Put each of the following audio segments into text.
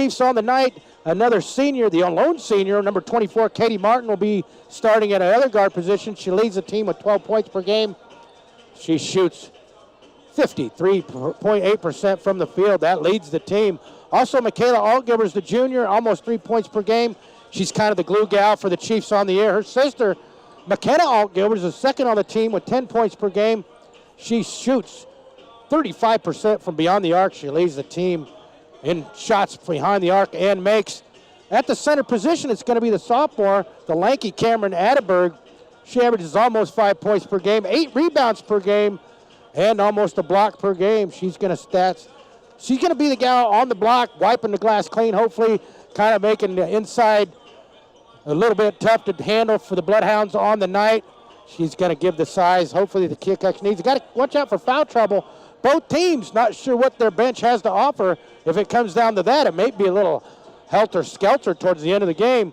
Chiefs on the night. Another senior, the lone senior, number 24, Katie Martin, will be starting at another guard position. She leads the team with 12 points per game. She shoots 53.8% from the field. That leads the team. Also, Michaela Altgivers, the junior, almost 3 points per game. She's kind of the glue gal for the Chiefs on the air. Her sister, McKenna Altgivers, is second on the team with 10 points per game. She shoots 35% from beyond the arc. She leads the team in shots behind the arc and makes. At the center position, it's going to be the sophomore, the lanky Cameron Atterberg. She averages almost 5 points per game, 8 rebounds per game, and almost a block per game. She's going to be the gal on the block, wiping the glass clean, hopefully kind of making the inside a little bit tough to handle for the Bloodhounds on the night. She's going to give the size, hopefully, the Keokuk needs. You got to watch out for foul trouble. Both teams not sure what their bench has to offer. If it comes down to that, it may be a little helter-skelter towards the end of the game.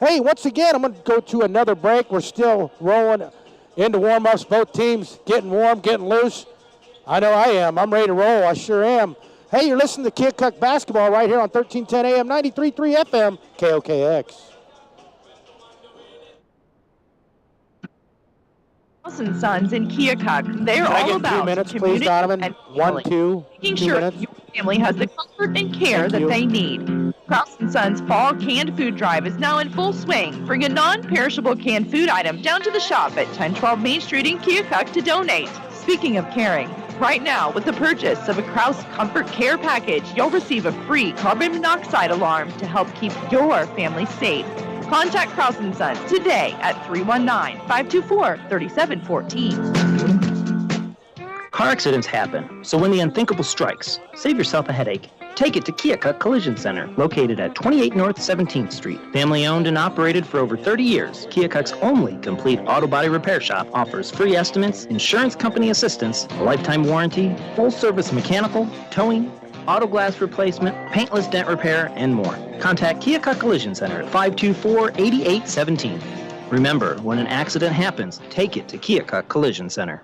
Hey, once again, I'm going to go to another break. We're still rolling into warm-ups. Both teams getting warm, getting loose. I know I am. I'm ready to roll. I sure am. Hey, you're listening to Keokuk basketball right here on 1310 AM, 93.3 FM, KOKX. Madison Sons in Keokuk. They're Can I all get about 2 minutes, please, community Donovan? and 1, 2, making 2 sure minutes. your family has the comfort and care that they need. Cross & Sons Fall Canned Food Drive is now in full swing. Bring a non-perishable canned food item down to the shop at 1012 Main Street in Keokuk to donate. Speaking of caring, right now with the purchase of a Kraus Comfort Care package, you'll receive a free carbon monoxide alarm to help keep your family safe. Contact Kraus & Sons today at 319-524-3714. Car accidents happen, so when the unthinkable strikes, save yourself a headache. Take it to Keokuk Collision Center, located at 28 North 17th Street. Family owned and operated for over 30 years, Keokuk's only complete auto body repair shop offers free estimates, insurance company assistance, a lifetime warranty, full service mechanical, towing, auto glass replacement, paintless dent repair, and more. Contact Keokuk Collision Center at 524-8817. Remember, when an accident happens, take it to Keokuk Collision Center.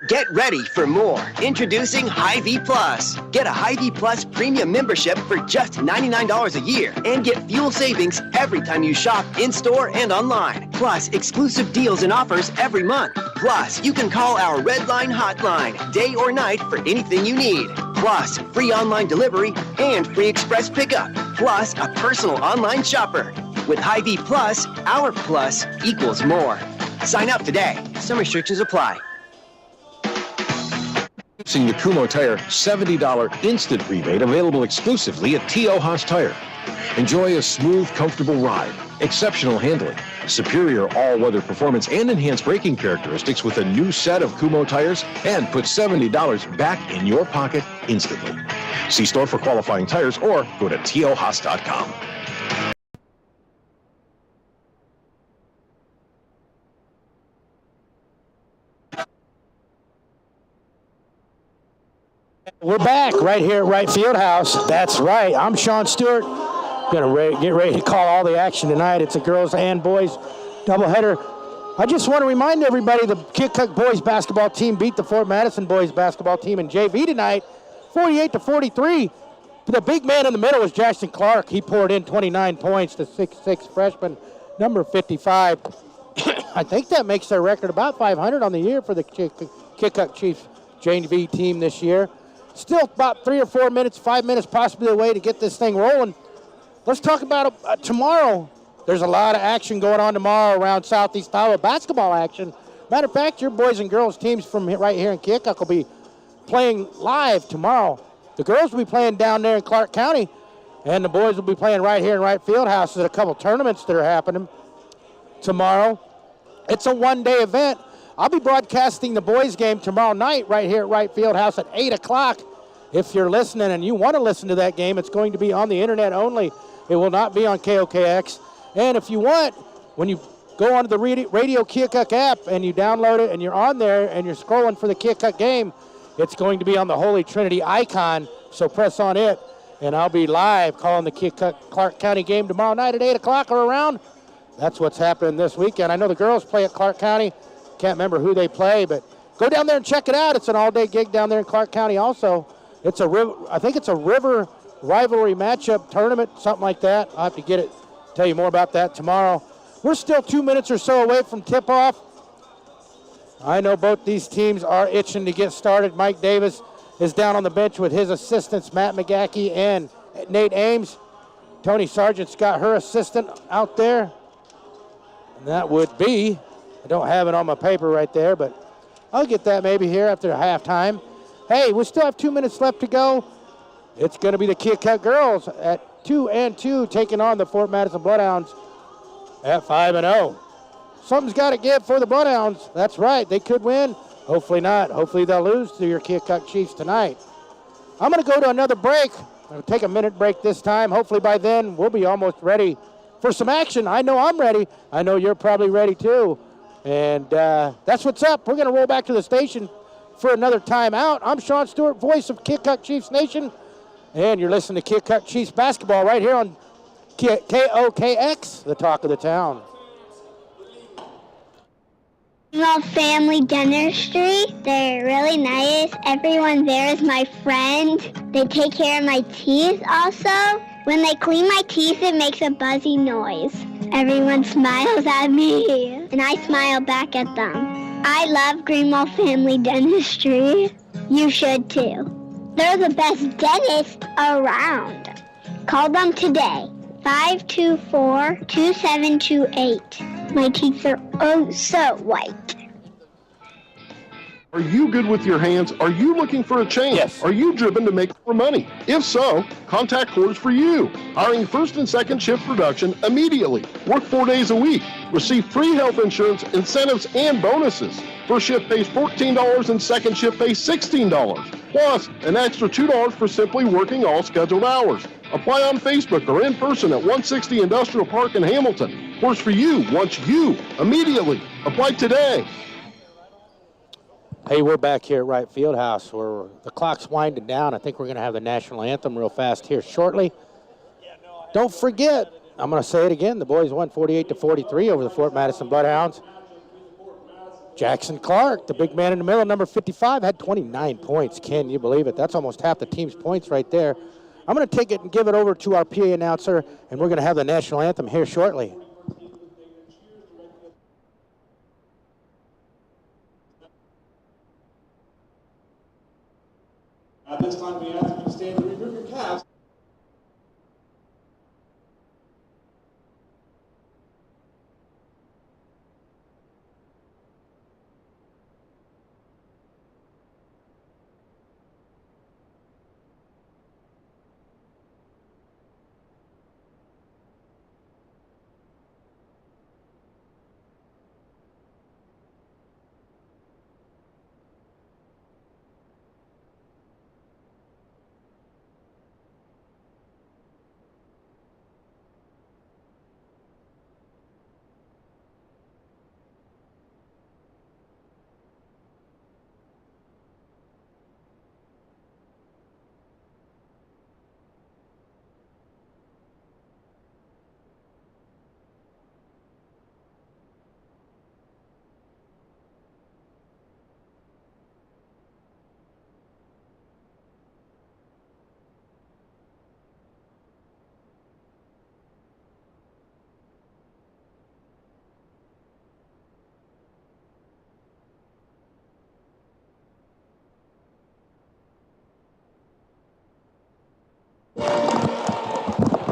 Get ready for more. Introducing Hy-Vee Plus. Get a Hy-Vee Plus premium membership for just $99 a year and get fuel savings every time you shop in-store and online. Plus, exclusive deals and offers every month. Plus, you can call our Red Line hotline day or night for anything you need. Plus, free online delivery and free express pickup. Plus, a personal online shopper. With Hy-Vee Plus, our plus equals more. Sign up today. Some restrictions apply. Using the Kumho Tire $70 instant rebate available exclusively at T.O. Haas Tire. Enjoy a smooth, comfortable ride, exceptional handling, superior all-weather performance, and enhanced braking characteristics with a new set of Kumho tires, and put $70 back in your pocket instantly. See store for qualifying tires or go to tohaas.com. We're back right here at Wright Fieldhouse. That's right. I'm Sean Stewart. Gonna get ready to call all the action tonight. It's a girls and boys doubleheader. I just want to remind everybody the Keokuk boys basketball team beat the Fort Madison boys basketball team in JV tonight, 48-43. The big man in the middle was Jackson Clark. He poured in 29 points, the 6'6" freshman, number 55. I think that makes their record about 500 on the year for the Keokuk Chiefs JV team this year. Still about 3 or 4 minutes, 5 minutes possibly away to get this thing rolling. Let's talk about tomorrow. There's a lot of action going on tomorrow around Southeast Iowa, basketball action. Matter of fact, your boys and girls teams from right here in Keokuk will be playing live tomorrow. The girls will be playing down there in Clark County, and the boys will be playing right here in Wright Fieldhouse. There's a couple tournaments that are happening tomorrow. It's a one-day event. I'll be broadcasting the boys' game tomorrow night right here at Wright Fieldhouse at 8 o'clock. If you're listening and you want to listen to that game, it's going to be on the internet only. It will not be on KOKX. And if you want, when you go onto the Radio Keokuk app and you download it and you're on there and you're scrolling for the Keokuk game, it's going to be on the Holy Trinity icon. So press on it, and I'll be live calling the Keokuk Clark County game tomorrow night at 8 o'clock or around. That's what's happening this weekend. I know the girls play at Clark County. Can't remember who they play, but go down there and check it out. It's an all-day gig down there in Clark County also. I think it's a river rivalry matchup tournament, something like that. I'll have to tell you more about that tomorrow. We're still 2 minutes or so away from tip-off. I know both these teams are itching to get started. Mike Davis is down on the bench with his assistants, Matt McGackey and Nate Ames. Tony Sargent's got her assistant out there. And that would be, I don't have it on my paper right there, but I'll get that maybe here after halftime. Hey, we still have 2 minutes left to go. It's going to be the Keokuk girls at 2-2 taking on the Fort Madison Bloodhounds at 5-0. Something's got to give for the Bloodhounds. That's right. They could win. Hopefully not. Hopefully they'll lose to your Keokuk Chiefs tonight. I'm going to go to another break. I'll take a minute break this time. Hopefully by then we'll be almost ready for some action. I know I'm ready. I know you're probably ready too. And that's what's up. We're going to roll back to the station for another timeout. I'm Sean Stewart, voice of Keokuk Chiefs Nation. And you're listening to Keokuk Chiefs basketball right here on KOKX, the talk of the town. Family dentistry. They're really nice. Everyone there is my friend. They take care of my teeth also. When they clean my teeth, it makes a buzzy noise. Everyone smiles at me, and I smile back at them. I love Greenwell Family Dentistry. You should too. They're the best dentists around. Call them today. 524-2728. My teeth are oh so white. Are you good with your hands? Are you looking for a change? Yes. Are you driven to make more money? If so, contact Coors for You. Hiring first and second shift production immediately. Work 4 days a week. Receive free health insurance, incentives, and bonuses. First shift pays $14 and second shift pays $16. Plus, an extra $2 for simply working all scheduled hours. Apply on Facebook or in person at 160 Industrial Park in Hamilton. Coors for You wants you immediately. Apply today. Hey, we're back here at Wright Fieldhouse where the clock's winding down. I think we're going to have the national anthem real fast here shortly. Don't forget, I'm going to say it again, the boys won 48-43 over the Fort Madison Bloodhounds. Jackson Clark, the big man in the middle, number 55, had 29 points. Can you believe it? That's almost half the team's points right there. I'm going to take it and give it over to our PA announcer, and we're going to have the national anthem here shortly. At this time, we ask you to stand and remove your caps.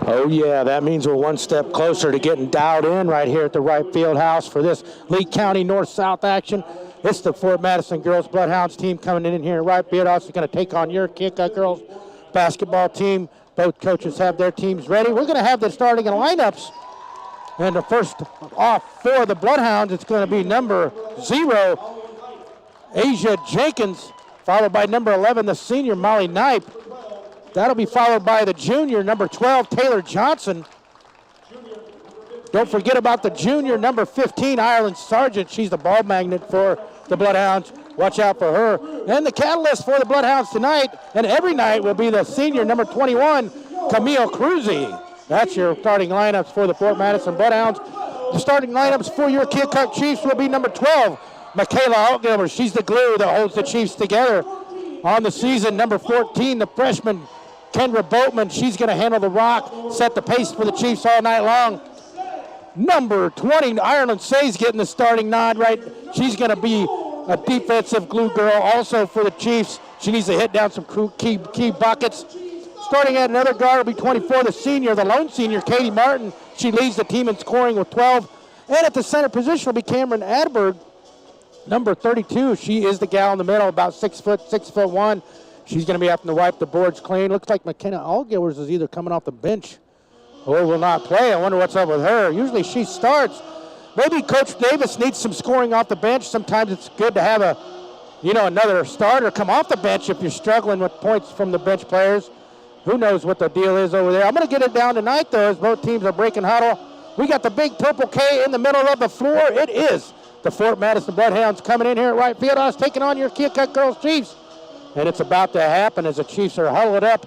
Oh, yeah, that means we're one step closer to getting dialed in right here at the Wright Fieldhouse for this Lee County North-South action. It's the Fort Madison Girls Bloodhounds team coming in here at Wright Fieldhouse. Is going to take on your Keokuk Girls basketball team. Both coaches have their teams ready. We're going to have the starting lineups. And the first off for the Bloodhounds, it's going to be number 0, Asia Jenkins, followed by number 11, the senior Molly Knipe. That'll be followed by the junior, number 12, Taylor Johnson. Don't forget about the junior, number 15, Ireland Sargent. She's the ball magnet for the Bloodhounds. Watch out for her. And the catalyst for the Bloodhounds tonight and every night will be the senior, number 21, Camille Cruzy. That's your starting lineups for the Fort Madison Bloodhounds. The starting lineups for your Keokuk Chiefs will be number 12, Michaela Altgilmer. She's the glue that holds the Chiefs together. on the season. Number 14, the freshman, Kendra Boatman. She's going to handle the rock, set the pace for the Chiefs all night long. Number 20, Ireland Say's getting the starting nod, right? She's going to be a defensive glue girl also for the Chiefs. She needs to hit down some key buckets. Starting at another guard will be 24, the senior, the lone senior, Katie Martin. She leads the team in scoring with 12. And at the center position will be Cameron Adberg, number 32. She is the gal in the middle, about 6'1". She's going to be having to wipe the boards clean. Looks like McKenna Allgivers is either coming off the bench or will not play. I wonder what's up with her. Usually she starts. Maybe Coach Davis needs some scoring off the bench. Sometimes it's good to have another starter come off the bench if you're struggling with points from the bench players. Who knows what the deal is over there. I'm going to get it down tonight, though, as both teams are breaking huddle. We got the big purple K in the middle of the floor. It is the Fort Madison Bloodhounds coming in here at right field house, taking on your Keokuk girls Chiefs. And it's about to happen as the Chiefs are huddled up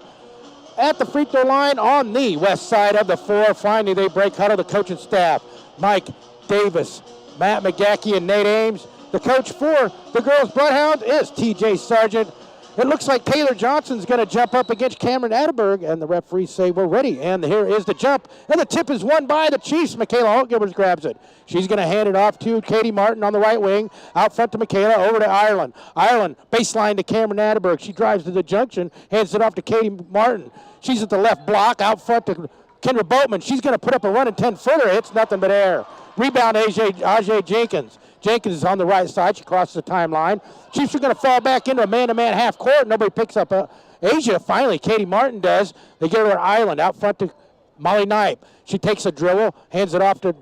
at the free throw line on the west side of the floor. Finally, they break huddle. The coaching staff, Mike Davis, Matt McGackey, and Nate Ames. The coach for the girls Bloodhounds is TJ Sargent. It looks like Taylor Johnson's going to jump up against Cameron Adberg, and the referees say we're ready. And here is the jump, and the tip is won by the Chiefs. Michaela Altgivers grabs it. She's going to hand it off to Katie Martin on the right wing. Out front to Michaela, over to Ireland. Ireland, baseline to Cameron Adberg. She drives to the junction, hands it off to Katie Martin. She's at the left block, out front to Kendra Boatman. She's going to put up a running 10-footer. It's nothing but air. Rebound, Ajay Jenkins. Jenkins is on the right side. She crosses the timeline. Chiefs are going to fall back into a man-to-man half court. Nobody picks up Asia. Finally, Katie Martin does. They get her to Ireland. Out front to Molly Knipe. She takes a dribble, hands it off to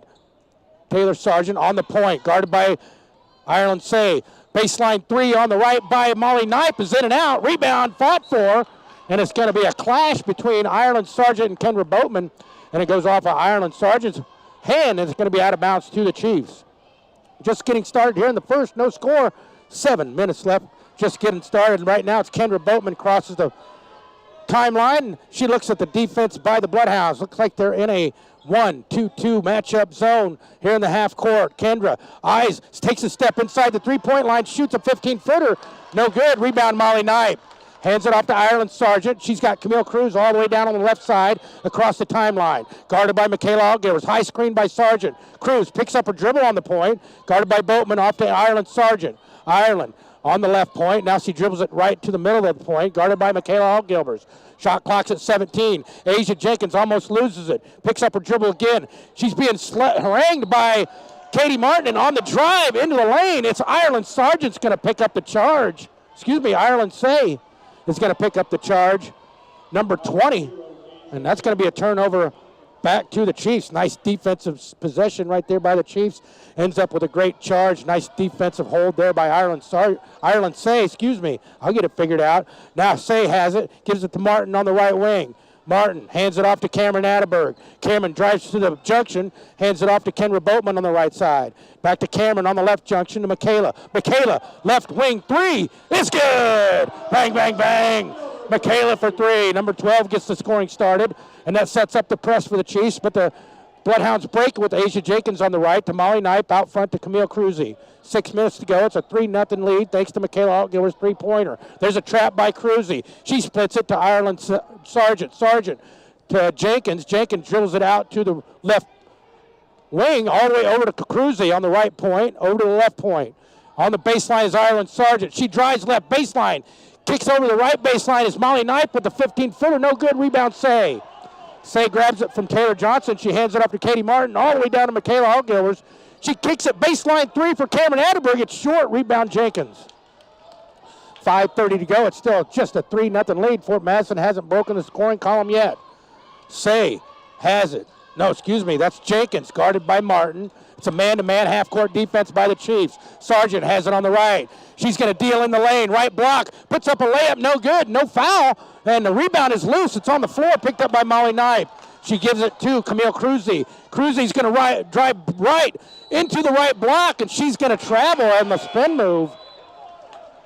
Taylor Sargent on the point. Guarded by Ireland Say. Baseline three on the right by Molly Knipe is in and out. Rebound fought for. And it's going to be a clash between Ireland Sargent and Kendra Boatman. And it goes off of Ireland Sargent's hand, and it's going to be out of bounds to the Chiefs. Just getting started here in the first, no score. 7 minutes left, just getting started. And right now it's Kendra Boatman crosses the timeline. She looks at the defense by the Bloodhounds. Looks like they're in a 1-2-2 matchup zone here in the half court. Kendra takes a step inside the three-point line, shoots a 15-footer. No good. Rebound, Molly Knipe. Hands it off to Ireland Sargent. She's got Camille Cruz all the way down on the left side across the timeline. Guarded by Michaela Allgivers. High screen by Sargent. Cruz picks up her dribble on the point. Guarded by Boatman off to Ireland Sargent. Ireland on the left point. Now she dribbles it right to the middle of the point. Guarded by Michaela Allgivers. Shot clock's at 17. Asia Jenkins almost loses it. Picks up her dribble again. She's being harangued by Katie Martin, and on the drive into the lane, it's Ireland Sargent's going to pick up the charge. Ireland Say is going to pick up the charge, number 20, and that's going to be a turnover back to the Chiefs. Nice defensive possession right there by the Chiefs. Ends up with a great charge. Nice defensive hold there by Ireland Say. I'll get it figured out. Now Say has it, gives it to Martin on the right wing. Martin hands it off to Cameron Adberg. Cameron drives to the junction, hands it off to Kendra Boatman on the right side. Back to Cameron on the left junction to Michaela. Michaela, left wing three. It's good. Bang, bang, bang. Michaela for three. Number 12 gets the scoring started, and that sets up the press for the Chiefs. But the Bloodhounds break with Asia Jenkins on the right to Molly Knipe, out front to Camille Cruzy. 6 minutes to go. It's a 3-0 lead thanks to Michaela Altgivers' three-pointer. There's a trap by Cruzy. She splits it to Ireland Sargent. Sargent to Jenkins. Jenkins dribbles it out to the left wing all the way over to Cruzy on the right point, over to the left point. On the baseline is Ireland Sargent. She drives left baseline. Kicks over the right baseline is Molly Knipe with the 15-footer. No good. Rebound Say. Say grabs it from Taylor Johnson. She hands it up to Katie Martin all the way down to Michaela Altgivers. She kicks it baseline three for Cameron Adberg. It's short. Rebound Jenkins. 5:30 to go. It's still just a 3-0 lead. Fort Madison hasn't broken the scoring column yet. Say has it. That's Jenkins, guarded by Martin. It's a man-to-man half-court defense by the Chiefs. Sargent has it on the right. She's going to deal in the lane. Right block. Puts up a layup. No good. No foul. And the rebound is loose. It's on the floor. Picked up by Molly Knipe. She gives it to Camille Cruzy. Cruzy's going to drive right into the right block, and she's going to travel on the spin move.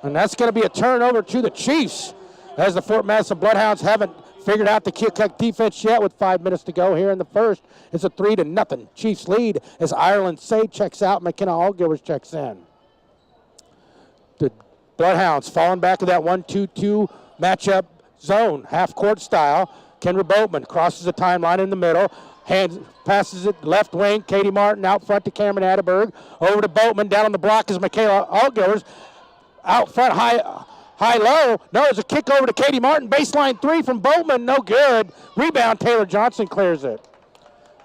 And that's going to be a turnover to the Chiefs, as the Fort Madison Bloodhounds haven't figured out the Keokuk defense yet with 5 minutes to go here in the first. It's a 3-0 Chiefs lead as Ireland Say checks out. McKenna Allgivers checks in. The Bloodhounds falling back to that 1-2-2 matchup zone, half-court style. Kendra Boatman crosses the timeline in the middle. Passes it left wing. Katie Martin out front to Cameron Atterberg. Over to Boatman. Down on the block is Michaela Altgillers. Out front, high-low. No, it's a kick over to Katie Martin. Baseline three from Boatman. No good. Rebound, Taylor Johnson clears it.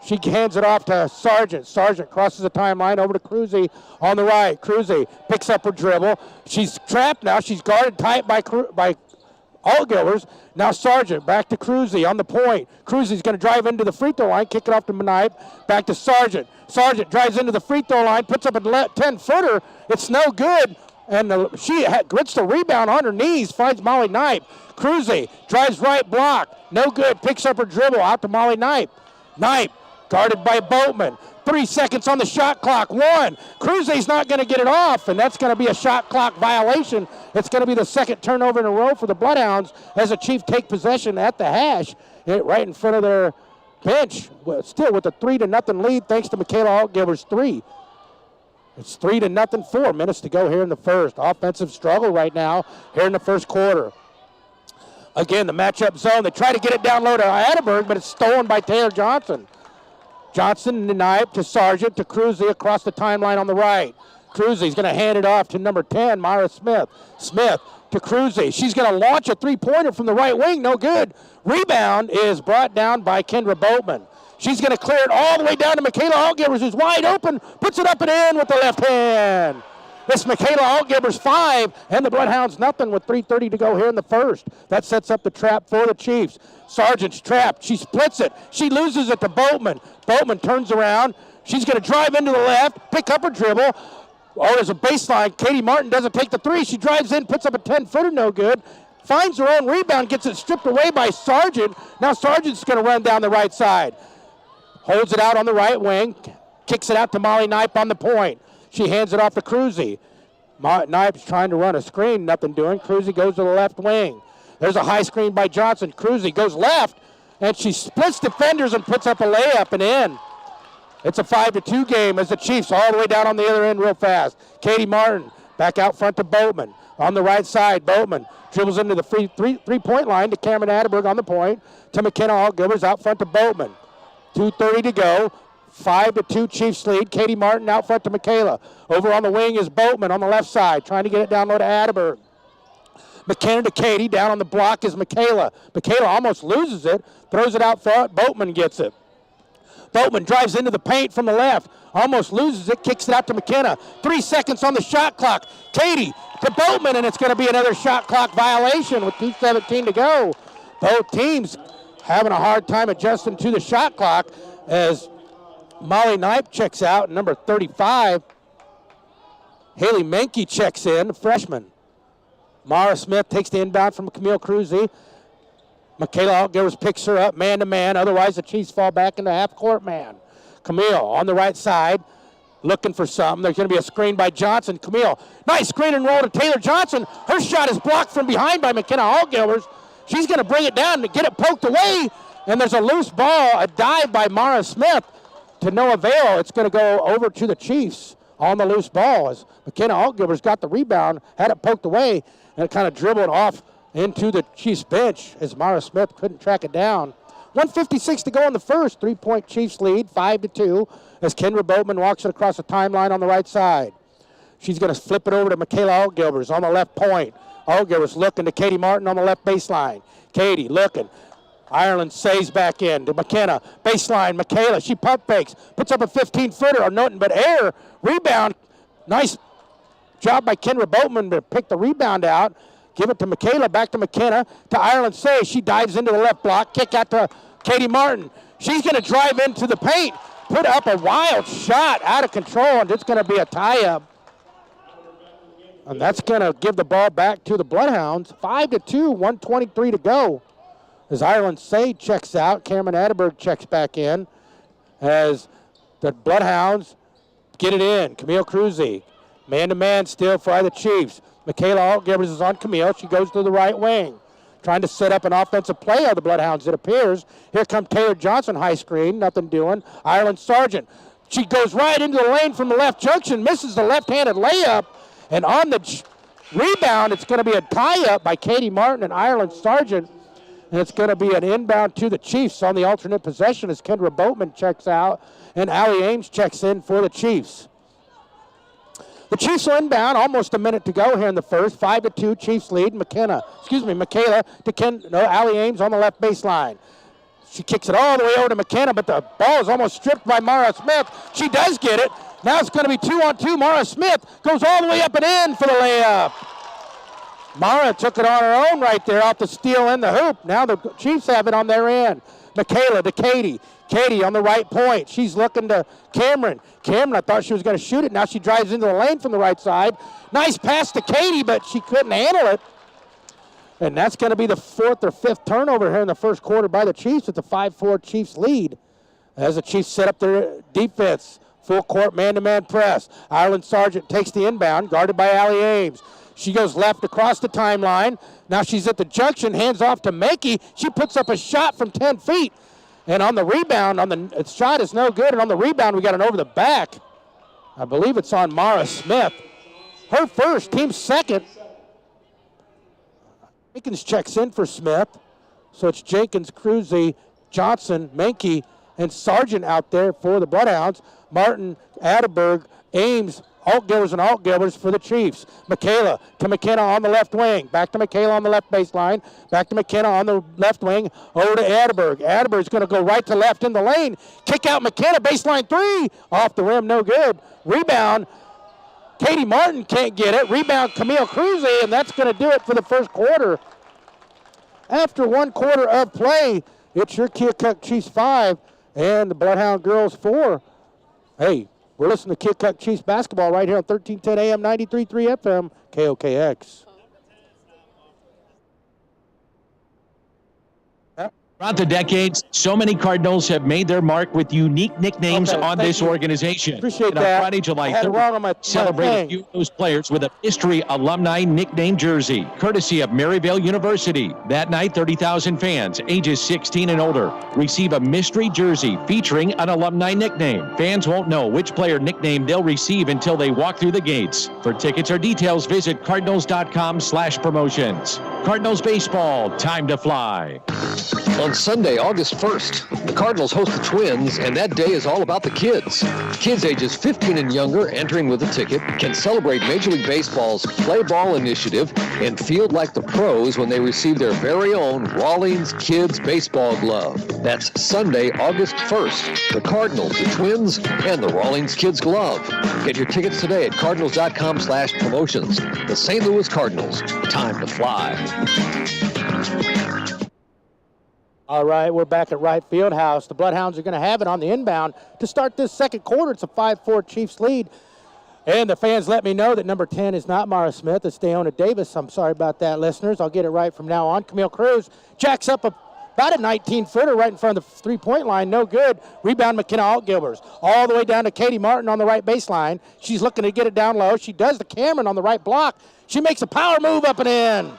She hands it off to Sargent. Sargent crosses the timeline over to Cruzy on the right. Cruzy picks up her dribble. She's trapped now. She's guarded tight by Altgillers. Now Sargent back to Cruzy on the point. Cruzy's going to drive into the free throw line, kick it off to Manipe. Back to Sargent. Sargent drives into the free throw line, puts up a 10-footer. It's no good. And she gets the rebound on her knees, finds Molly Knipe. Cruzy drives right block. No good. Picks up her dribble out to Molly Knipe. Knipe guarded by Boatman. 3 seconds on the shot clock. 1. Cruzy's not going to get it off, and that's going to be a shot clock violation. It's going to be the second turnover in a row for the Bloodhounds as the Chiefs take possession at the hash, right in front of their bench, still with a 3-0 lead thanks to Michaela Altgilber's 3. It's 3-0, 4 minutes to go here in the first. Offensive struggle right now here in the first quarter. Again, the matchup zone. They try to get it down low to Atterberg, but it's stolen by Taylor Johnson. Johnson denied to Sargent to Cruzy across the timeline on the right. Cruzy's going to hand it off to number 10, Myra Smith. Smith to Cruzy. She's going to launch a three-pointer from the right wing. No good. Rebound is brought down by Kendra Boatman. She's going to clear it all the way down to Michaela Altgillers, who's wide open. Puts it up and in with the left hand. It's Michaela Altgillers 5 and the Bloodhounds nothing with 3:30 to go here in the first. That sets up the trap for the Chiefs. Sargent's trapped. She splits it. She loses it to Boatman. Boatman turns around. She's going to drive into the left, pick up her dribble. Oh, there's a baseline. Katie Martin doesn't take the three. She drives in, puts up a 10-footer, no good. Finds her own rebound, gets it stripped away by Sargent. Now Sargent's going to run down the right side. Holds it out on the right wing. Kicks it out to Molly Knipe on the point. She hands it off to Cruzy. Knipe's trying to run a screen, nothing doing. Cruzy goes to the left wing. There's a high screen by Johnson. Cruzy goes left, and she splits defenders and puts up a layup and in. It's a 5-2 game as the Chiefs all the way down on the other end real fast. Katie Martin back out front to Boatman. On the right side, Boatman dribbles into the three-point line to Cameron Atterberg on the point. To McKenna Altgillers out front to Boatman. 2:30 to go. 5-2 Chiefs lead. Katie Martin out front to Michaela. Over on the wing is Boatman on the left side, trying to get it down low to Atterberg. McKenna to Katie. Down on the block is Michaela. Michaela almost loses it, throws it out front. Boatman gets it. Boatman drives into the paint from the left, almost loses it, kicks it out to McKenna. 3 seconds on the shot clock. Katie to Boatman, and it's going to be another shot clock violation with 2:17 to go. Both teams having a hard time adjusting to the shot clock as Molly Knipe checks out, number 35. Haley Menke checks in, freshman. Mara Smith takes the inbound from Camille Cruzy. Michaela Altgillers picks her up man-to-man. Otherwise, the Chiefs fall back into half-court man. Camille on the right side, looking for something. There's going to be a screen by Johnson. Camille, nice screen and roll to Taylor Johnson. Her shot is blocked from behind by McKenna Altgillers. She's going to bring it down to get it poked away. And there's a loose ball, a dive by Mara Smith to no avail. It's going to go over to the Chiefs on the loose ball as McKenna Altgillers got the rebound, had it poked away, and it kind of dribbled off into the Chiefs bench as Mara Smith couldn't track it down. 1:56 to go in the first. 3-point Chiefs lead, 5-2, as Kendra Boatman walks it across the timeline on the right side. She's going to flip it over to Michaela Altgillers on the left point. Altgillers looking to Katie Martin on the left baseline. Katie looking. Ireland saves back in to McKenna. Baseline, Michaela. She pump fakes. Puts up a 15-footer or nothing but air. Rebound. Nice job by Kendra Boatman to pick the rebound out. Give it to Michaela. Back to McKenna. To Ireland Say. She dives into the left block. Kick out to Katie Martin. She's going to drive into the paint. Put up a wild shot out of control, and it's going to be a tie-up. And that's going to give the ball back to the Bloodhounds. 5-2, 1:23 to go. As Ireland Say checks out, Cameron Atterberg checks back in. As the Bloodhounds get it in. Camille Cruzy, man-to-man still for the Chiefs. Michaela Altgillers is on Camille. She goes to the right wing. Trying to set up an offensive play on the Bloodhounds, it appears. Here comes Taylor Johnson, high screen, nothing doing. Ireland Sargent. She goes right into the lane from the left junction, misses the left-handed layup, and on the Rebound, it's going to be a tie-up by Katie Martin and Ireland Sargent. And it's going to be an inbound to the Chiefs on the alternate possession as Kendra Boatman checks out and Allie Ames checks in for the Chiefs. The Chiefs will inbound, almost a minute to go here in the first. 5-2, Chiefs lead. Michaela to Allie Ames on the left baseline. She kicks it all the way over to McKenna, but the ball is almost stripped by Mara Smith. She does get it. Now it's going to be 2-on-2. Mara Smith goes all the way up and in for the layup. Mara took it on her own right there off the steal in the hoop. Now the Chiefs have it on their end. Michaela to Katie. Katie on the right point. She's looking to Cameron. Cameron, I thought she was going to shoot it. Now she drives into the lane from the right side. Nice pass to Katie, but she couldn't handle it. And that's going to be the 4th or 5th turnover here in the first quarter by the Chiefs with the 5-4 Chiefs lead. As the Chiefs set up their defense, full court man-to-man press. Ireland Sargent takes the inbound, guarded by Allie Ames. She goes left across the timeline. Now she's at the junction, hands off to Mankey. She puts up a shot from 10 feet. And on the rebound, the shot is no good. And on the rebound, we got an over the back. I believe it's on Mara Smith. Her first, team second. Jenkins checks in for Smith. So it's Jenkins, Cruzy, Johnson, Mankey, and Sargent out there for the Bloodhounds. Martin, Atterberg, Ames, Altgivers and Altgivers for the Chiefs. Michaela to McKenna on the left wing. Back to Michaela on the left baseline. Back to McKenna on the left wing. Over to Atterberg. Atterberg's going to go right to left in the lane. Kick out McKenna. Baseline 3. Off the rim. No good. Rebound. Katie Martin can't get it. Rebound Camille Cruzy, and that's going to do it for the first quarter. After 1 quarter of play, it's your Keokuk Chiefs 5 and the Bloodhound Girls 4. Hey, we're listening to Keokuk Chiefs basketball right here on 1310 AM, 93.3 FM, KOKX. Throughout the decades, so many Cardinals have made their mark with unique nicknames on this organization. Appreciate and that. On Friday, July 3rd, celebrate a few of those players with a mystery alumni nickname jersey, courtesy of Maryvale University. That night, 30,000 fans, ages 16 and older, receive a mystery jersey featuring an alumni nickname. Fans won't know which player nickname they'll receive until they walk through the gates. For tickets or details, visit cardinals.com/promotions. Cardinals baseball, time to fly. On Sunday, August 1st, the Cardinals host the Twins, and that day is all about the kids. Kids ages 15 and younger entering with a ticket can celebrate Major League Baseball's Play Ball initiative and feel like the pros when they receive their very own Rawlings Kids Baseball Glove. That's Sunday, August 1st. The Cardinals, the Twins, and the Rawlings Kids Glove. Get your tickets today at cardinals.com/promotions. The St. Louis Cardinals, time to fly. All right, we're back at Wright Fieldhouse. The Bloodhounds are going to have it on the inbound to start this second quarter. It's a 5-4 Chiefs lead. And the fans let me know that number 10 is not Mara Smith. It's Deonna Davis. I'm sorry about that, listeners. I'll get it right from now on. Camille Cruz jacks up about a 19-footer right in front of the three-point line. No good. Rebound McKenna Altgivers. All the way down to Katie Martin on the right baseline. She's looking to get it down low. She does to Cameron on the right block. She makes a power move up and in.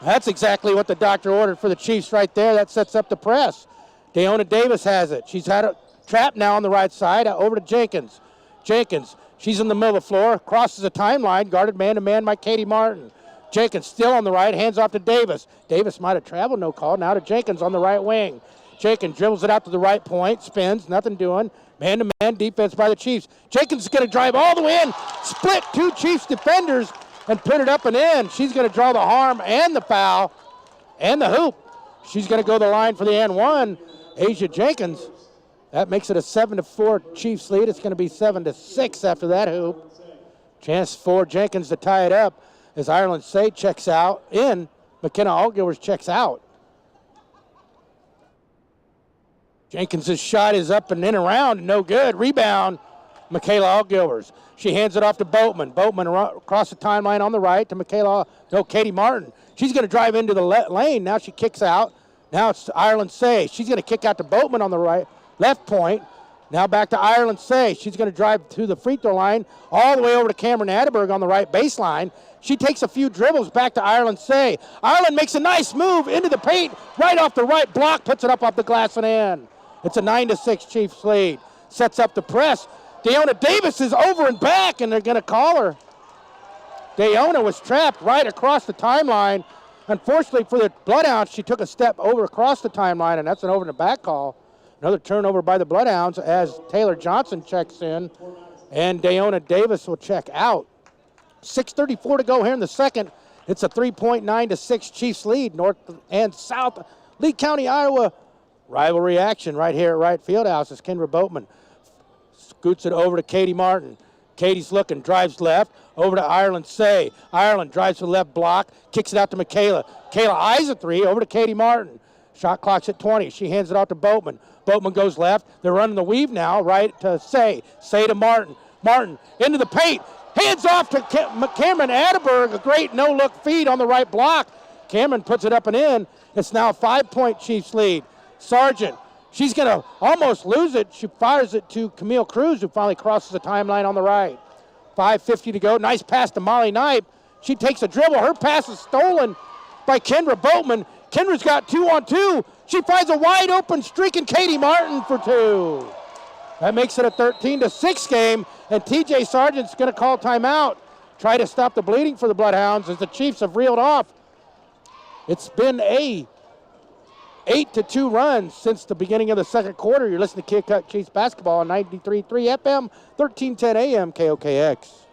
That's exactly what the doctor ordered for the Chiefs right there. That sets up the press. Deonna Davis has it. She's had it trapped now on the right side. Over to Jenkins. Jenkins, she's in the middle of the floor. Crosses the timeline. Guarded man-to-man by Katie Martin. Jenkins still on the right. Hands off to Davis. Davis might have traveled. No call. Now to Jenkins on the right wing. Jenkins dribbles it out to the right point. Spins. Nothing doing. Man-to-man defense by the Chiefs. Jenkins is going to drive all the way in. Split 2 Chiefs defenders and put it up and in. She's going to draw the harm and the foul and the hoop. She's going to go the line for the and one. Asia Jenkins. That makes it a 7-4 Chiefs lead. It's going to be 7-6 after that hoop. Chance for Jenkins to tie it up as Ireland Say checks out in. McKenna Altgivers checks out. Jenkins' shot is up and in around. No good. Rebound. Michaela Altgivers. She hands it off to Boatman. Boatman across the timeline on the right to Katie Martin. She's going to drive into the lane. Now she kicks out. Now it's Ireland Say. She's going to kick out to Boatman on the left point. Now back to Ireland Say. She's going to drive to the free throw line all the way over to Cameron Atterberg on the right baseline. She takes a few dribbles back to Ireland Say. Ireland makes a nice move into the paint right off the right block, puts it up off the glass and in. It's a 9-6 Chiefs lead. Sets up the press. Deonna Davis is over and back, and they're going to call her. Dayona was trapped right across the timeline. Unfortunately for the Bloodhounds, she took a step over across the timeline, and that's an over the back call. Another turnover by the Bloodhounds as Taylor Johnson checks in, and Dayona Davis will check out. 6:34 to go here in the second. It's a 3.9-6 Chiefs lead, north and south. Lee County, Iowa rivalry action right here at Wright Fieldhouse as Kendra Boatman scoots it over to Katie Martin. Katie's looking, drives left, over to Ireland Say. Ireland drives to the left block, kicks it out to Michaela. Michaela eyes a three, over to Katie Martin. Shot clock's at 20. She hands it off to Boatman. Boatman goes left. They're running the weave now, right to Say. Say to Martin. Martin into the paint. Hands off to Cameron Atterberg. A great no-look feed on the right block. Cameron puts it up and in. It's now a 5-point Chiefs lead. Sargent, she's going to almost lose it. She fires it to Camille Cruz, who finally crosses the timeline on the right. 5:50 to go. Nice pass to Molly Knipe. She takes a dribble. Her pass is stolen by Kendra Boatman. Kendra's got 2-on-2. She finds a wide open streak in Katie Martin for two. That makes it a 13-6 game, and TJ Sargent's going to call timeout. Try to stop the bleeding for the Bloodhounds as the Chiefs have reeled off. It's been a 8-2 run since the beginning of the second quarter. You're listening to Keokuk Chiefs basketball on 93.3 FM, 1310 AM, KOKX.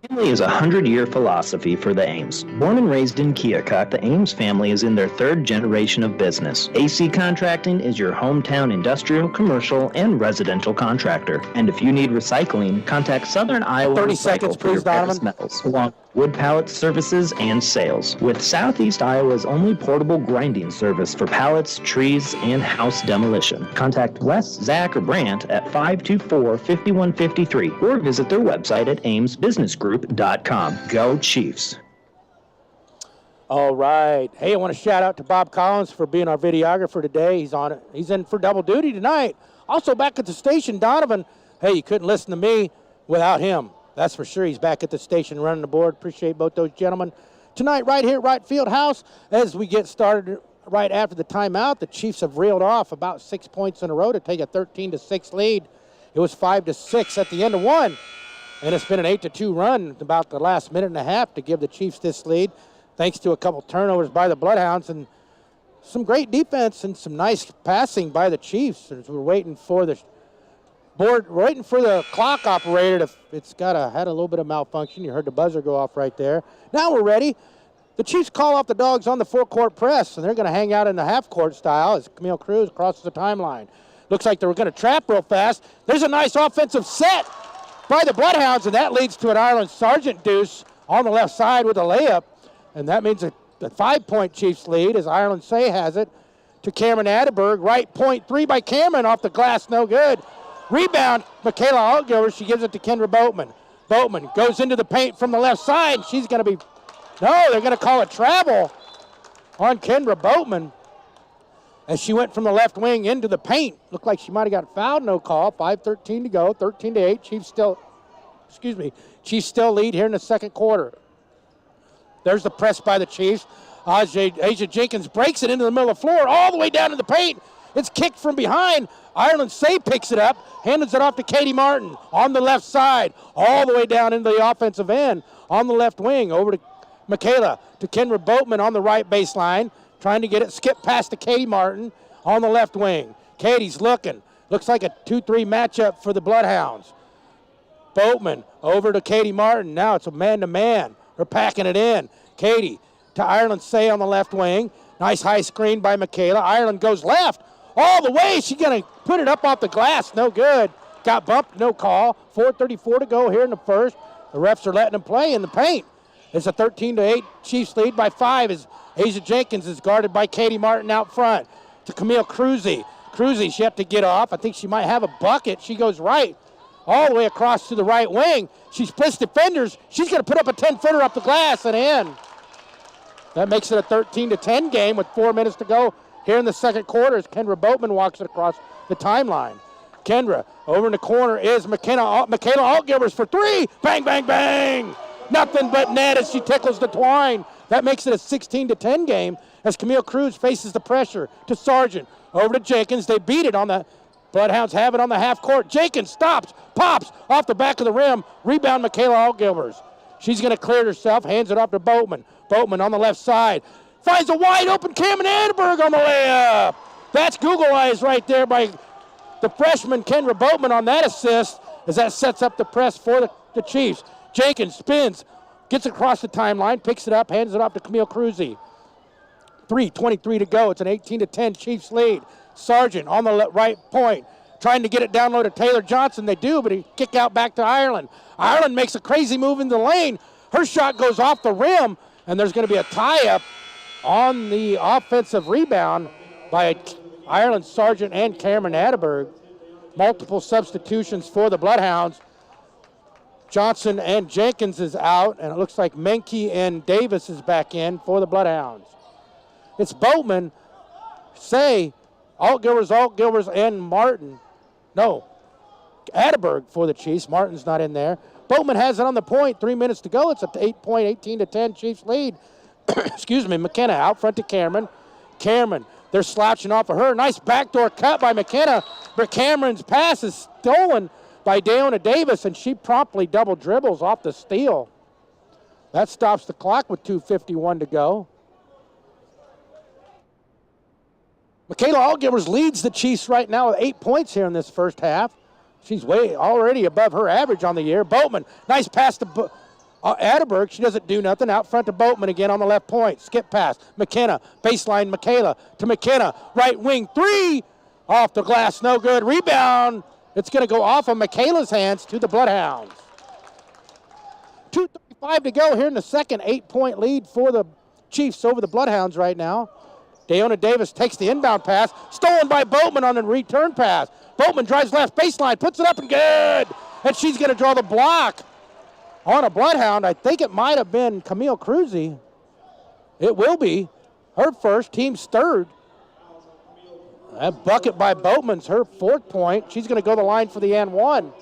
Family is a 100-year philosophy for the Ames. Born and raised in Keokuk, the Ames family is in their third generation of business. AC Contracting is your hometown industrial, commercial, and residential contractor. And if you need recycling, contact Southern Iowa 30 Recycle seconds, for your please, Donovan. precious metals, along with wood pallet services and sales. With Southeast Iowa's only portable grinding service for pallets, trees, and house demolition. Contact Wes, Zach, or Brandt at 524-5153 or visit their website at amesbusinessgroup.com. Go Chiefs. All right. Hey, I want to shout out to Bob Collins for being our videographer today. He's in for double duty tonight. Also back at the station, Donovan. Hey, you couldn't listen to me without him. That's for sure. He's back at the station running the board. Appreciate both those gentlemen. Tonight, right here at Wright Fieldhouse, as we get started right after the timeout, the Chiefs have reeled off about 6 points in a row to take a 13-6 lead. It was 5-6 at the end of one, and it's been an 8-2 run about the last minute and a half to give the Chiefs this lead, thanks to a couple turnovers by the Bloodhounds and some great defense and some nice passing by the Chiefs. As we're waiting for the clock operator. It's had a little bit of malfunction. You heard the buzzer go off right there. Now we're ready. The Chiefs call off the dogs on the four-court press, and they're going to hang out in the half-court style as Camille Cruz crosses the timeline. Looks like they were going to trap real fast. There's a nice offensive set by the Bloodhounds, and that leads to an Ireland Sargent deuce on the left side with a layup, and that means a 5-point Chiefs lead as Ireland Say has it to Cameron Atterberg. Right point three by Cameron off the glass, no good. Rebound, Michaela Altgilver. She gives it to Kendra Boatman. Boatman goes into the paint from the left side. She's going to be, they're going to call a travel on Kendra Boatman as she went from the left wing into the paint. Looked like she might have got fouled, no call. 5:13 to go, 13-8. Chiefs still lead here in the second quarter. There's the press by the Chiefs. Asia Jenkins breaks it into the middle of the floor, all the way down to the paint. It's kicked from behind. Ireland Say picks it up, hands it off to Katie Martin on the left side, all the way down into the offensive end on the left wing. Over to Michaela, to Kendra Boatman on the right baseline, trying to get it skipped past to Katie Martin on the left wing. Katie's looking. Looks like a 2-3 matchup for the Bloodhounds. Boatman over to Katie Martin. Now it's a man-to-man. They're packing it in. Katie to Ireland Say on the left wing. Nice high screen by Michaela. Ireland goes left. All the way, she's going to put it up off the glass. No good. Got bumped, no call. 4:34 to go here in the first. The refs are letting them play in the paint. It's a 13-8 Chiefs lead by 5 as Asia Jenkins is guarded by Katie Martin out front. To Camille Cruzy. Cruzy's yet to get off. I think she might have a bucket. She goes right, all the way across to the right wing. She splits defenders. She's going to put up a 10-footer up the glass and in. That makes it a 13-10 game with 4 minutes to go here in the second quarter as Kendra Boatman walks it across the timeline. Kendra, over in the corner is Michaela Altgivers for three. Bang, bang, bang. Nothing but net as she tickles the twine. That makes it a 16-10 game as Camille Cruz faces the pressure to Sargent. Over to Jenkins. They beat it on the Bloodhounds have it on the half court. Jenkins stops, pops off the back of the rim. Rebound, Michaela Altgilvers. She's going to clear it herself, hands it off to Boatman. Boatman on the left side. Finds a wide open Cameron Annenberg on the layup. That's Google eyes right there by the freshman Kendra Boatman on that assist, as that sets up the press for the Chiefs. Jenkins spins, gets across the timeline, picks it up, hands it off to Camille Cruzy. 3:23 to go. It's an 18-10 Chiefs lead. Sargent on the right point, trying to get it down low to Taylor Johnson. They do, but he kick out back to Ireland. Ireland makes a crazy move in the lane. Her shot goes off the rim, and there's going to be a tie-up on the offensive rebound by Ireland Sargent and Cameron Atterberg. Multiple substitutions for the Bloodhounds. Johnson and Jenkins is out, and it looks like Menke and Davis is back in for the Bloodhounds. It's Boatman, Altgilvers, and Martin. No, Atterberg for the Chiefs. Martin's not in there. Boatman has it on the point. 3 minutes to go. It's an 8-point, 18-10 Chiefs lead. Excuse me, McKenna out front to Cameron. Cameron, they're slouching off of her. Nice backdoor cut by McKenna, but Cameron's pass is stolen by Deonna Davis, and she promptly double dribbles off the steal. That stops the clock with 2:51 to go. Michaela Altgivers leads the Chiefs right now with 8 points here in this first half. She's way already above her average on the year. Boatman, nice pass to Atterberg. She doesn't do nothing. Out front to Boatman again on the left point. Skip pass. McKenna, baseline Michaela to McKenna. Right wing three. Off the glass, no good. Rebound. It's going to go off of Michaela's hands to the Bloodhounds. 2:35 to go here in the second. 8-point lead for the Chiefs over the Bloodhounds right now. Deonna Davis takes the inbound pass, stolen by Boatman on the return pass. Boatman drives left baseline, puts it up and good. And she's going to draw the block on a Bloodhound. I think it might have been Camille Cruzy. It will be her first, team's third. That bucket by Boatman's her 4th point. She's going to go the line for the and one.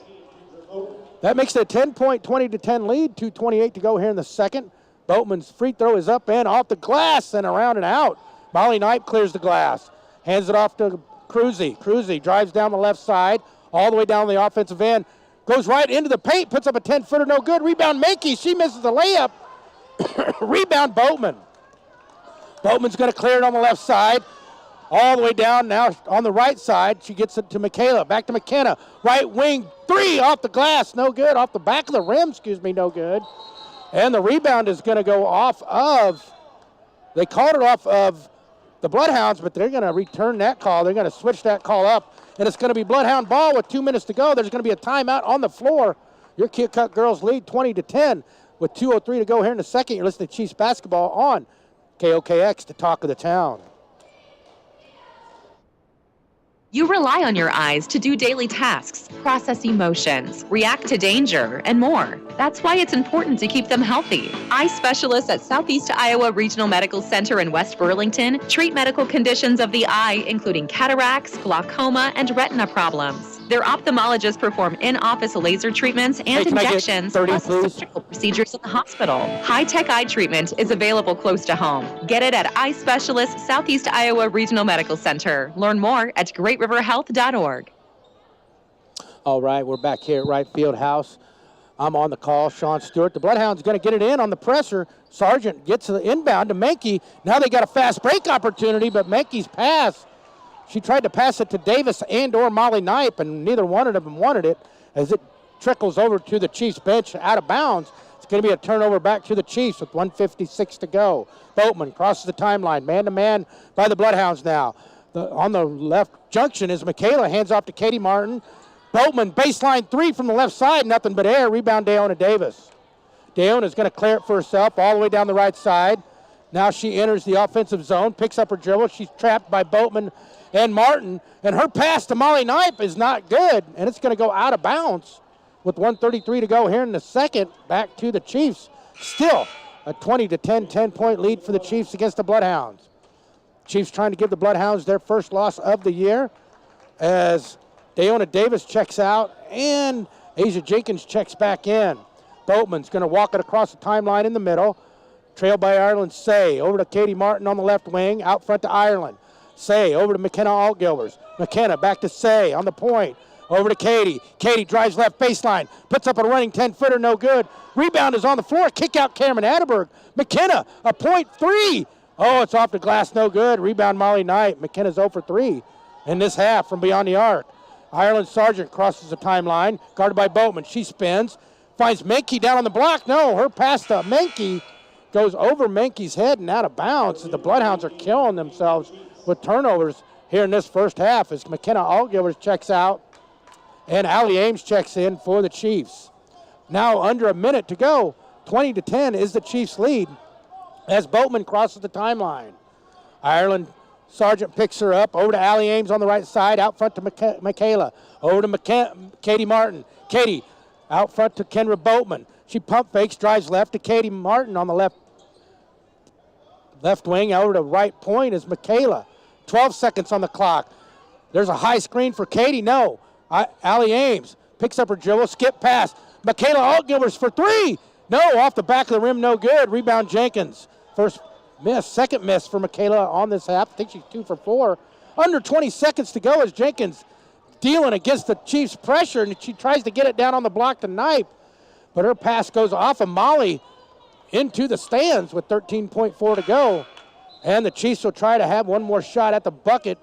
That makes it a 10-point, 20-10 lead. 2:28 to go here in the second. Boatman's free throw is up and off the glass and around and out. Molly Knight clears the glass. Hands it off to Cruzy. Cruzy drives down the left side, all the way down the offensive end. Goes right into the paint, puts up a 10-footer, no good. Rebound Menke, she misses the layup. Rebound Boatman. Boatman's going to clear it on the left side. All the way down now on the right side. She gets it to Michaela. Back to McKenna. Right wing, three off the glass. No good. Off the back of the rim, no good. And the rebound is going to go off of, they called it off of the Bloodhounds, but they're going to return that call. They're going to switch that call up. And it's going to be Bloodhound ball with 2 minutes to go. There's going to be a timeout on the floor. Your Keokuk girls lead 20-10 with 2:03 to go here in the second. You're listening to Chiefs basketball on KOKX, the talk of the town. You rely on your eyes to do daily tasks, process emotions, react to danger, and more. That's why it's important to keep them healthy. Eye specialists at Southeast Iowa Regional Medical Center in West Burlington treat medical conditions of the eye, including cataracts, glaucoma, and retina problems. Their ophthalmologists perform in-office laser treatments and injections, plus surgical procedures in the hospital. High-tech eye treatment is available close to home. Get it at Eye Specialists Southeast Iowa Regional Medical Center. Learn more at greatriverhealth.org. All right, we're back here at Wright Field House. I'm on the call, Sean Stewart. The Bloodhound's going to get it in on the presser. Sargent gets the inbound to Menke. Now they got a fast break opportunity, but Menke's pass, she tried to pass it to Davis and or Molly Knipe, and neither one of them wanted it as it trickles over to the Chiefs bench out of bounds. It's going to be a turnover back to the Chiefs with 1:56 to go. Boatman crosses the timeline, man-to-man by the Bloodhounds now. On the left junction is Michaela, hands off to Katie Martin. Boatman, baseline three from the left side, nothing but air. Rebound, Deonna Davis. Deonna's going to clear it for herself all the way down the right side. Now she enters the offensive zone, picks up her dribble. She's trapped by Boatman and Martin, and her pass to Molly Knipe is not good, and it's going to go out of bounds with 1:33 to go here in the second. Back to the Chiefs. Still a 20-10, 10-point lead for the Chiefs against the Bloodhounds. Chiefs trying to give the Bloodhounds their first loss of the year as Deonna Davis checks out and Asia Jenkins checks back in. Boatman's going to walk it across the timeline in the middle. Trailed by Ireland Say. Over to Katie Martin on the left wing. Out front to Ireland. Say over to McKenna Altgilvers. McKenna back to Say on the point. Over to Katie. Katie drives left baseline. Puts up a running 10-footer, no good. Rebound is on the floor. Kick out Cameron Atterberg. McKenna, a point three. Oh, it's off the glass, no good. Rebound Molly Knight. McKenna's 0 for 3 in this half from beyond the arc. Ireland Sargent crosses the timeline, guarded by Boatman. She spins, finds Menke down on the block. No, her pass to Menke goes over Menke's head and out of bounds. The Bloodhounds are killing themselves with turnovers here in this first half as McKenna Altgilvers checks out and Allie Ames checks in for the Chiefs. Now under a minute to go, 20-10 is the Chiefs' lead as Boatman crosses the timeline. Ireland Sargent picks her up, over to Allie Ames on the right side, out front to Michaela, over to Katie Martin. Katie out front to Kendra Boatman. She pump fakes, drives left to Katie Martin on the left wing. Over to right point is Michaela. 12 seconds on the clock. There's a high screen for Katie. No. Allie Ames picks up her dribble, skip pass. Michaela Altgilvers for three. No, off the back of the rim, no good. Rebound Jenkins. First miss, second miss for Michaela on this half. I think she's 2 for 4. Under 20 seconds to go as Jenkins dealing against the Chiefs' pressure, and she tries to get it down on the block to Knipe. But her pass goes off of Molly into the stands with 13.4 to go. And the Chiefs will try to have one more shot at the bucket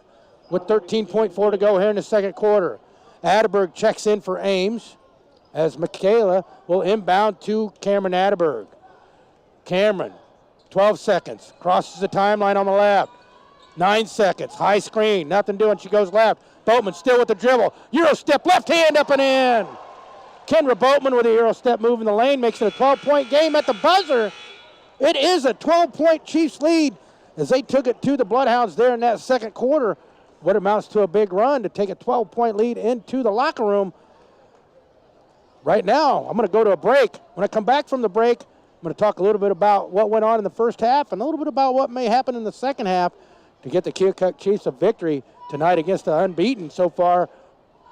with 13.4 to go here in the second quarter. Atterberg checks in for Ames as Michaela will inbound to Cameron Atterberg. Cameron, 12 seconds, crosses the timeline on the left. 9 seconds, high screen, nothing doing, she goes left. Boatman still with the dribble. Euro step, left hand up and in. Kendra Boatman with a Euro step move in the lane makes it a 12-point game at the buzzer. It is a 12-point Chiefs lead as they took it to the Bloodhounds there in that second quarter. What amounts to a big run to take a 12-point lead into the locker room. Right now, I'm going to go to a break. When I come back from the break, I'm going to talk a little bit about what went on in the first half and a little bit about what may happen in the second half to get the Keokuk Chiefs a victory tonight against the unbeaten so far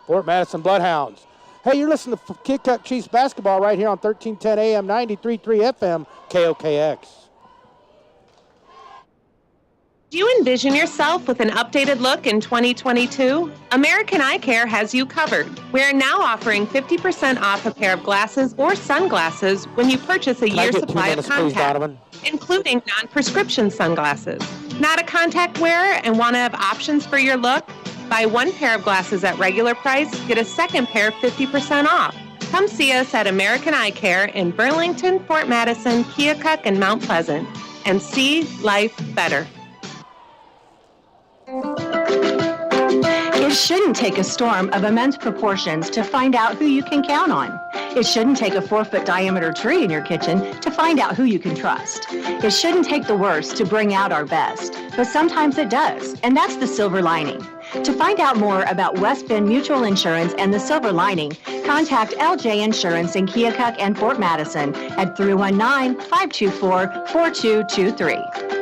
Fort Madison Bloodhounds. Hey, you're listening to Keokuk Chiefs basketball right here on 1310 AM, 93.3 FM, KOKX. Do you envision yourself with an updated look in 2022? American Eye Care has you covered. We are now offering 50% off a pair of glasses or sunglasses when you purchase a year's supply of contacts, including non-prescription sunglasses. Not a contact wearer and want to have options for your look? Buy one pair of glasses at regular price, get a second pair 50% off. Come see us at American Eye Care in Burlington, Fort Madison, Keokuk, and Mount Pleasant, and see life better. It shouldn't take a storm of immense proportions to find out who you can count on. It shouldn't take a 4-foot diameter tree in your kitchen to find out who you can trust. It shouldn't take the worst to bring out our best, but sometimes it does, and that's the silver lining. To find out more about West Bend Mutual Insurance and the silver lining, contact LJ Insurance in Keokuk and Fort Madison at 319-524-4223.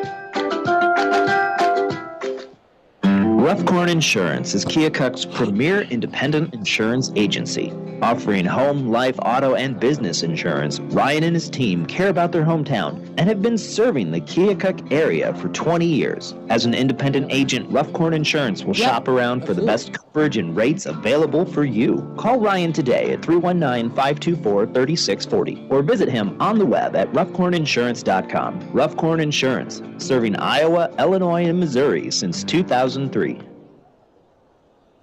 Rough Corn Insurance is Keokuk's premier independent insurance agency. Offering home, life, auto, and business insurance, Ryan and his team care about their hometown and have been serving the Keokuk area for 20 years. As an independent agent, Rough Corn Insurance will shop around for the best coverage and rates available for you. Call Ryan today at 319-524-3640 or visit him on the web at roughcorninsurance.com. Rough Corn Insurance, serving Iowa, Illinois, and Missouri since 2003.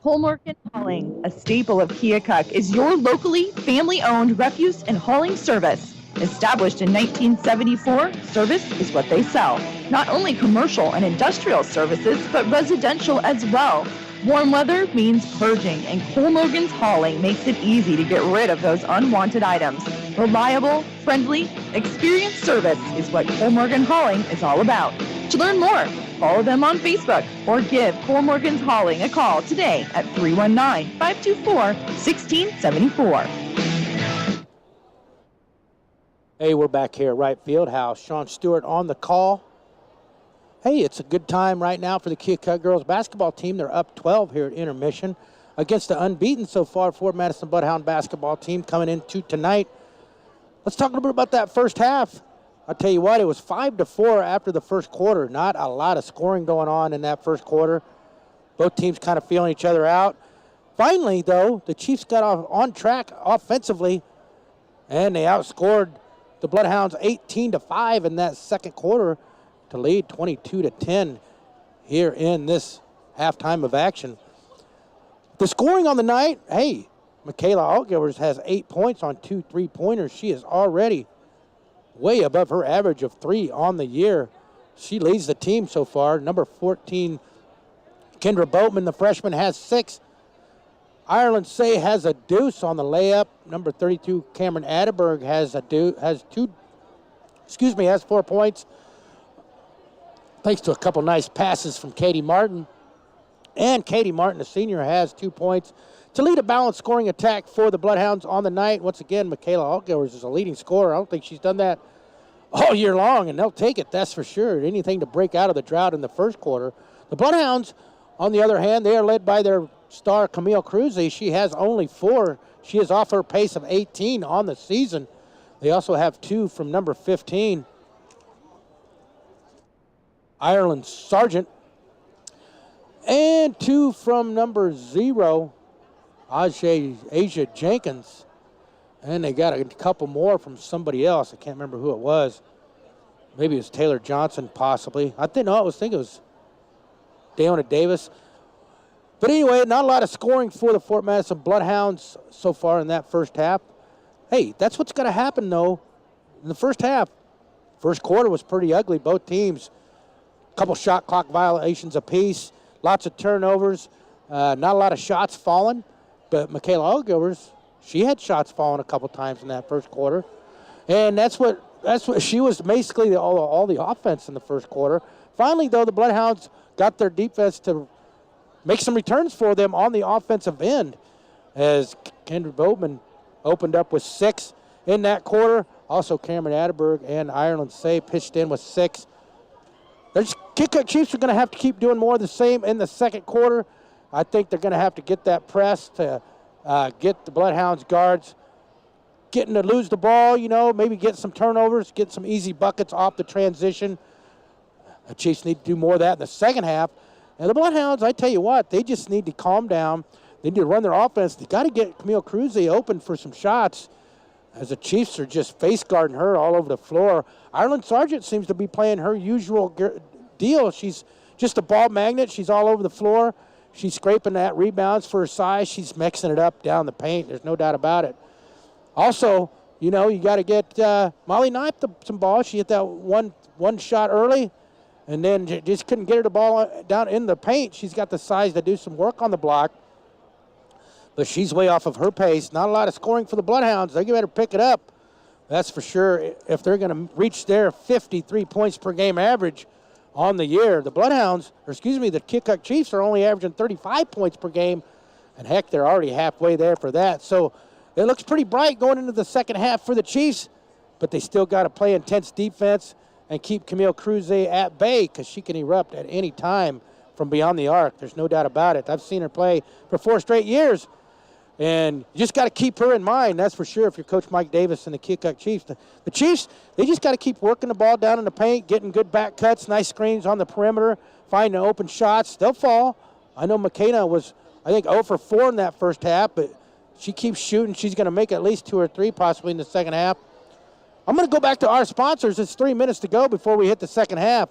Holmorgan Hauling, a staple of Keokuk, is your locally family-owned refuse and hauling service. Established in 1974, service is what they sell. Not only commercial and industrial services, but residential as well. Warm weather means purging, and Holmorgan's Hauling makes it easy to get rid of those unwanted items. Reliable, friendly, experienced service is what Holmorgan Hauling is all about. To learn more, follow them on Facebook or give Holmorgan's Hauling a call today at 319-524-1674. Hey, we're back here at Right Field House. Sean Stewart on the call. Hey, it's a good time right now for the Keokuk girls basketball team. They're up 12 here at intermission against the unbeaten so far Fort Madison Bloodhound basketball team coming into tonight. Let's talk a little bit about that first half. I'll tell you what, it was 5-4 after the first quarter. Not a lot of scoring going on in that first quarter. Both teams kind of feeling each other out. Finally, though, the Chiefs got on track offensively, and they outscored the Bloodhounds 18-5 in that second quarter to lead 22-10 here in this halftime of action. The scoring on the night, hey, Michaela Altgivers has 8 points on 2 3-pointers. She is already way above her average of 3 on the year. She leads the team so far. Number 14, Kendra Boatman, the freshman, has 6. Ireland Say has a deuce on the layup. Number 32, Cameron Atterberg has 4 points. Thanks to a couple nice passes from Katie Martin. And Katie Martin, the senior, has 2 points to lead a balanced scoring attack for the Bloodhounds on the night. Once again, Michaela Altgivers is a leading scorer. I don't think she's done that all year long, and they'll take it, that's for sure. Anything to break out of the drought in the first quarter. The Bloodhounds, on the other hand, they are led by their star, Camille Cruzy. She has only 4. She is off her pace of 18 on the season. They also have 2 from number 15, Ireland Sargent, and 2 from number 0, Asia Jenkins. And they got a couple more from somebody else. I can't remember who it was. Maybe it was Taylor Johnson, possibly. I think it was Deonna Davis. But anyway, not a lot of scoring for the Fort Madison Bloodhounds so far in that first half. Hey, that's what's going to happen, though, in the first half. First quarter was pretty ugly. Both teams, a couple shot clock violations apiece, lots of turnovers, not a lot of shots falling. But Michaela Altgivers, she had shots falling a couple times in that first quarter. And that's what she was basically all the offense in the first quarter. Finally, though, the Bloodhounds got their defense to make some returns for them on the offensive end, as Kendra Boatman opened up with 6 in that quarter. Also, Cameron Atterberg and Ireland Say pitched in with 6. The Keokuk Chiefs are going to have to keep doing more of the same in the second quarter. I think they're going to have to get that press to get the Bloodhounds guards getting to lose the ball, maybe get some turnovers, get some easy buckets off the transition. The Chiefs need to do more of that in the second half. And the Bloodhounds, I tell you what, they just need to calm down. They need to run their offense. They got to get Camille Cruzy open for some shots, as the Chiefs are just face guarding her all over the floor. Ireland Sargent seems to be playing her usual deal. She's just a ball magnet. She's all over the floor. She's scraping at rebounds for her size. She's mixing it up down the paint. There's no doubt about it. Also, you got to get Molly Knipe some ball. She hit that one shot early, and then just couldn't get her the ball down in the paint. She's got the size to do some work on the block, but she's way off of her pace. Not a lot of scoring for the Bloodhounds. They better pick it up. That's for sure. If they're going to reach their 53 points per game average on the year, the Keokuk Chiefs are only averaging 35 points per game, and heck, they're already halfway there for that. So it looks pretty bright going into the second half for the Chiefs, but they still got to play intense defense and keep Camille Cruzy at bay, because she can erupt at any time from beyond the arc. There's no doubt about it. I've seen her play for 4 straight years, and you just got to keep her in mind, that's for sure, if you're Coach Mike Davis and the Keokuk Chiefs. The Chiefs, they just got to keep working the ball down in the paint, getting good back cuts, nice screens on the perimeter, finding open shots. They'll fall. I know McKenna was, 0 for 4 in that first half, but she keeps shooting. She's going to make at least 2 or 3 possibly in the second half. I'm going to go back to our sponsors. It's 3 minutes to go before we hit the second half.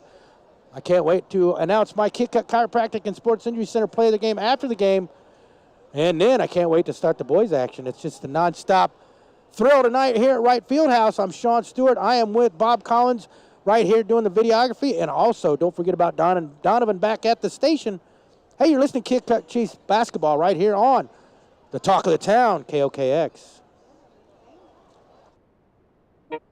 I can't wait to announce my Keokuk Chiropractic and Sports Injury Center play of the game after the game. And then I can't wait to start the boys' action. It's just a nonstop thrill tonight here at Wright Fieldhouse. I'm Sean Stewart. I am with Bob Collins right here doing the videography. And also, don't forget about Donovan back at the station. Hey, you're listening to Keokuk Chiefs basketball right here on the Talk of the Town, KOKX.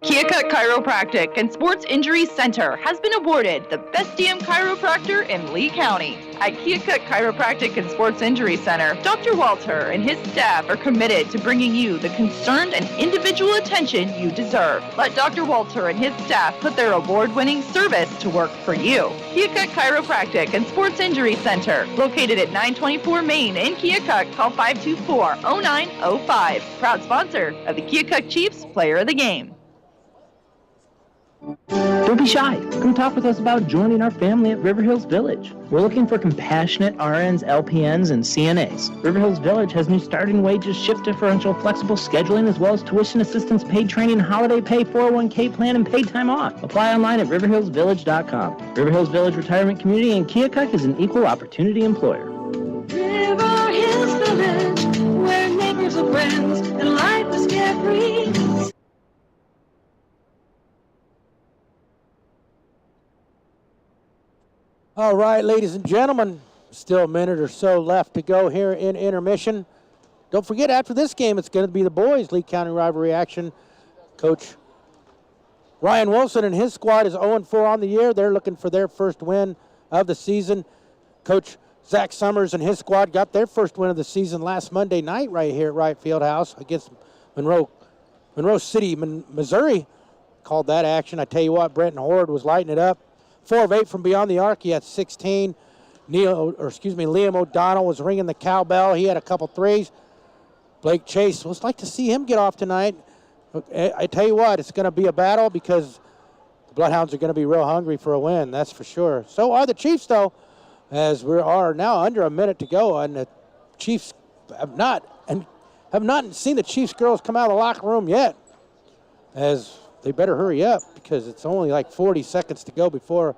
Keokuk Chiropractic and Sports Injury Center has been awarded the Best DM Chiropractor in Lee County. At Keokuk Chiropractic and Sports Injury Center, Dr. Walter and his staff are committed to bringing you the concerned and individual attention you deserve. Let Dr. Walter and his staff put their award-winning service to work for you. Keokuk Chiropractic and Sports Injury Center, located at 924 Main in Keokuk. Call 524-0905. Proud sponsor of the Keokuk Chiefs Player of the Game. Don't be shy. Come talk with us about joining our family at River Hills Village. We're looking for compassionate RNs, LPNs, and CNAs. River Hills Village has new starting wages, shift differential, flexible scheduling, as well as tuition assistance, paid training, holiday pay, 401k plan, and paid time off. Apply online at riverhillsvillage.com. River Hills Village Retirement Community in Keokuk is an equal opportunity employer. River Hills Village, where neighbors are friends and life is carefree. All right, ladies and gentlemen, still a minute or so left to go here in intermission. Don't forget, after this game, it's going to be the boys' Lee County rivalry action. Coach Ryan Wilson and his squad is 0-4 on the year. They're looking for their first win of the season. Coach Zach Summers and his squad got their first win of the season last Monday night right here at Wright Fieldhouse against Monroe City, Missouri. Called that action. I tell you what, Brenton Horde was lighting it up. 4 of 8 from beyond the arc. He had 16. Liam O'Donnell was ringing the cowbell. He had a couple threes. Blake Chase, let's like to see him get off tonight. I tell you what, it's going to be a battle because the Bloodhounds are going to be real hungry for a win, that's for sure. So are the Chiefs, though, as we are now under a minute to go, and the Chiefs have not seen the Chiefs girls come out of the locker room yet, as they better hurry up because it's only like 40 seconds to go before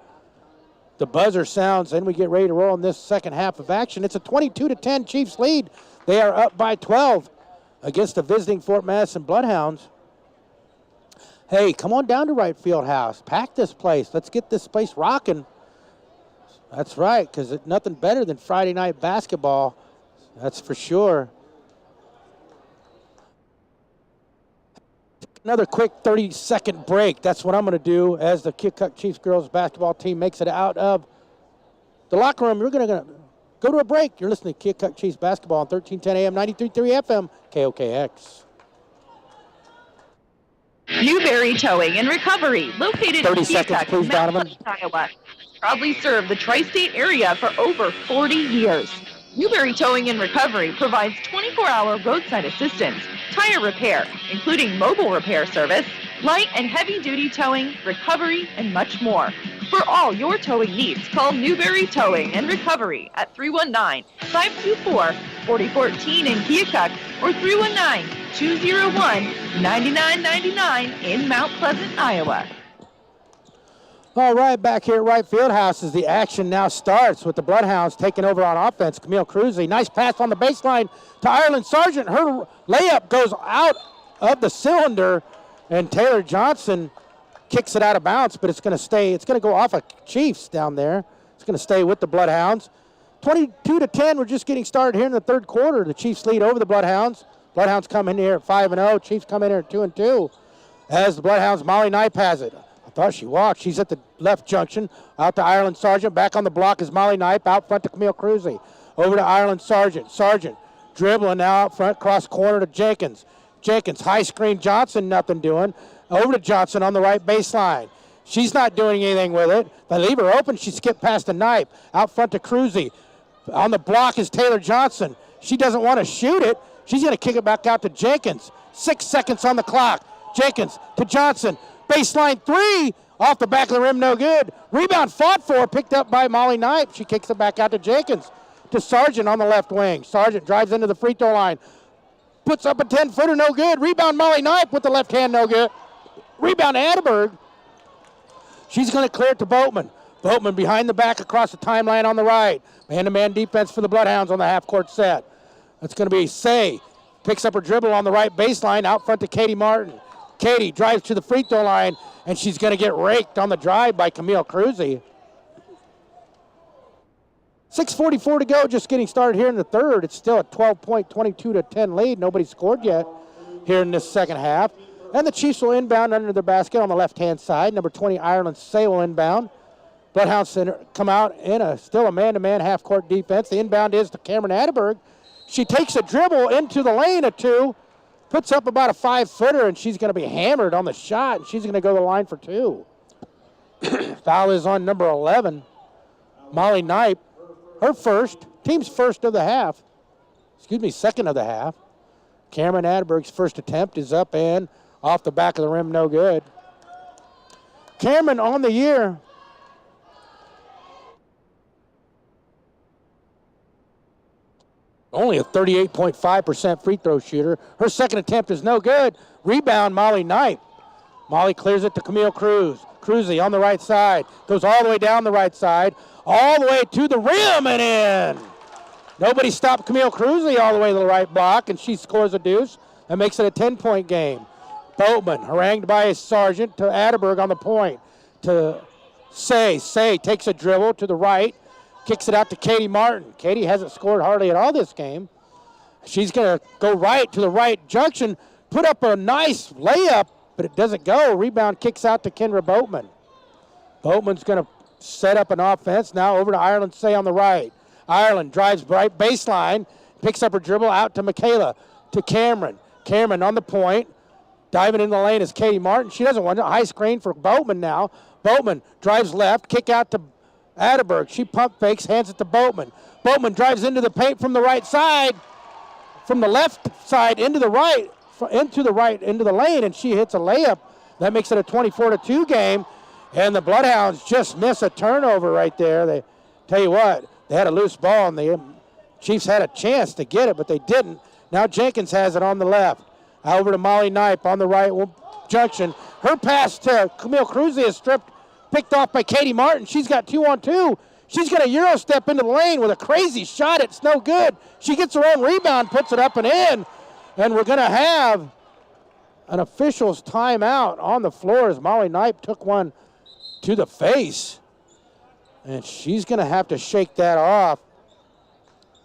the buzzer sounds and we get ready to roll in this second half of action. It's a 22-10 Chiefs lead. They are up by 12 against the visiting Fort Madison Bloodhounds. Hey, come on down to Wright Fieldhouse. Pack this place. Let's get this place rocking. That's right, because it's nothing better than Friday night basketball. That's for sure. Another quick 30-second break. That's what I'm going to do as the Keokuk Chiefs girls basketball team makes it out of the locker room. We're going to go to a break. You're listening to Keokuk Chiefs basketball on 1310 AM, 93.3 FM, KOKX. Newberry Towing and Recovery, located 30 in seconds, Keokuk, please, Mount Donovan. Pleasant, Iowa. Proudly served the tri-state area for over 40 years. Newberry Towing and Recovery provides 24-hour roadside assistance, tire repair, including mobile repair service, light and heavy-duty towing, recovery, and much more. For all your towing needs, call Newberry Towing and Recovery at 319-524-4014 in Keokuk or 319-201-9999 in Mount Pleasant, Iowa. All right, back here at Wright Fieldhouse as the action now starts with the Bloodhounds taking over on offense. Camille Cruzy, nice pass on the baseline to Ireland Sargent. Her layup goes out of the cylinder, and Taylor Johnson kicks it out of bounds, but it's going to stay. It's going to go off of Chiefs down there. It's going to stay with the Bloodhounds. 22-10, we're just getting started here in the third quarter. The Chiefs lead over the Bloodhounds. Bloodhounds come in here at 5-0. Chiefs come in here at 2-2. As the Bloodhounds, Molly Knipe has it. I thought she walked. She's at the left junction. Out to Ireland Sargent. Back on the block is Molly Knipe. Out front to Camille Cruzy. Over to Ireland Sargent. Sargent dribbling now out front. Cross corner to Jenkins. Jenkins, high screen. Johnson, nothing doing. Over to Johnson on the right baseline. She's not doing anything with it. They leave her open. She skipped past the Knipe. Out front to Cruzy. On the block is Taylor Johnson. She doesn't want to shoot it. She's going to kick it back out to Jenkins. 6 seconds on the clock. Jenkins to Johnson. Baseline three. Off the back of the rim, no good. Rebound fought for, picked up by Molly Knipe. She kicks it back out to Jenkins. To Sargent on the left wing. Sargent drives into the free throw line. Puts up a 10-footer, no good. Rebound Molly Knipe with the left hand, no good. Rebound Adderberg. She's going to clear it to Boatman. Boatman behind the back across the timeline on the right. Man-to-man defense for the Bloodhounds on the half-court set. That's going to be Say. Picks up her dribble on the right baseline out front to Katie Martin. Katie drives to the free throw line, and she's going to get raked on the drive by Camille Cruzy. 6:44 to go, just getting started here in the third. It's still a 12-point, 22-10 lead. Nobody scored yet here in this second half. And the Chiefs will inbound under their basket on the left-hand side. Number 20, Ireland Say will inbound. Bloodhounds Center come out in still a man-to-man half-court defense. The inbound is to Cameron Adderberg. She takes a dribble into the lane of two, puts up about a 5-footer, and she's going to be hammered on the shot, and she's going to go to the line for two. Foul is on number 11, Molly Knipe. Her first, team's first of the half. Second of the half. Cameron Adderberg's first attempt is up and off the back of the rim, no good. Cameron on the year. Only a 38.5% free throw shooter. Her second attempt is no good. Rebound, Molly Knight. Molly clears it to Camille Cruz. Cruzy on the right side. Goes all the way down the right side. All the way to the rim and in. Nobody stopped Camille Cruzy all the way to the right block, and she scores a deuce. That makes it a 10-point game. Boatman harangued by Sargent to Atterberg on the point. To Say. Say takes a dribble to the right. Kicks it out to Katie Martin. Katie hasn't scored hardly at all this game. She's going to go right to the right junction. Put up a nice layup, but it doesn't go. Rebound kicks out to Kendra Boatman. Boatman's going to set up an offense. Now over to Ireland Say on the right. Ireland drives right baseline. Picks up her dribble out to Michaela. To Cameron. Cameron on the point. Diving in the lane is Katie Martin. She doesn't want a high screen for Boatman now. Boatman drives left. Kick out to Atterberg. She pump fakes, hands it to Boatman. Boatman drives into the paint from the right side. From the left side into the right, into the lane, and she hits a layup. That makes it a 24-2 game. And the Bloodhounds just miss a turnover right there. They tell you what, they had a loose ball, and the Chiefs had a chance to get it, but they didn't. Now Jenkins has it on the left. Over to Molly Knipe on the right junction. Her pass to Camille Cruzy is picked off by Katie Martin. She's got 2-on-2. She's going to Euro step into the lane with a crazy shot. It's no good. She gets her own rebound, puts it up and in. And we're going to have an official's timeout on the floor as Molly Knipe took one to the face. And she's going to have to shake that off.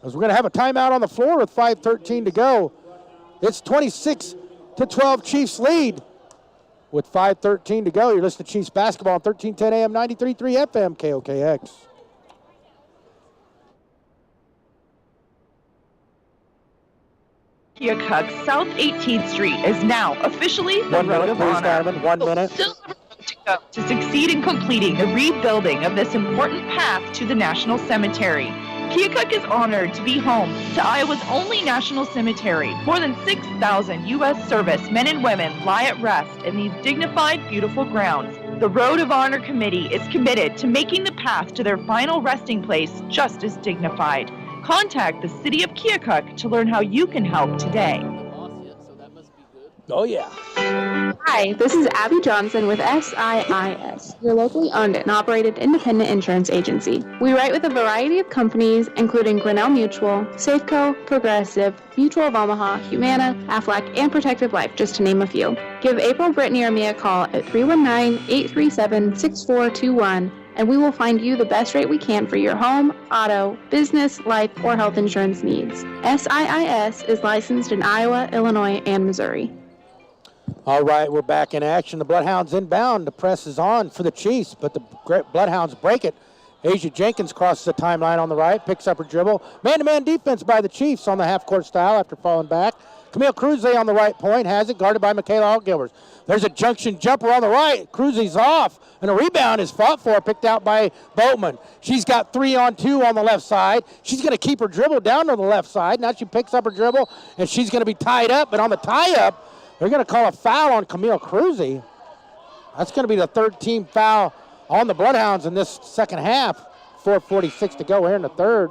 As we're going to have a timeout on the floor with 5:13 to go. It's 26-12 Chiefs lead. With 5:13 to go, you're listening to Chiefs basketball on 1310 AM, 93.3 FM, KOKX. Keokuk South 18th Street is now officially the Road of Honor. Donovan, 1 minute. Still have a road to go to succeed in completing the rebuilding of this important path to the National Cemetery. Keokuk is honored to be home to Iowa's only national cemetery. More than 6,000 U.S. service men and women lie at rest in these dignified, beautiful grounds. The Road of Honor Committee is committed to making the path to their final resting place just as dignified. Contact the City of Keokuk to learn how you can help today. Oh, yeah. Hi, this is Abby Johnson with SIIS, your locally owned and operated independent insurance agency. We write with a variety of companies, including Grinnell Mutual, Safeco, Progressive, Mutual of Omaha, Humana, Aflac, and Protective Life, just to name a few. Give April, Brittany, or me a call at 319-837-6421, and we will find you the best rate we can for your home, auto, business, life, or health insurance needs. SIIS is licensed in Iowa, Illinois, and Missouri. All right, we're back in action. The Bloodhounds inbound. The press is on for the Chiefs, but the Bloodhounds break it. Asia Jenkins crosses the timeline on the right, picks up her dribble. Man-to-man defense by the Chiefs on the half-court style after falling back. Camille Cruzy on the right point has it, guarded by Michaela Altgilbers. There's a junction jumper on the right. Cruzy's off, and a rebound is fought for, picked out by Boatman. She's got 3-on-2 on the left side. She's going to keep her dribble down to the left side. Now she picks up her dribble, and she's going to be tied up, and on the tie-up, they're going to call a foul on Camille Cruzy. That's going to be the third team foul on the Bloodhounds in this second half. 4:46 to go here in the third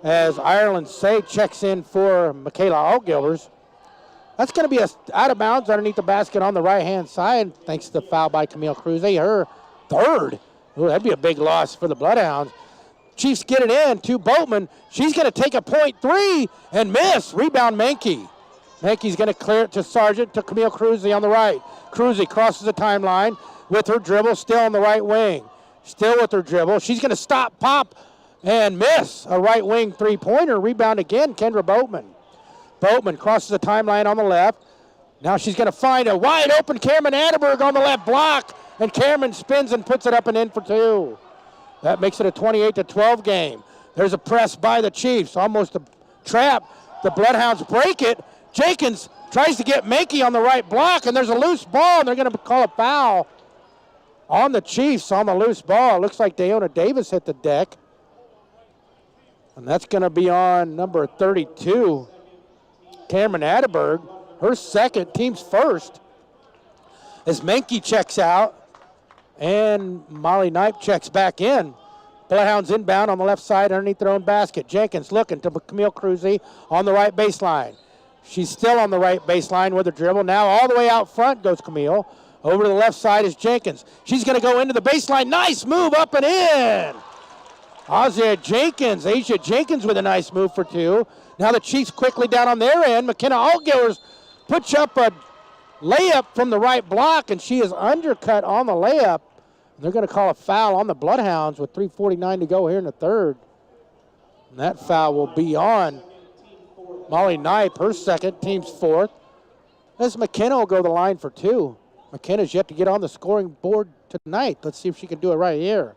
as Ireland Say checks in for Michaela Altgilbers. That's going to be out of bounds underneath the basket on the right-hand side, thanks to the foul by Camille Cruzy. Her third. Ooh, that'd be a big loss for the Bloodhounds. Chiefs get it in to Boatman. She's going to take a point three and miss. Rebound Mankey. Mankey's going to clear it to Sargent, to Camille Cruzy on the right. Cruzy crosses the timeline with her dribble, still on the right wing. Still with her dribble. She's going to stop, pop, and miss a right wing three-pointer. Rebound again, Kendra Boatman. Boatman crosses the timeline on the left. Now she's going to find a wide open Cameron Atterberg on the left block, and Cameron spins and puts it up and in for two. That makes it a 28-12 game. There's a press by the Chiefs, almost a trap. The Bloodhounds break it. Jenkins tries to get Mankey on the right block, and there's a loose ball, and they're going to call a foul on the Chiefs on the loose ball. It looks like Dayona Davis hit the deck. And that's going to be on number 32, Cameron Atterberg. Her second, team's first. As Mankey checks out, And Molly Knipe checks back in. Bloodhounds inbound on the left side underneath their own basket. Jenkins looking to Camille Cruzy on the right baseline. She's still on the right baseline with her dribble. Now all the way out front goes Camille. Over to the left side is Jenkins. She's going to go into the baseline. Nice move up and in. Asia Jenkins with a nice move for two. Now the Chiefs quickly down on their end. McKenna Allgillers puts up a layup from the right block, and she is undercut on the layup. They're going to call a foul on the Bloodhounds with 3:49 to go here in the third. And that foul will be on Molly Knipe, her second, team's fourth. As McKenna will go to the line for two. McKenna's yet to get on the scoring board tonight. Let's see if she can do it right here.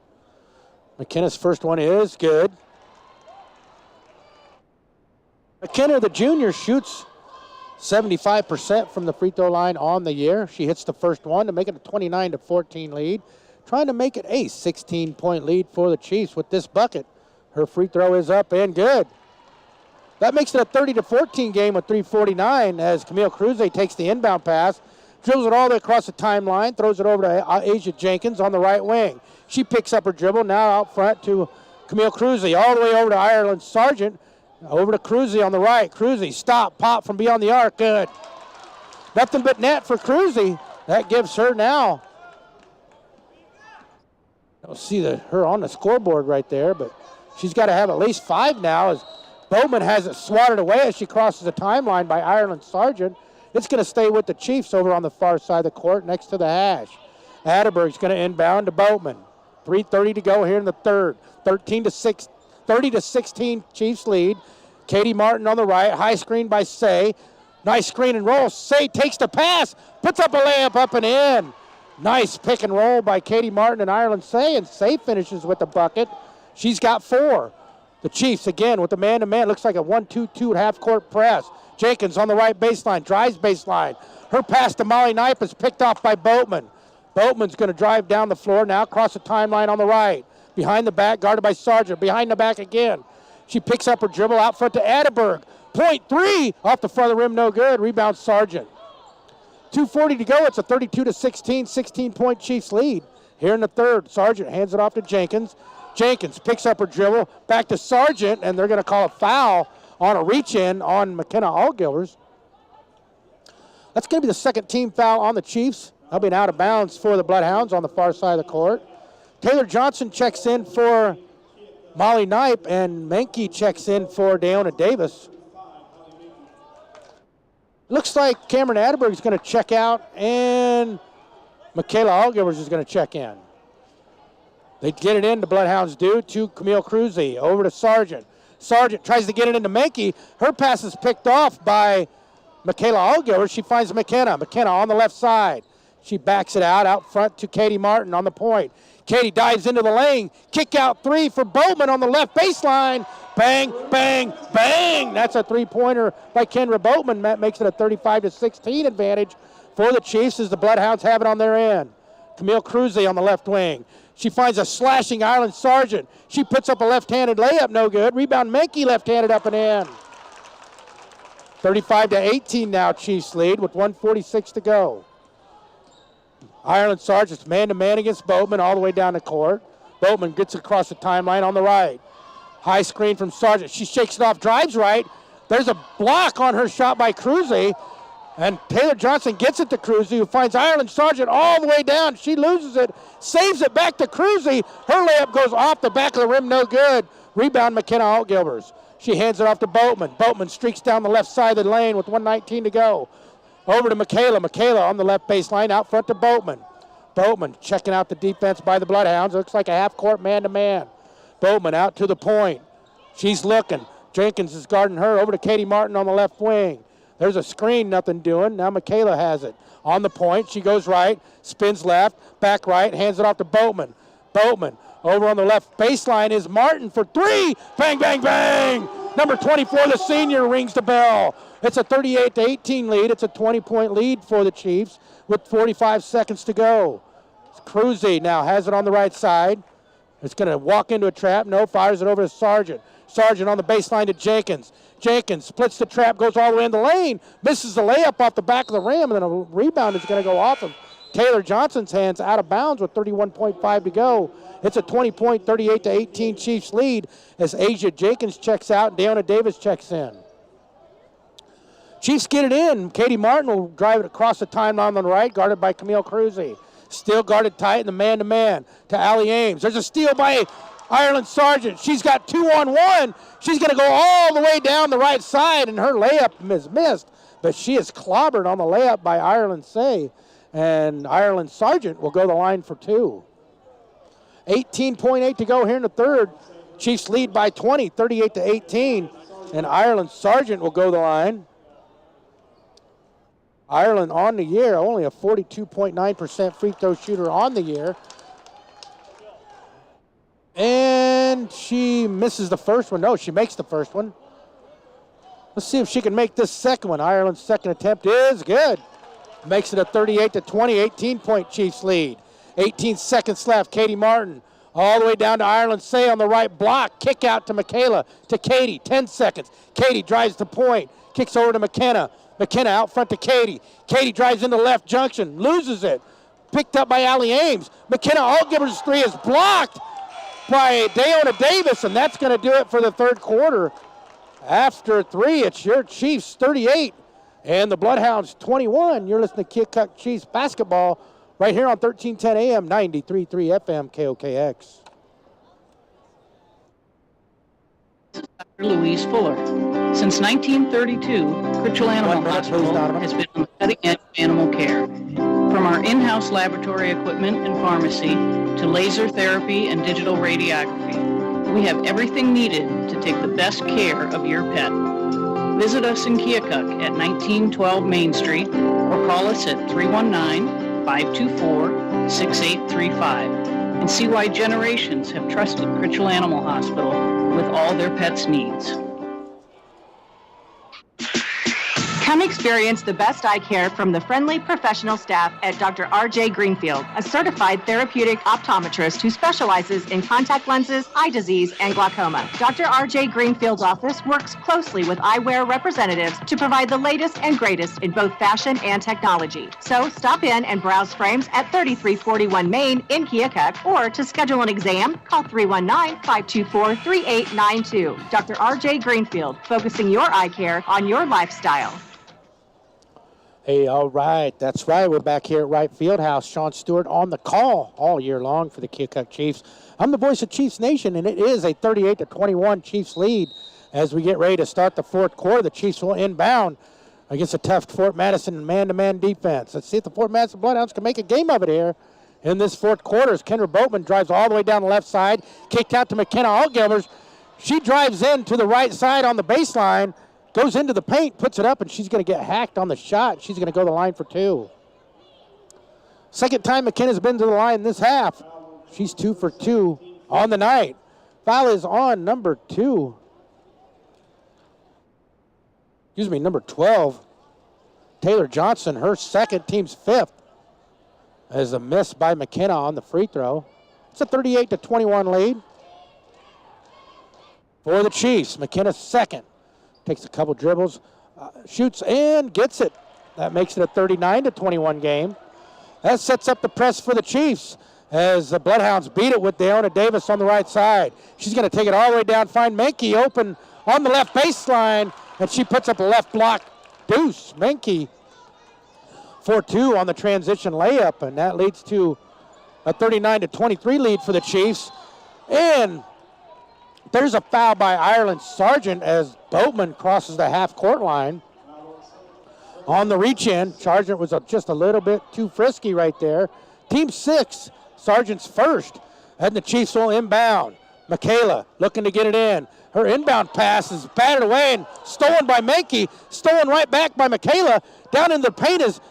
McKenna's first one is good. McKenna, the junior, shoots 75% from the free throw line on the year. She hits the first one to make it a 29-14 lead. Trying to make it a 16-point lead for the Chiefs with this bucket. Her free throw is up and good. That makes it a 30-14 game with 3:49 as Camille Cruzy takes the inbound pass, dribbles it all the way across the timeline, throws it over to Asia Jenkins on the right wing. She picks up her dribble, now out front to Camille Cruzy, all the way over to Ireland Sargent, over to Cruzy on the right. Cruzy, stop, pop from beyond the arc, good. Nothing but net for Cruzy. That gives her now, I don't see her on the scoreboard right there, but she's got to have at least 5 now as Bowman has it swatted away as she crosses the timeline by Ireland Sargent. It's going to stay with the Chiefs over on the far side of the court next to the hash. Atterberg's going to inbound to Boatman. 3:30 to go here in the third. 30-16 Chiefs lead. Katie Martin on the right. High screen by Say. Nice screen and roll. Say takes the pass. Puts up a layup up and in. Nice pick and roll by Katie Martin and Ireland Say. And Say finishes with the bucket. She's got 4. The Chiefs again with the man-to-man. Looks like a 1-2-2 half-court press. Jenkins on the right baseline. Drives baseline. Her pass to Molly Knipe is picked off by Boatman. Boatman's going to drive down the floor now, across the timeline on the right. Behind the back, guarded by Sargent. Behind the back again. She picks up her dribble out front to Atterberg. Point 3 off the front of the rim, no good. Rebound Sargent. 2:40 to go. It's a 32-16, 16-point Chiefs lead. Here in the third, Sargent hands it off to Jenkins. Jenkins picks up her dribble, back to Sargent, and they're going to call a foul on a reach-in on McKenna Allgillers. That's going to be the second team foul on the Chiefs. That'll be an out of bounds for the Bloodhounds on the far side of the court. Taylor Johnson checks in for Molly Knipe, and Menke checks in for Deonna Davis. Looks like Cameron Atterberg is going to check out, and Michaela Allgivers is going to check in. They get it in, the Bloodhounds do, to Camille Cruzy, over to Sargent. Sargent tries to get it into Menke. Her pass is picked off by Michaela Allgivers. She finds McKenna. McKenna on the left side. She backs it out front to Katie Martin on the point. Katie dives into the lane. Kick out 3 for Bowman on the left baseline. Bang, bang, bang. That's a three-pointer by Kendra Boatman. That makes it a 35-16 advantage for the Chiefs as the Bloodhounds have it on their end. Camille Cruzy on the left wing. She finds a slashing Ireland Sargent. She puts up a left-handed layup, no good. Rebound Menke left-handed up and in. 35-18 now, Chiefs lead with 1:46 to go. Ireland Sargent's man-to-man against Boatman all the way down the court. Boatman gets across the timeline on the right. High screen from Sargent. She shakes it off, drives right. There's a block on her shot by Cruzy. And Taylor Johnson gets it to Cruzy, who finds Ireland Sargent all the way down. She loses it, saves it back to Cruzy. Her layup goes off the back of the rim, no good. Rebound McKenna Allgivers. She hands it off to Boatman. Boatman streaks down the left side of the lane with 1:19 to go. Over to Michaela. Michaela on the left baseline, out front to Boatman. Boatman checking out the defense by the Bloodhounds. Looks like a half-court man-to-man. Boatman out to the point. She's looking. Jenkins is guarding her. Over to Katie Martin on the left wing. There's a screen, nothing doing. Now Michaela has it. On the point, she goes right, spins left, back right, hands it off to Boatman. Boatman over on the left baseline is Martin for 3. Bang, bang, bang. Number 24, the senior, rings the bell. It's a 38-18 lead. It's a 20-point lead for the Chiefs with 45 seconds to go. Cruzy now has it on the right side. It's going to walk into a trap. No, fires it over to Sargent. Sargent on the baseline to Jenkins. Jenkins splits the trap, goes all the way in the lane, misses the layup off the back of the rim, and then a rebound is going to go off of Taylor Johnson's hands out of bounds with 31.5 to go. It's a 20-point, 38-18 Chiefs lead as Asia Jenkins checks out and Deanna Davis checks in. Chiefs get it in. Katie Martin will drive it across the timeline on the right, guarded by Camille Cruzy. Still guarded tight in the man-to-man to Allie Ames. There's a steal by Ireland Sargent. She's got 2-on-1. She's going to go all the way down the right side, and her layup is missed. But she is clobbered on the layup by Ireland Say, and Ireland Sargent will go the line for two. 18.8 to go here in the third. Chiefs lead by 20, 38-18, and Ireland Sargent will go the line. Ireland on the year, only a 42.9% free throw shooter on the year. And she misses the first one. No, she makes the first one. Let's see if she can make this second one. Ireland's second attempt is good. Makes it a 38-20, 18-point Chiefs lead. 18 seconds left. Katie Martin all the way down to Ireland Say on the right block. Kick out to Michaela, to Katie. 10 seconds. Katie drives the point. Kicks over to McKenna. McKenna out front to Katie. Katie drives into left junction. Loses it. Picked up by Allie Ames. McKenna Altgiver's three is blocked by Deanna Davis, and that's going to do it for the third quarter. After three, it's your Chiefs 38 and the Bloodhounds 21. You're listening to Keokuk Chiefs basketball right here on 1310 AM, 93.3 FM, KOKX. Louise Fuller. Since 1932, Critchell Animal Hospital has been on the cutting edge of animal care. From our in-house laboratory equipment and pharmacy to laser therapy and digital radiography, we have everything needed to take the best care of your pet. Visit us in Keokuk at 1912 Main Street or call us at 319-524-6835 and see why generations have trusted Critchell Animal Hospital with all their pets' needs. Come experience the best eye care from the friendly professional staff at Dr. R.J. Greenfield, a certified therapeutic optometrist who specializes in contact lenses, eye disease, and glaucoma. Dr. R.J. Greenfield's office works closely with eyewear representatives to provide the latest and greatest in both fashion and technology. So stop in and browse frames at 3341 Main in Keokuk, or to schedule an exam, call 319-524-3892. Dr. R.J. Greenfield, focusing your eye care on your lifestyle. Hey, all right. That's right. We're back here at Wright Fieldhouse. Sean Stewart on the call all year long for the Keokuk Chiefs. I'm the voice of Chiefs Nation, and it is a 38-21 Chiefs lead as we get ready to start the fourth quarter. The Chiefs will inbound against a tough Fort Madison man-to-man defense. Let's see if the Fort Madison Bloodhounds can make a game of it here in this fourth quarter as Kendra Boatman drives all the way down the left side, kicked out to McKenna Altgilvers. She drives in to the right side on the baseline, goes into the paint, puts it up, and she's going to get hacked on the shot. She's going to go the line for two. Second time McKenna's been to the line this half. She's 2 for 2 on the night. Foul is on number 12. Taylor Johnson, her second, team's fifth, as a miss by McKenna on the free throw. It's a 38-21 lead for the Chiefs. McKenna's second. Takes a couple dribbles, shoots and gets it. That makes it a 39-21 game. That sets up the press for the Chiefs as the Bloodhounds beat it with Deanna Davis on the right side. She's going to take it all the way down, find Menke open on the left baseline, and she puts up a left block deuce. Menke 4-2 on the transition layup, and that leads to a 39-23 lead for the Chiefs. And there's a foul by Ireland Sargent as Boatman crosses the half-court line. On the reach-in, Sargent was just a little bit too frisky right there. Team 6, Sargent's first, and the Chiefs will inbound. Michaela looking to get it in. Her inbound pass is batted away and stolen by Menke. Stolen right back by Michaela. Down in the paint is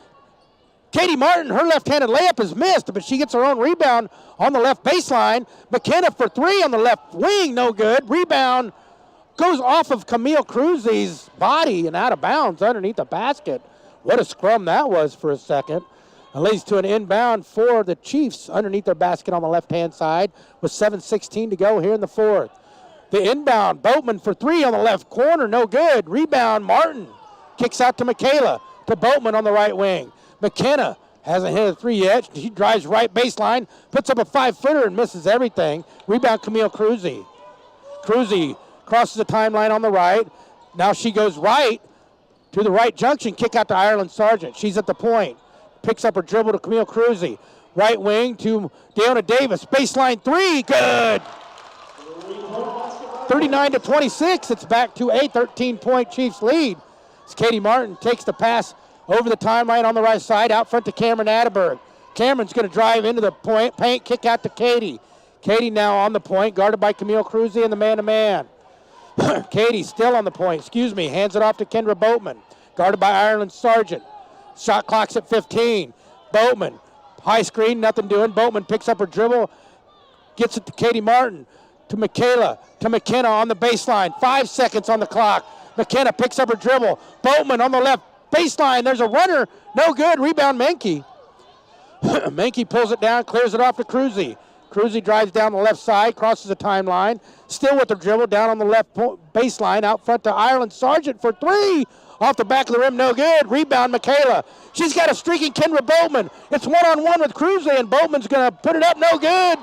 Katie Martin. Her left-handed layup is missed, but she gets her own rebound on the left baseline. McKenna for three on the left wing, no good. Rebound goes off of Camille Cruzy's body and out of bounds underneath the basket. What a scrum that was for a second. It leads to an inbound for the Chiefs underneath their basket on the left-hand side with 7:16 to go here in the fourth. The inbound, Boatman for three on the left corner, no good. Rebound, Martin kicks out to Michaela, to Boatman on the right wing. McKenna Hasn't hit a three yet. She drives right baseline, puts up a 5-footer and misses everything. Rebound, Camille Cruzy. Cruzy crosses the timeline on the right. Now she goes right to the right junction, kick out to Ireland Sargent. She's at the point. Picks up her dribble to Camille Cruzy. Right wing to Deonna Davis. Baseline three, good. 39-26. It's back to a 13-point Chiefs lead. As Katie Martin takes the pass over the timeline on the right side, out front to Cameron Atterberg. Cameron's going to drive into the paint, kick out to Katie. Katie now on the point, guarded by Camille Cruzy and the man-to-man. Katie still on the point, hands it off to Kendra Boatman, guarded by Ireland Sargent. Shot clock's at 15. Boatman, high screen, nothing doing. Boatman picks up her dribble, gets it to Katie Martin, to Michaela, to McKenna on the baseline. 5 seconds on the clock. McKenna picks up her dribble. Boatman on the left baseline. There's a runner. No good. Rebound, Menke. Menke pulls it down, clears it off to Cruzy. Cruzy drives down the left side, crosses the timeline. Still with the dribble down on the left baseline. Out front to Ireland Sargent for three. Off the back of the rim, no good. Rebound, Michaela. She's got a streaking Kendra Boatman. It's one-on-one with Cruzy, and Boatman's going to put it up, no good.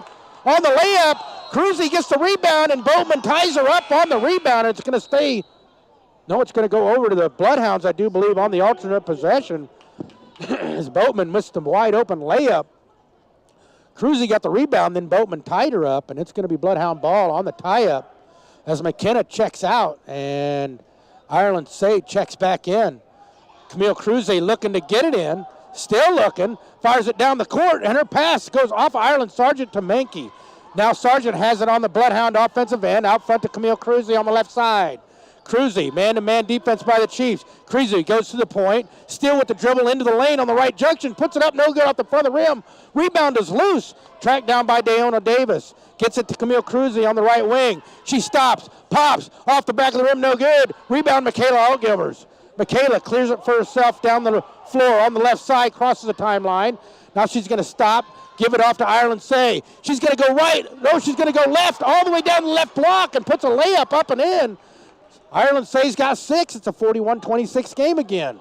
On the layup, Cruzy gets the rebound, and Boatman ties her up on the rebound. It's going to stay. No, it's going to go over to the Bloodhounds, I do believe, on the alternate possession. As Boatman missed a wide-open layup. Cruzy got the rebound, then Boatman tied her up, and it's going to be Bloodhound ball on the tie-up as McKenna checks out, and Ireland Say checks back in. Camille Cruzy looking to get it in, still looking, fires it down the court, and her pass goes off Ireland Sargent to Menke. Now Sargent has it on the Bloodhound offensive end, out front to Camille Cruzy on the left side. Cruzy, man-to-man defense by the Chiefs. Cruzy goes to the point, still with the dribble into the lane on the right junction, puts it up, no good off the front of the rim. Rebound is loose, tracked down by Deonna Davis. Gets it to Camille Cruzy on the right wing. She stops, pops, off the back of the rim, no good. Rebound, Michaela Altgivers. Michaela clears it for herself down the floor on the left side, crosses the timeline. Now she's going to stop, give it off to Ireland Say. She's going to go right. No, she's going to go left, all the way down the left block and puts a layup up and in. Ireland Say's got 6. It's a 41-26 game again.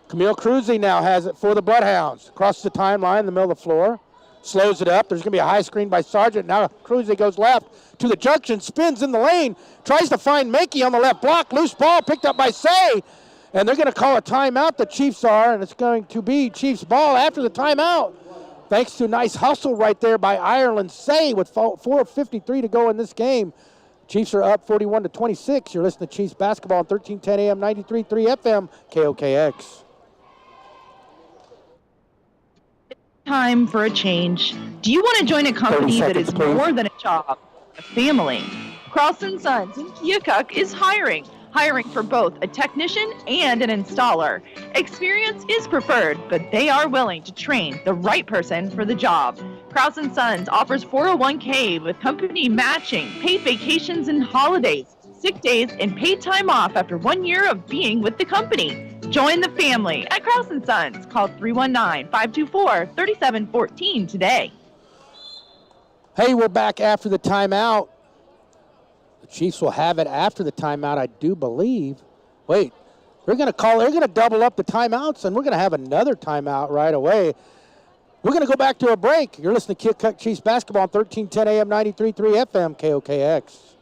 Camille Cruzy now has it for the Bloodhounds. Crosses the timeline in the middle of the floor. Slows it up. There's going to be a high screen by Sargent. Now Cruzy goes left to the junction, spins in the lane, tries to find Menke on the left block. Loose ball picked up by Say. And they're going to call a timeout, the Chiefs are, and it's going to be Chiefs ball after the timeout. Thanks to a nice hustle right there by Ireland Say with 4:53 to go in this game. Chiefs are up 41-26. You're listening to Chiefs basketball on 1310 AM, 93.3 FM, KOKX. Time for a change. Do you want to join a company that is more than a job, a family? Carlson Sons in Keokuk is hiring for both a technician and an installer. Experience is preferred, but they are willing to train the right person for the job. Carlson Sons offers 401k with company matching, paid vacations and holidays, sick days, and paid time off after 1 year of being with the company. Join the family at Carlson Sons. Call 319-524-3714 today. Hey, we're back after the timeout. The Chiefs will have it after the timeout, I do believe. Wait, they're going to double up the timeouts, and we're going to have another timeout right away. We're going to go back to a break. You're listening to Keokuk Chiefs basketball on 1310 AM, 93.3 FM, KOKX.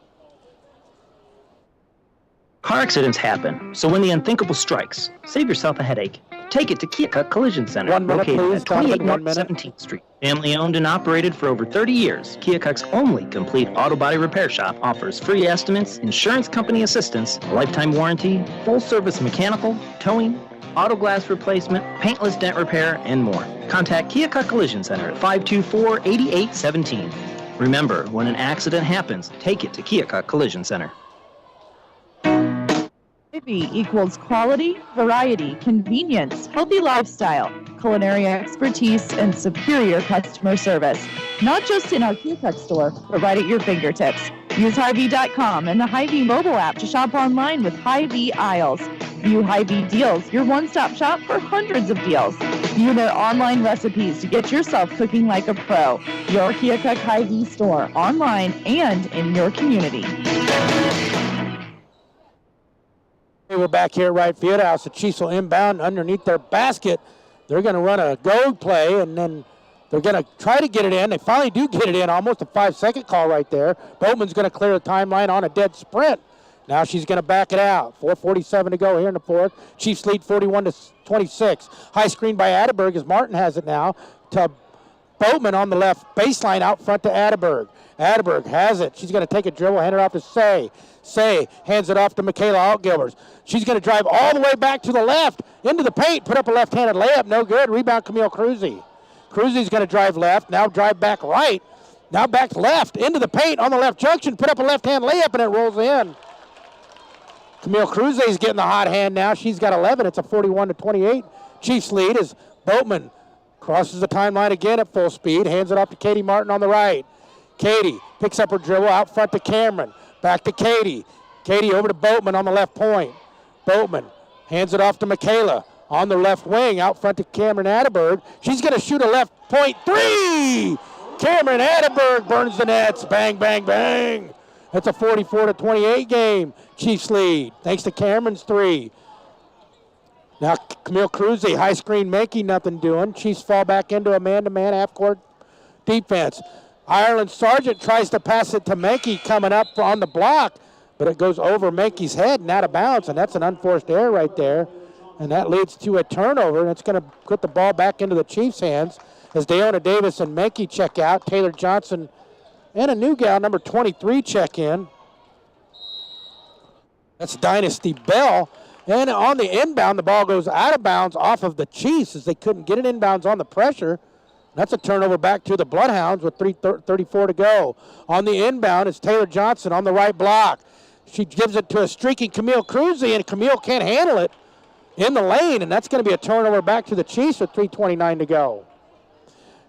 Car accidents happen, so when the unthinkable strikes, save yourself a headache. Take it to Keokuk Collision Center, 1 minute, located please. at 28 North 1 minute. 17th Street. Family owned and operated for over 30 years, Keokuk's only complete auto body repair shop offers free estimates, insurance company assistance, lifetime warranty, full service mechanical, towing, auto glass replacement, paintless dent repair, and more. Contact Keokuk Collision Center at 524-8817. Remember, when an accident happens, take it to Keokuk Collision Center. Hy-Vee equals quality, variety, convenience, healthy lifestyle, culinary expertise, and superior customer service. Not just in our Keokuk store, but right at your fingertips. Use Hy-Vee.com and the Hy-Vee mobile app to shop online with Hy-Vee aisles. View Hy-Vee deals, your one-stop shop for hundreds of deals. View their online recipes to get yourself cooking like a pro. Your Keokuk Hy-Vee store, online and in your community. Hey, we're back here at right field house. The Chiefs will inbound underneath their basket. They're going to run a go play, and then they're going to try to get it in. They finally do get it in, almost a 5-second call right there. Boatman's going to clear the timeline on a dead sprint. Now she's going to back it out. 4:47 to go here in the fourth. Chiefs lead 41-26. High screen by Atterberg as Martin has it now to Boatman on the left baseline out front to Atterberg. Atterberg has it. She's going to take a dribble, hand it off to Say. Say hands it off to Michaela Altgilbers. She's going to drive all the way back to the left into the paint, put up a left-handed layup. No good. Rebound, Camille Cruzy. Cruzy's going to drive left, now drive back right. Now back left into the paint on the left junction, put up a left-hand layup, and it rolls in. Camille Cruzy's getting the hot hand now. She's got 11. It's a 41-28 Chiefs lead as Boatman crosses the timeline again at full speed, hands it off to Katie Martin on the right. Katie picks up her dribble out front to Cameron. Back to Katie. Katie over to Boatman on the left point. Boatman hands it off to Michaela on the left wing out front to Cameron Atterberg. She's going to shoot a left point three. Cameron Atterberg burns the nets. Bang, bang, bang. That's a 44-28 game. Chiefs lead thanks to Cameron's three. Now Camille Cruzy, high screen Mankey, nothing doing. Chiefs fall back into a man-to-man half-court defense. Ireland Sargent tries to pass it to Mankey coming up on the block, but it goes over Mankey's head and out of bounds, and that's an unforced error right there. And that leads to a turnover, and it's going to put the ball back into the Chiefs' hands as Deonna Davis and Mankey check out. Taylor Johnson and a new gal, number 23, check in. That's Dynasty Bell. And on the inbound, the ball goes out of bounds off of the Chiefs as they couldn't get it inbounds on the pressure. That's a turnover back to the Bloodhounds with 3:34 to go. On the inbound is Taylor Johnson on the right block. She gives it to a streaking Camille Cruzy, and Camille can't handle it in the lane, and that's going to be a turnover back to the Chiefs with 3:29 to go.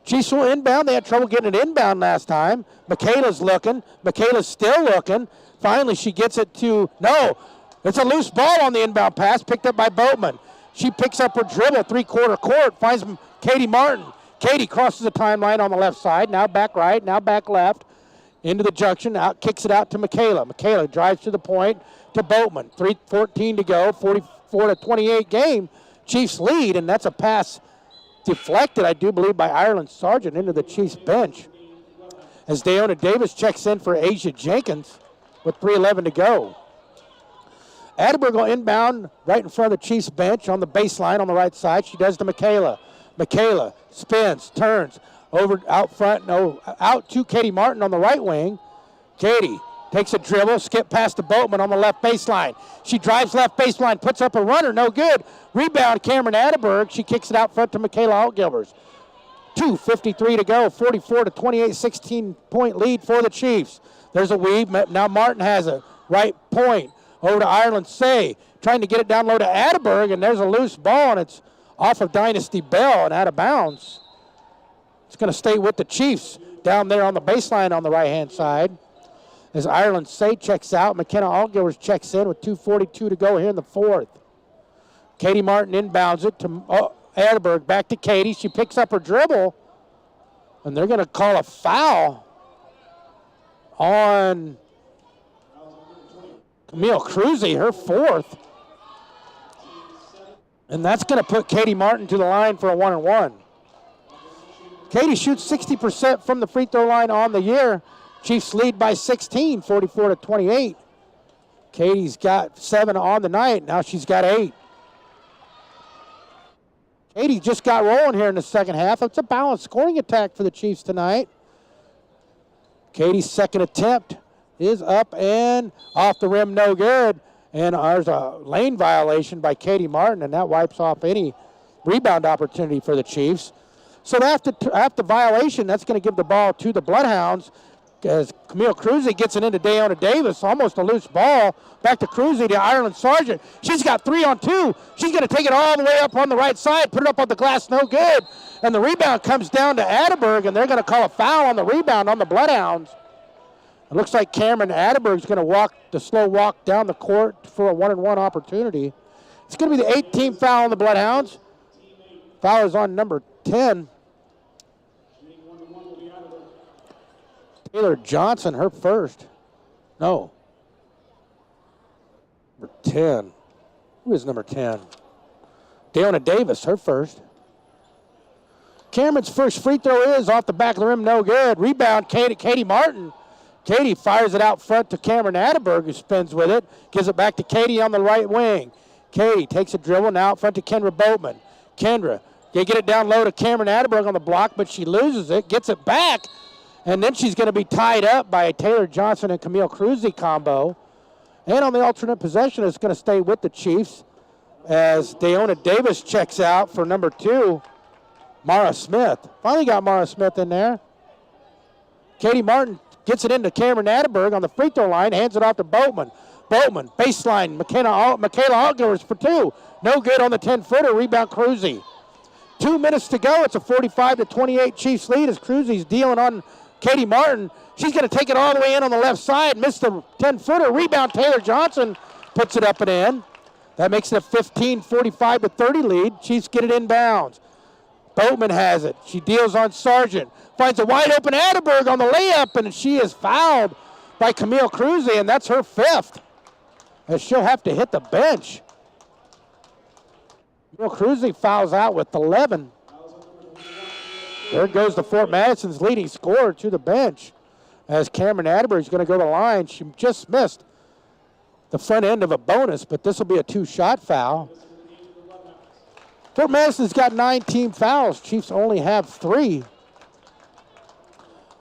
Chiefs will inbound. They had trouble getting it inbound last time. Michaela's looking. Michaela's still looking. Finally, she gets it to, no, it's a loose ball on the inbound pass picked up by Boatman. She picks up her dribble, three-quarter court, finds Katie Martin. Katie crosses the timeline on the left side, now back right, now back left, into the junction, out, kicks it out to Michaela. Michaela drives to the point to Boatman. 3:14 to go, 44-28 game. Chiefs lead, and that's a pass deflected, I do believe, by Ireland Sargent into the Chiefs bench. As Deonna Davis checks in for Asia Jenkins with 3:11 to go. Atterberg will inbound right in front of the Chiefs bench on the baseline on the right side. She does to Michaela. Michaela spins, turns, over out front, no, out to Katie Martin on the right wing. Katie takes a dribble, skip past the Boatman on the left baseline. She drives left baseline, puts up a runner, no good. Rebound, Cameron Atterberg. She kicks it out front to Michaela Altgilbers. 2:53 to go, 44-28, 16-point lead for the Chiefs. There's a weave, now Martin has a right point. Over to Ireland Say, trying to get it down low to Atterberg, and there's a loose ball, and it's off of Dynasty Bell and out of bounds. It's going to stay with the Chiefs down there on the baseline on the right-hand side. As Ireland Say checks out, McKenna Altgilbers checks in with 2:42 to go here in the fourth. Katie Martin inbounds it to Atterberg, back to Katie. She picks up her dribble, and they're going to call a foul on Camille Cruzy, her fourth. And that's going to put Katie Martin to the line for a 1-and-1. Katie shoots 60% from the free throw line on the year. Chiefs lead by 16, 44-28. Katie's got 7 on the night. Now she's got 8. Katie just got rolling here in the second half. It's a balanced scoring attack for the Chiefs tonight. Katie's second attempt is up and off the rim, no good. And there's a lane violation by Katie Martin, and that wipes off any rebound opportunity for the Chiefs. So after violation, that's going to give the ball to the Bloodhounds as Camille Cruzy gets it into Deonna Davis, almost a loose ball. Back to Cruzy to Ireland Sargent. She's got 3 on 2. She's going to take it all the way up on the right side, put it up on the glass, no good. And the rebound comes down to Atterberg, and they're going to call a foul on the rebound on the Bloodhounds. It looks like Cameron Atterberg's going to walk the slow walk down the court for a 1-and-1 opportunity. It's going to be the 18th foul on the Bloodhounds. Foul is on number 10. Taylor Johnson, her first. No. Number 10. Who is number 10? Deonna Davis, her first. Cameron's first free throw is off the back of the rim, no good. Rebound, Katie Martin. Katie fires it out front to Cameron Atterberg, who spins with it. Gives it back to Katie on the right wing. Katie takes a dribble now out front to Kendra Boatman. Kendra, they get it down low to Cameron Atterberg on the block, but she loses it, gets it back, and then she's going to be tied up by a Taylor Johnson and Camille Cruzy combo. And on the alternate possession, it's going to stay with the Chiefs as Dayona Davis checks out for number 2, Mara Smith. Finally got Mara Smith in there. Katie Martin gets it into Cameron Atterberg on the free throw line, hands it off to Boatman. Boatman, baseline, Michaela Altgivers for 2. No good on the 10-footer, rebound Cruzy. 2 minutes to go, it's a 45-28 Chiefs lead as Cruzy's dealing on Katie Martin. She's going to take it all the way in on the left side, missed the 10-footer, rebound Taylor Johnson, puts it up and in. That makes it a 45-30 lead. Chiefs get it inbounds. Boatman has it. She deals on Sargent. Finds a wide open Atterberg on the layup, and she is fouled by Camille Cruzy, and that's her 5th. As she'll have to hit the bench. Camille Cruzy fouls out with 11. There goes the Fort Madison's leading scorer to the bench. As Cameron Atterberg is going to go to the line. She just missed the front end of a bonus, but this will be a 2-shot foul. Fort Madison's got 9 team fouls. Chiefs only have 3.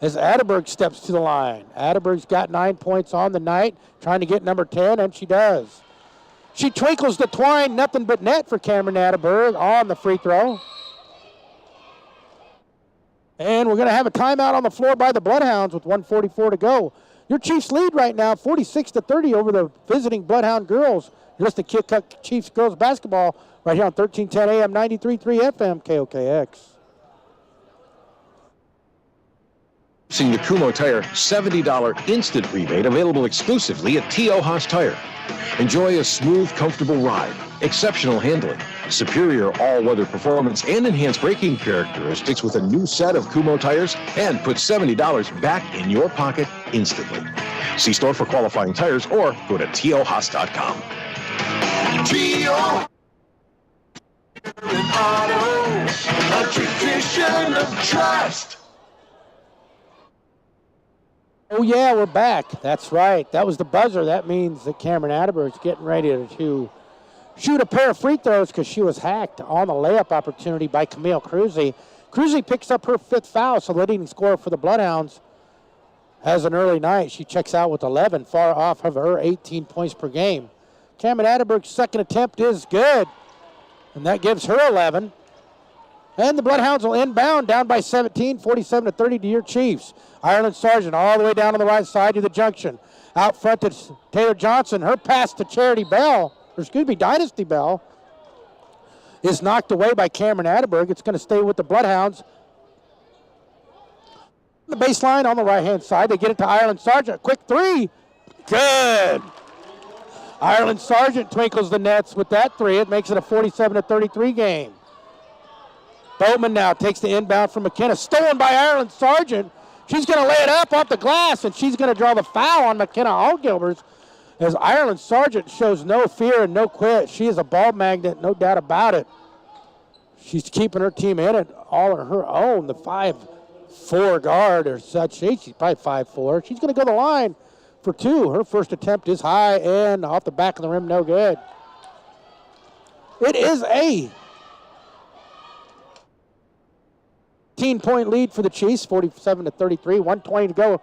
As Atterberg steps to the line. Atterberg's got 9 points on the night, trying to get number 10, and she does. She twinkles the twine, nothing but net for Cameron Atterberg on the free throw. And we're going to have a timeout on the floor by the Bloodhounds with 1:44 to go. Your Chiefs lead right now, 46-30 over the visiting Bloodhound girls. You're listening to Keokuk Chiefs girls basketball right here on 1310 AM, 93.3 FM, KOKX. Introducing the Kumho Tire $70 instant rebate available exclusively at T.O. Haas Tire. Enjoy a smooth, comfortable ride, exceptional handling, superior all-weather performance, and enhanced braking characteristics with a new set of Kumho tires, and put $70 back in your pocket instantly. See store for qualifying tires or go to tohaas.com. T.O. Auto, a tradition of trust. Oh, yeah, we're back. That's right. That was the buzzer. That means that Cameron Atterberg's getting ready to shoot a pair of free throws because she was hacked on the layup opportunity by Camille Cruzy. Cruzy picks up her 5th foul, so the leading scorer for the Bloodhounds has an early night. She checks out with 11, far off of her 18 points per game. Cameron Atterberg's second attempt is good, and that gives her 11. And the Bloodhounds will inbound down by 17, 47-30 to your Chiefs. Ireland Sargent all the way down on the right side to the junction. Out front to Taylor Johnson. Her pass to Dynasty Bell is knocked away by Cameron Atterberg. It's going to stay with the Bloodhounds. The baseline on the right-hand side. They get it to Ireland Sargent. Quick 3. Good. Ireland Sargent twinkles the nets with that 3. It makes it a 47-33 game. Boatman now takes the inbound from McKenna. Stolen by Ireland Sargent. She's going to lay it up off the glass, and she's going to draw the foul on McKenna Allgilbers as Ireland Sargent shows no fear and no quit. She is a ball magnet, no doubt about it. She's keeping her team in it all on her own. The 5'4" guard or such. She's probably 5'4". She's going to go to the line for 2. Her first attempt is high and off the back of the rim, no good. It is a 18-point lead for the Chiefs, 47-33, 1:20 to go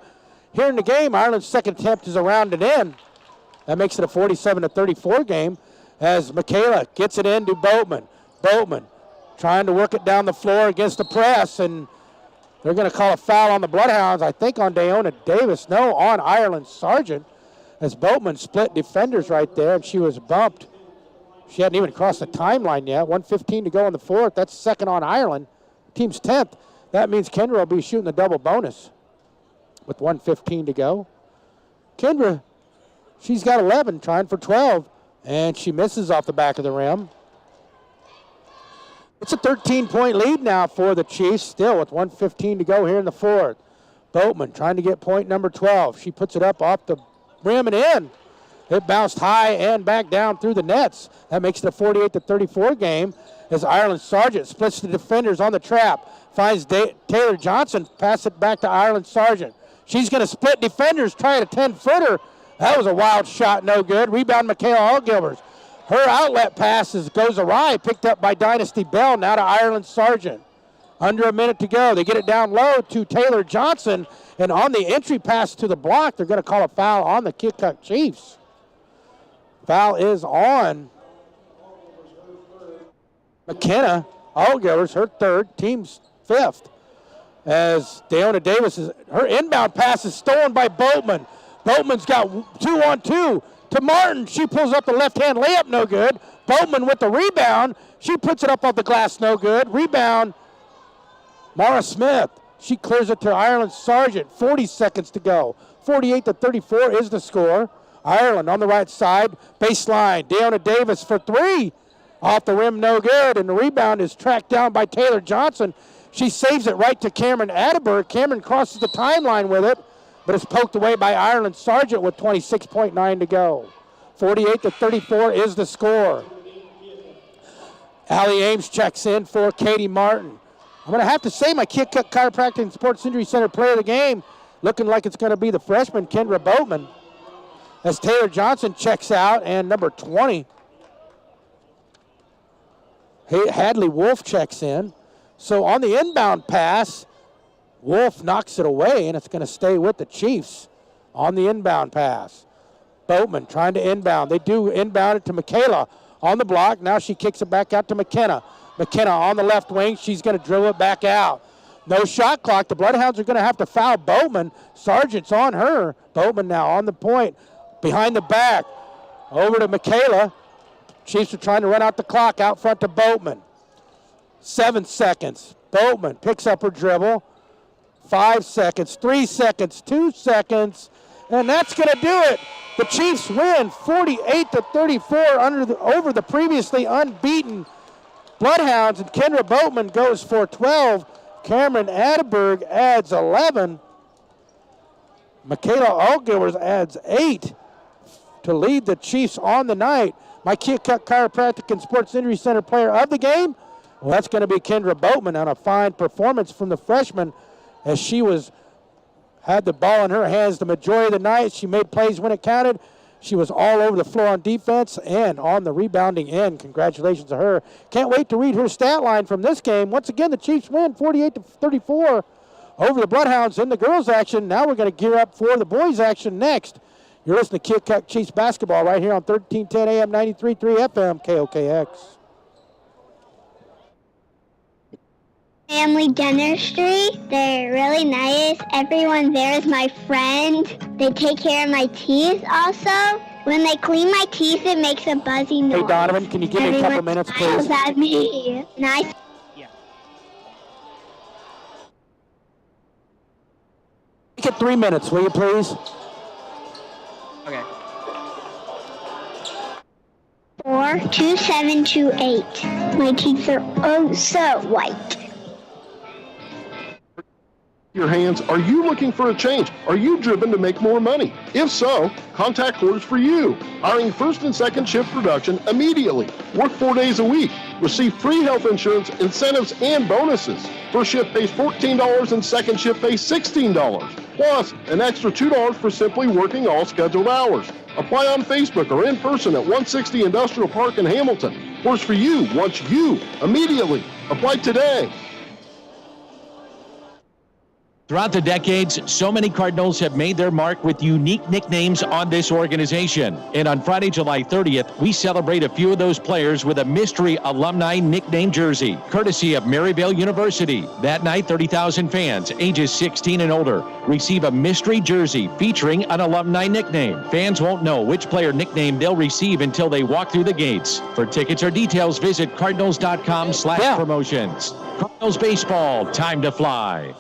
here in the game. Ireland's second attempt is around and in. That makes it a 47-34 game as Michaela gets it into Boatman. Boatman trying to work it down the floor against the press, and they're going to call a foul on the Bloodhounds, I think on Dayona Davis. No, on Ireland Sargent, as Boatman split defenders right there, and she was bumped. She hadn't even crossed the timeline yet. 1:15 to go in the fourth. That's second on Ireland. Team's 10th. That means Kendra will be shooting the double bonus with 1:15 to go. Kendra, she's got 11, trying for 12, and she misses off the back of the rim. It's a 13-point lead now for the Chiefs, still with 1:15 to go here in the fourth. Boatman trying to get point number 12. She puts it up off the rim and in. It bounced high and back down through the nets. That makes it a 48-34 game as Ireland Sargent splits the defenders on the trap. finds Taylor Johnson, pass it back to Ireland Sargent. She's going to split defenders, trying a 10-footer. That was a wild shot, no good. Rebound, Michaela Allgilvers. Her outlet passes goes awry, picked up by Dynasty Bell, now to Ireland Sargent. Under a minute to go. They get it down low to Taylor Johnson, and on the entry pass to the block, they're going to call a foul on the Keokuk Chiefs. Foul is on McKenna Allgilvers, her third, team's fifth. As Deonna Davis, her inbound pass is stolen by Boatman. Boatman's got 2-on-2 to Martin. She pulls up the left-hand layup, no good. Boatman with the rebound. She puts it up off the glass, no good. Rebound, Mara Smith. She clears it to Ireland Sargent. 40 seconds to go. 48-34 is the score. Ireland on the right side. Baseline. Deonna Davis for three. Off the rim, no good. And the rebound is tracked down by Taylor Johnson. She saves it right to Cameron Atterberg. Cameron crosses the timeline with it, but it's poked away by Ireland Sargent with 26.9 to go. 48-34 is the score. Allie Ames checks in for Katie Martin. I'm going to have to say my Keokuk Chiropractic and Sports Injury Center player of the game, looking like it's going to be the freshman, Kendra Boatman, as Taylor Johnson checks out, and number 20, Hadley Wolf checks in. So on the inbound pass, Wolf knocks it away, and it's going to stay with the Chiefs on the inbound pass. Boatman trying to inbound. They do inbound it to Michaela on the block. Now she kicks it back out to McKenna. McKenna on the left wing. She's going to dribble it back out. No shot clock. The Bloodhounds are going to have to foul Boatman. Sargent's on her. Boatman now on the point. Behind the back. Over to Michaela. Chiefs are trying to run out the clock out front to Boatman. 7 seconds. Boatman picks up her dribble. 5 seconds, 3 seconds, 2 seconds, and that's going to do it. The Chiefs win 48-34 over the previously unbeaten Bloodhounds, and Kendra Boatman goes for 12. Cameron Atterberg adds 11. Michaela Allgilvers adds 8 to lead the Chiefs on the night. My Keokuk Chiropractic and Sports Injury Center player of the game, well, that's going to be Kendra Boatman on a fine performance from the freshman, as she had the ball in her hands the majority of the night. She made plays when it counted. She was all over the floor on defense and on the rebounding end. Congratulations to her. Can't wait to read her stat line from this game. Once again, the Chiefs win 48-34 over the Bloodhounds in the girls' action. Now we're going to gear up for the boys' action next. You're listening to Keokuk Chiefs basketball right here on 1310 AM, 93.3 FM, KOKX. Family dentistry. They're really nice. Everyone there is my friend. They take care of my teeth also. When they clean my teeth, it makes a buzzy noise. Hey, Donovan, can you give me a couple minutes, please? At me. Nice. Make it 3 minutes, will you, please? Okay. 42728. My teeth are oh so white. Your hands, are you looking for a change? Are you driven to make more money? If so, contact Quarters for You. Hiring first and second shift production immediately. Work 4 days a week. Receive free health insurance, incentives, and bonuses. First shift pays $14 and second shift pays $16. Plus, an extra $2 for simply working all scheduled hours. Apply on Facebook or in person at 160 Industrial Park in Hamilton. Quarters for You wants you immediately. Apply today. Throughout the decades, so many Cardinals have made their mark with unique nicknames on this organization. And on Friday, July 30th, we celebrate a few of those players with a mystery alumni nickname jersey, courtesy of Maryvale University. That night, 30,000 fans, ages 16 and older, receive a mystery jersey featuring an alumni nickname. Fans won't know which player nickname they'll receive until they walk through the gates. For tickets or details, visit cardinals.com/promotions. Cardinals baseball, time to fly.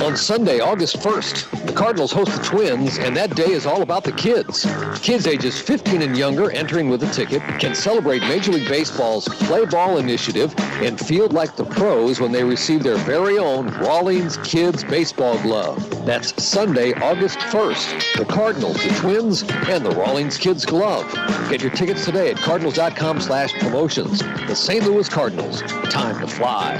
On Sunday, August 1st, the Cardinals host the Twins, and that day is all about the kids. Kids ages 15 and younger entering with a ticket can celebrate Major League Baseball's Play Ball initiative and feel like the pros when they receive their very own Rawlings Kids Baseball Glove. That's Sunday, August 1st. The Cardinals, the Twins, and the Rawlings Kids Glove. Get your tickets today at cardinals.com/promotions. The St. Louis Cardinals, time to fly.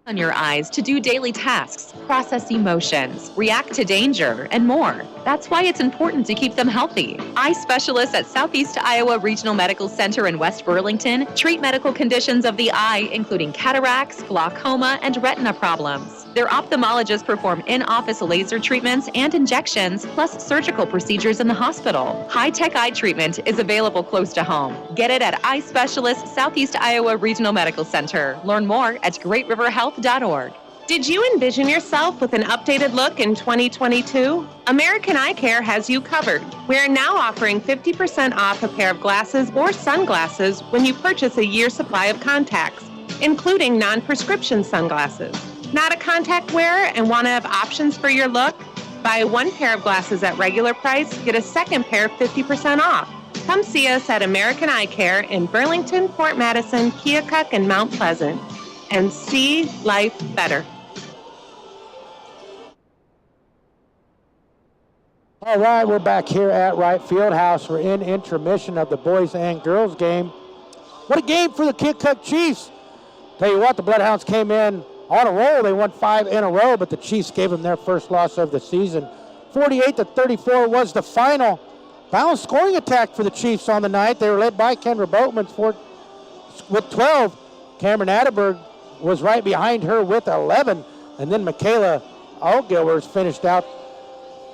On your eyes to do daily tasks, process emotions, react to danger, and more. That's why it's important to keep them healthy. Eye specialists at Southeast Iowa Regional Medical Center in West Burlington treat medical conditions of the eye, including cataracts, glaucoma, and retina problems. Their ophthalmologists perform in-office laser treatments and injections, plus surgical procedures in the hospital. High-tech eye treatment is available close to home. Get it at Eye Specialists Southeast Iowa Regional Medical Center. Learn more at greatriverhealth.org. Did you envision yourself with an updated look in 2022? American Eye Care has you covered. We are now offering 50% off a pair of glasses or sunglasses when you purchase a year's supply of contacts, including non-prescription sunglasses. Not a contact wearer and want to have options for your look? Buy one pair of glasses at regular price, get a second pair 50% off. Come see us at American Eye Care in Burlington, Port Madison, Keokuk, and Mount Pleasant, and see life better. All right, we're back here at Wright Fieldhouse. We're in intermission of the boys and girls game. What a game for the Keokuk Chiefs. Tell you what, the Bloodhounds came in on a roll. They won 5 in a row, but the Chiefs gave them their first loss of the season. 48-34 was the final. Balanced scoring attack for the Chiefs on the night. They were led by Kendra Boatman with 12. Cameron Atterberg was right behind her with 11. And then Michaela Altgilvers finished out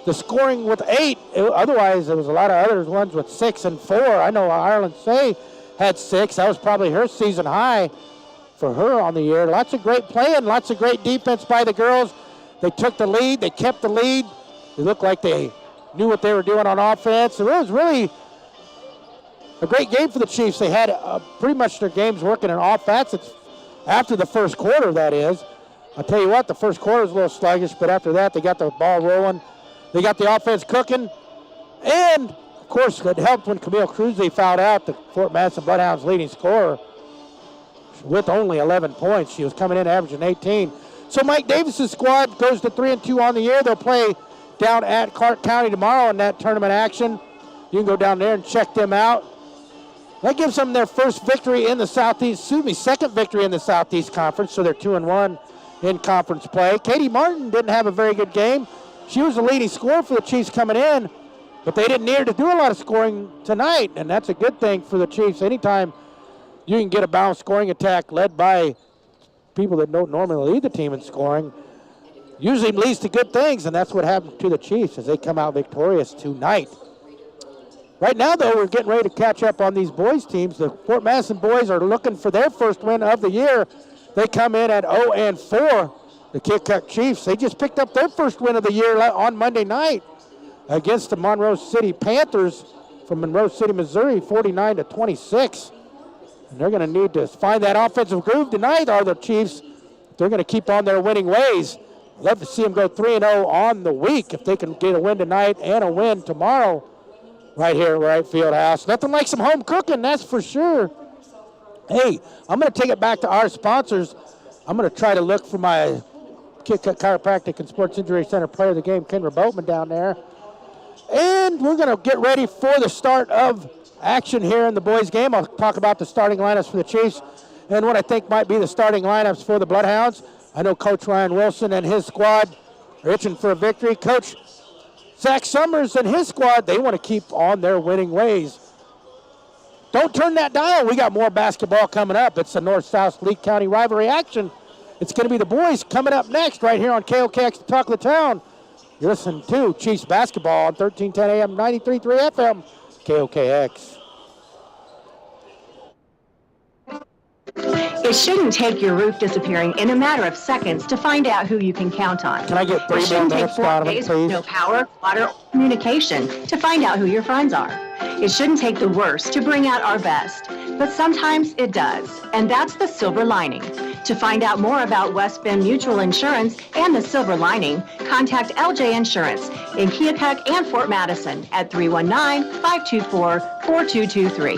the scoring with 8. Otherwise, there was a lot of other ones with 6 and 4. I know Ireland Say had 6. That was probably her season high for her on the year. Lots of great play and lots of great defense by the girls. They took the lead. They kept the lead. They looked like they knew what they were doing on offense. So it was really a great game for the Chiefs. They had pretty much their games working in all facets after the first quarter, that is. I'll tell you what, the first quarter was a little sluggish, but after that, they got the ball rolling. They got the offense cooking. And, of course, it helped when Camille Cruz fouled out, the Fort Madison Bloodhounds leading scorer, with only 11 points. She was coming in averaging 18. So Mike Davis's squad goes to 3-2 on the year. They'll play down at Clark County tomorrow in that tournament action. You can go down there and check them out. That gives them their first victory in the second victory in the Southeast Conference, so they're 2-1 in conference play. Katie Martin didn't have a very good game. She was the leading scorer for the Chiefs coming in, but they didn't need her to do a lot of scoring tonight, and that's a good thing for the Chiefs. Anytime you can get a balanced scoring attack led by people that don't normally lead the team in scoring, usually leads to good things, and that's what happened to the Chiefs as they come out victorious tonight. Right now, though, we're getting ready to catch up on these boys' teams. The Fort Madison boys are looking for their first win of the year. They come in at 0-4. The Keokuk Chiefs, they just picked up their first win of the year on Monday night against the Monroe City Panthers from Monroe City, Missouri, 49-26. And they're going to need to find that offensive groove tonight, are the Chiefs. They're going to keep on their winning ways. Love to see them go 3-0 on the week if they can get a win tonight and a win tomorrow right here at Wright Fieldhouse. Nothing like some home cooking, that's for sure. Hey, I'm going to take it back to our sponsors. I'm going to try to look for my Keokuk Chiropractic and Sports Injury Center player of the game, Kendra Boatman, down there. And we're going to get ready for the start of action here in the boys' game. I'll talk about the starting lineups for the Chiefs and what I think might be the starting lineups for the Bloodhounds. I know Coach Ryan Wilson and his squad are itching for a victory. Coach Zach Summers and his squad, they want to keep on their winning ways. Don't turn that dial. We got more basketball coming up. It's the North-South Lee County rivalry action. It's going to be the boys coming up next right here on KOKX, the Talk of the Town. You're listening to Chiefs basketball on 1310 AM, 93.3 FM, KOKX. It shouldn't take your roof disappearing in a matter of seconds to find out who you can count on. Can I get 3 more minutes, It shouldn't take 4 Donovan, days please? with no power, water, or communication to find out who your friends are. It shouldn't take the worst to bring out our best, but sometimes it does, and that's the silver lining. To find out more about West Bend Mutual Insurance and the silver lining, contact LJ Insurance in Keokuk and Fort Madison at 319-524-4223.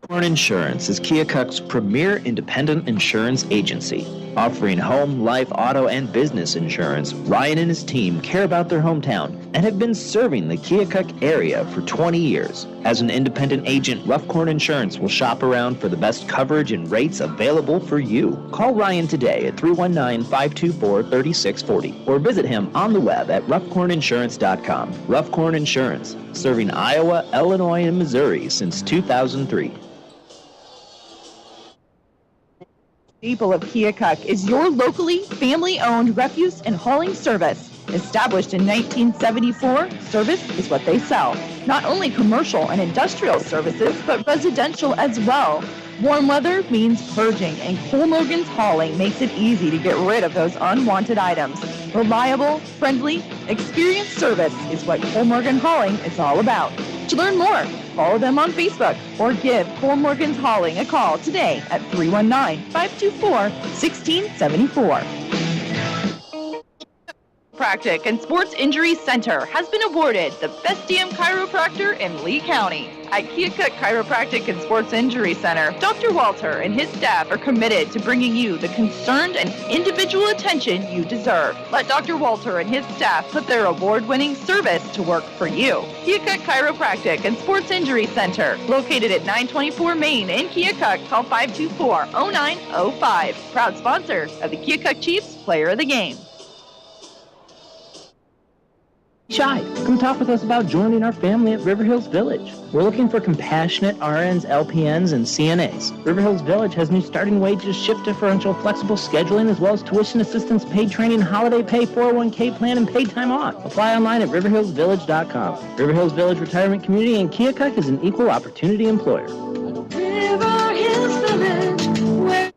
Horn Insurance is Keokuk's premier independent insurance agency. Offering home, life, auto, and business insurance, Ryan and his team care about their hometown and have been serving the Keokuk area for 20 years. As an independent agent, Roughcorn Insurance will shop around for the best coverage and rates available for you. Call Ryan today at 319-524-3640 or visit him on the web at roughcorninsurance.com. Roughcorn Insurance, serving Iowa, Illinois, and Missouri since 2003. Staple of Keokuk is your locally family-owned refuse and hauling service. Established in 1974, service is what they sell. Not only commercial and industrial services, but residential as well. Warm weather means purging, and Cole Morgan's Hauling makes it easy to get rid of those unwanted items. Reliable, friendly, experienced service is what Cole Morgan Hauling is all about. To learn more, follow them on Facebook or give Cole Morgan's Hauling a call today at 319-524-1674. Chiropractic and Sports Injury Center has been awarded the Best Damn Chiropractor in Lee County. At Keokuk Chiropractic and Sports Injury Center, Dr. Walter and his staff are committed to bringing you the concerned and individual attention you deserve. Let Dr. Walter and his staff put their award-winning service to work for you. Keokuk Chiropractic and Sports Injury Center, located at 924 Main in Keokuk, call 524-0905. Proud sponsor of the Keokuk Chiefs Player of the Game. Shy, come talk with us about joining our family at River Hills Village. We're looking for compassionate RNs, LPNs, and CNAs. River Hills Village has new starting wages, shift differential, flexible scheduling, as well as tuition assistance, paid training, holiday pay, 401k plan, and paid time off. Apply online at riverhillsvillage.com. River Hills Village Retirement Community in Keokuk is an equal opportunity employer. River Hills Village, where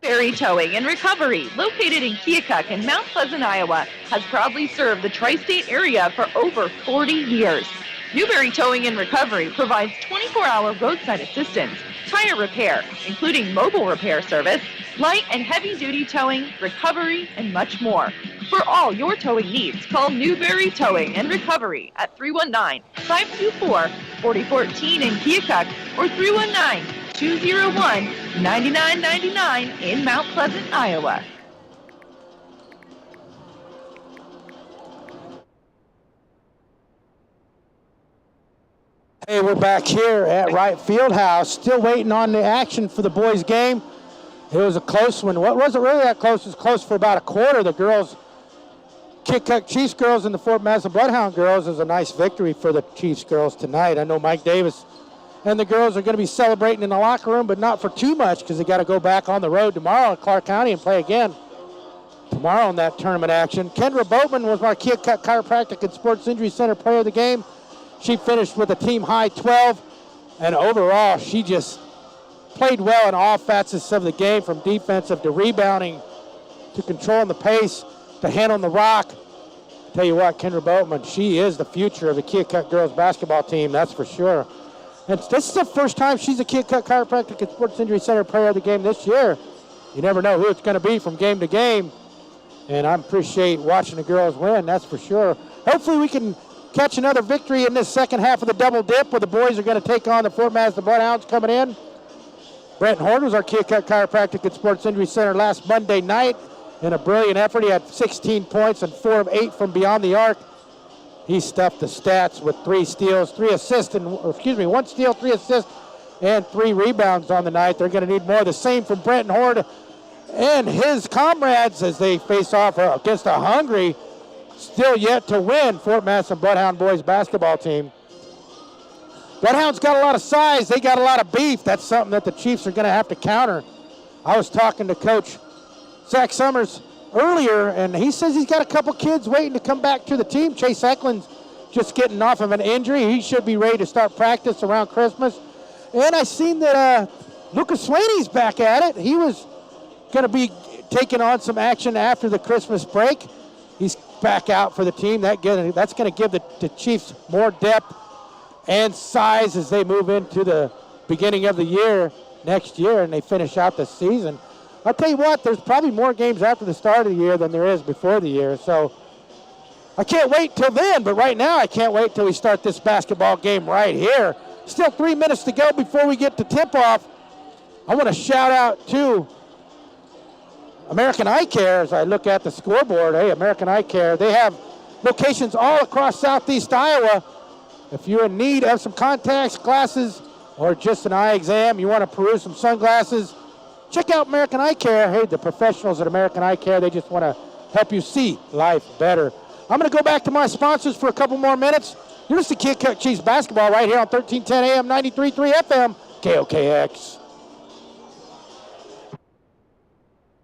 Newberry Towing and Recovery, located in Keokuk and Mount Pleasant, Iowa, has proudly served the tri-state area for over 40 years. Newberry Towing and Recovery provides 24-hour roadside assistance, tire repair, including mobile repair service, light and heavy-duty towing, recovery, and much more. For all your towing needs, call Newberry Towing and Recovery at 319-524-4014 in Keokuk or 319-201-9999 in Mount Pleasant, Iowa. Hey, we're back here at Wright Fieldhouse, still waiting on the action for the boys' game. It was a close one. What wasn't really that close? It was close for about a quarter. The girls, Keokuk Chiefs girls and the Fort Madison Bloodhound girls, is a nice victory for the Chiefs girls tonight. I know Mike Davis and the girls are going to be celebrating in the locker room, but not for too much because they got to go back on the road tomorrow in Clark County and play again tomorrow in that tournament action. Kendra Boatman was our Keokuk Chiropractic and Sports Injury Center player of the game. She finished with a team-high 12, and overall, she just played well in all facets of the game, from defensive to rebounding to controlling the pace to handling the rock. Tell you what, Kendra Boatman, she is the future of the Keokuk girls basketball team, that's for sure. And this is the first time she's a Keokuk Chiropractic and Sports Injury Center player of the game this year. You never know who it's going to be from game to game, and I appreciate watching the girls win, that's for sure. Hopefully we can catch another victory in this second half of the double dip where the boys are going to take on the Fort Madison Bloodhounds coming in. Brenton Horn was our Keokuk Chiropractic and Sports Injury Center last Monday night in a brilliant effort. He had 16 points and 4 of 8 from beyond the arc. He stuffed the stats with 3 steals, 1 steal, 3 assists, and 3 rebounds on the night. They're going to need more of the same from Brenton Horn and his comrades as they face off against a hungry, still yet to win Fort Madison Bloodhound boys basketball team. Bloodhounds got a lot of size. They got a lot of beef. That's something that the Chiefs are going to have to counter. I was talking to Coach Zach Summers earlier, and he says he's got a couple kids waiting to come back to the team. Chase Eklund's just getting off of an injury. He should be ready to start practice around Christmas. And I seen that Lucas Swaney's back at it. He was going to be taking on some action after the Christmas break. He's back out for the team. That's going to give the Chiefs more depth and size as they move into the beginning of the year next year and they finish out the season. I'll tell you what, there's probably more games after the start of the year than there is before the year. So I can't wait till then, but right now I can't wait till we start this basketball game right here Still 3 minutes to go before we get to tip-off. I want to shout out to American Eye Care as I look at the scoreboard. Hey, American Eye Care, they have locations all across southeast Iowa. If you're in need of some contacts, glasses, or just an eye exam, you want to peruse some sunglasses, check out American Eye Care. Hey, the professionals at American Eye Care, they just want to help you see life better. I'm going to go back to my sponsors for a couple more minutes. You're listening to Keokuk Chiefs basketball right here on 1310 AM, 93.3 FM, KOKX.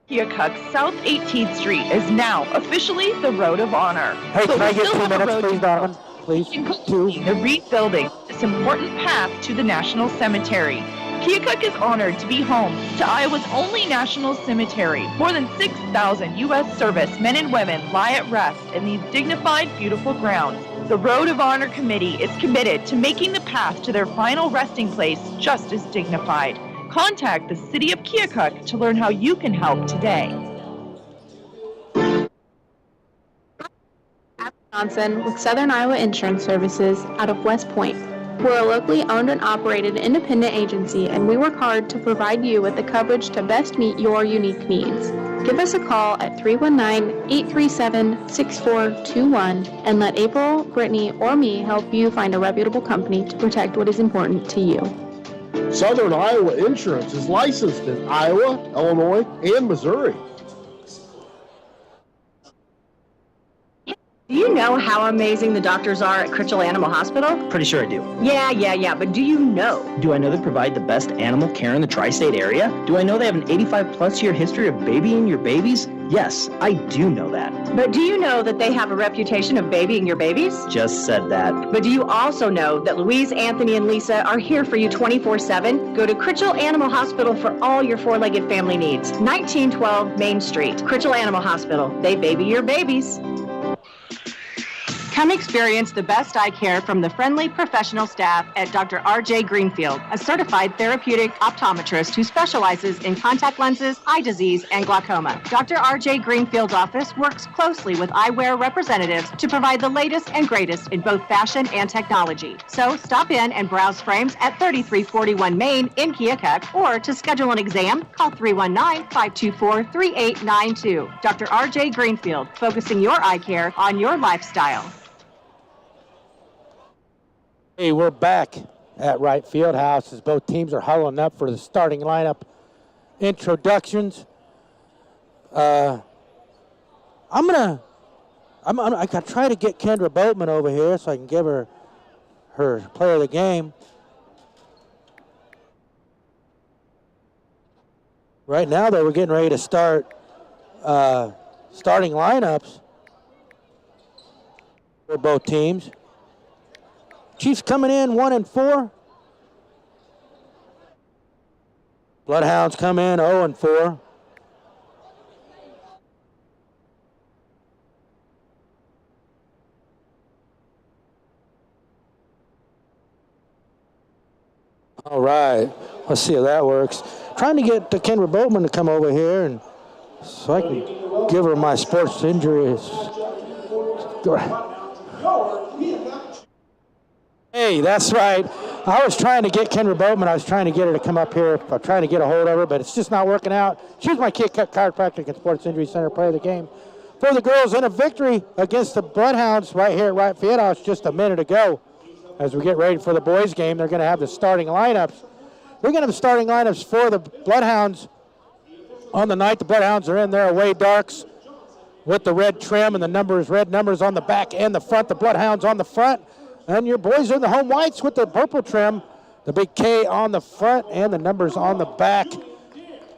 Keokuk South 18th Street is now officially the Road of Honor. Hey, But can I we get still 2 have a minutes, road please, to Donovan? Please, two. The rebuilding this important path to the National Cemetery. Keokuk is honored to be home to Iowa's only national cemetery. More than 6,000 U.S. service men and women lie at rest in these dignified, beautiful grounds. The Road of Honor Committee is committed to making the path to their final resting place just as dignified. Contact the City of Keokuk to learn how you can help today. Johnson with Southern Iowa Insurance Services out of West Point. We're a locally owned and operated independent agency, and we work hard to provide you with the coverage to best meet your unique needs. Give us a call at 319-837-6421 and let April, Brittany, or me help you find a reputable company to protect what is important to you. Southern Iowa Insurance is licensed in Iowa, Illinois, and Missouri. Do you know how amazing the doctors are at Critchell Animal Hospital? Pretty sure I do. Yeah, but do you know? Do I know they provide the best animal care in the tri-state area? Do I know they have an 85-plus year history of babying your babies? Yes, I do know that. But do you know that they have a reputation of babying your babies? Just said that. But do you also know that Louise, Anthony, and Lisa are here for you 24/7? Go to Critchell Animal Hospital for all your four-legged family needs. 1912 Main Street, Critchell Animal Hospital. They baby your babies. Come experience the best eye care from the friendly professional staff at Dr. R.J. Greenfield, a certified therapeutic optometrist who specializes in contact lenses, eye disease, and glaucoma. Dr. R.J. Greenfield's office works closely with eyewear representatives to provide the latest and greatest in both fashion and technology. So stop in and browse frames at 3341 Main in Keokuk, or to schedule an exam, call 319-524-3892. Dr. R.J. Greenfield, focusing your eye care on your lifestyle. Hey, we're back at Wright Fieldhouse as both teams are huddling up for the starting lineup introductions. I gotta try to get Kendra Boatman over here so I can give her player of the game. Right now, though, we're getting ready to start starting lineups for both teams. Chiefs coming in 1-4. Bloodhounds come in 0-4. All right, let's see if that works. Trying to get Kendra Boatman to come over here and so I can give her my sports injuries. Hey, that's right. I was trying to get Kendra Boatman. I was trying to get her to come up here. I'm trying to get a hold of her, but it's just not working out. She's my Keokuk Chiropractic and Sports Injury Center player of the game for the girls in a victory against the Bloodhounds right here at Wright Fieldhouse just a minute ago. As we get ready for the boys' game, they're going to have the starting lineups. We're going to have the starting lineups for the Bloodhounds on the night. The Bloodhounds are in their away darks with the red trim and the red numbers on the back and the front. The Bloodhounds on the front. And your boys are in the home whites with the purple trim, the big K on the front and the numbers on the back.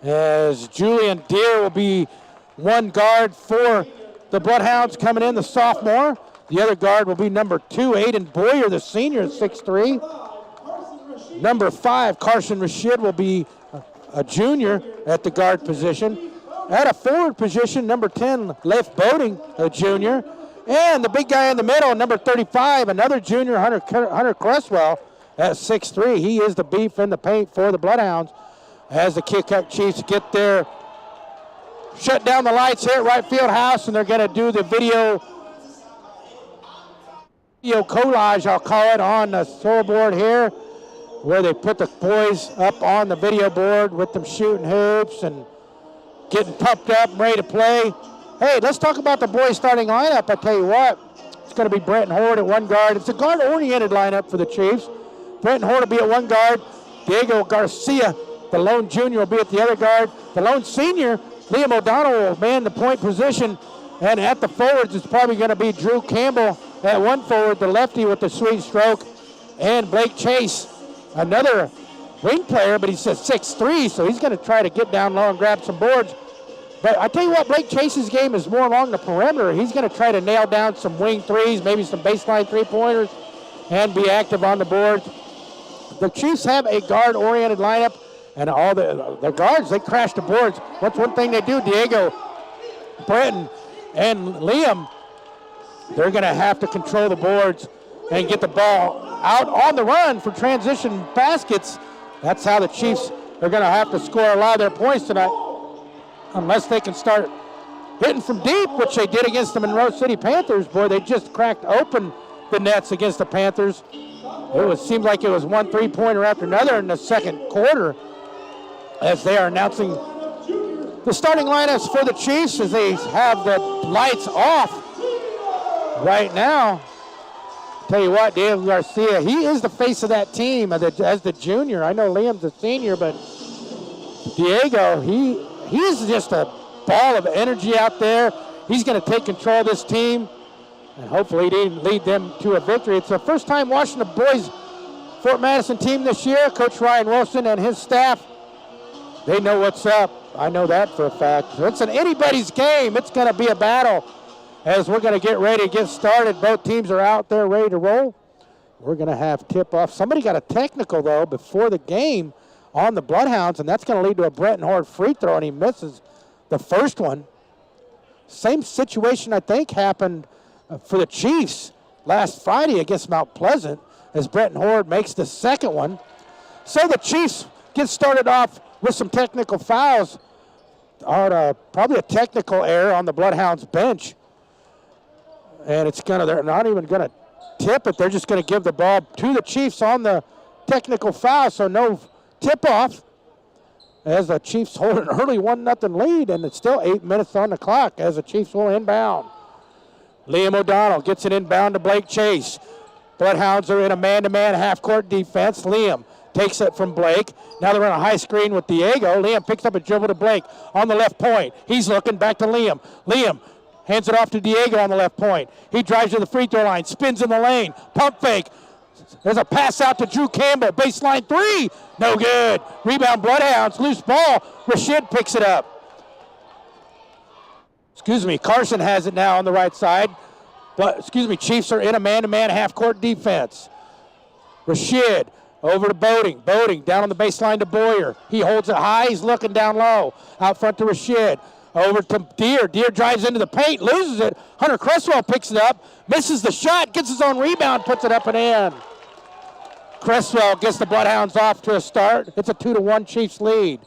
As Julian Deere will be one guard for the Bloodhounds coming in, the sophomore. The other guard will be number 2, Aiden Boyer, the senior, 6'3". Number 5, Carson Rashid, will be a junior at the guard position. At a forward position, number 10, Leif Boating, a junior. And the big guy in the middle, number 35, another junior, Hunter Cresswell at 6'3". He is the beef in the paint for the Bloodhounds as the Keokuk Chiefs get their shut down the lights here at Wright Fieldhouse, and they're going to do the video collage, I'll call it, on the scoreboard here. where they put the boys up on the video board with them shooting hoops and getting pumped up and ready to play. Hey, let's talk about the boys starting lineup. I tell you what, it's going to be Brenton Horde at one guard. It's a guard-oriented lineup for the Chiefs. Brenton Horde will be at one guard. Diego Garcia, the lone junior, will be at the other guard. The lone senior, Liam O'Donnell, will man the point position. And at the forwards, it's probably going to be Drew Campbell at one forward, the lefty with the sweet stroke, and Blake Chase, another wing player, but he's 6'3", so he's going to try to get down low and grab some boards. But I tell you what, Blake Chase's game is more along the perimeter. He's going to try to nail down some wing threes, maybe some baseline three-pointers, and be active on the boards. The Chiefs have a guard-oriented lineup, and all the guards, they crash the boards. What's one thing they do? Diego, Brenton, and Liam, they're going to have to control the boards and get the ball out on the run for transition baskets. That's how the Chiefs are going to have to score a lot of their points tonight, unless they can start hitting from deep, which they did against the Monroe City Panthers. Boy, they just cracked open the nets against the Panthers. Seemed like it was one three-pointer after another in the second quarter, as they are announcing the starting lineups for the Chiefs as they have the lights off right now. Tell you what, Diego Garcia, he is the face of that team as the junior. I know Liam's a senior, but Diego, he's just a ball of energy out there. He's going to take control of this team and hopefully lead them to a victory. It's the first time watching the boys Fort Madison team this year. Coach Ryan Wilson and his staff, they know what's up. I know that for a fact. So it's an anybody's game. It's going to be a battle as we're going to get ready to get started. Both teams are out there ready to roll. We're going to have tip-off. Somebody got a technical, though, before the game on the Bloodhounds, and that's going to lead to a Brenton Horde free throw, and he misses the first one. Same situation, I think, happened for the Chiefs last Friday against Mount Pleasant as Brenton Horde makes the second one. So the Chiefs get started off with some technical fouls, or probably a technical error on the Bloodhounds bench. And they're not even going to tip it. They're just going to give the ball to the Chiefs on the technical foul, so no tip-off as the Chiefs hold an early 1-0 lead, and it's still 8 minutes on the clock as the Chiefs will inbound. Liam O'Donnell gets it inbound to Blake Chase. Bloodhounds are in a man-to-man half-court defense. Liam takes it from Blake. Now they're on a high screen with Diego. Liam picks up a dribble to Blake on the left point. He's looking back to Liam. Liam hands it off to Diego on the left point. He drives to the free throw line, spins in the lane, pump fake. There's a pass out to Drew Campbell. Baseline three. No good. Rebound Bloodhounds. Loose ball. Rashid picks it up. Carson has it now on the right side. Chiefs are in a man-to-man half-court defense. Rashid over to Boating. Boating down on the baseline to Boyer. He holds it high. He's looking down low. Out front to Rashid. Over to Deere. Deere drives into the paint, loses it. Hunter Cresswell picks it up, misses the shot, gets his own rebound, puts it up and in. Cresswell gets the Bloodhounds off to a start. It's a 2-1 Chiefs lead.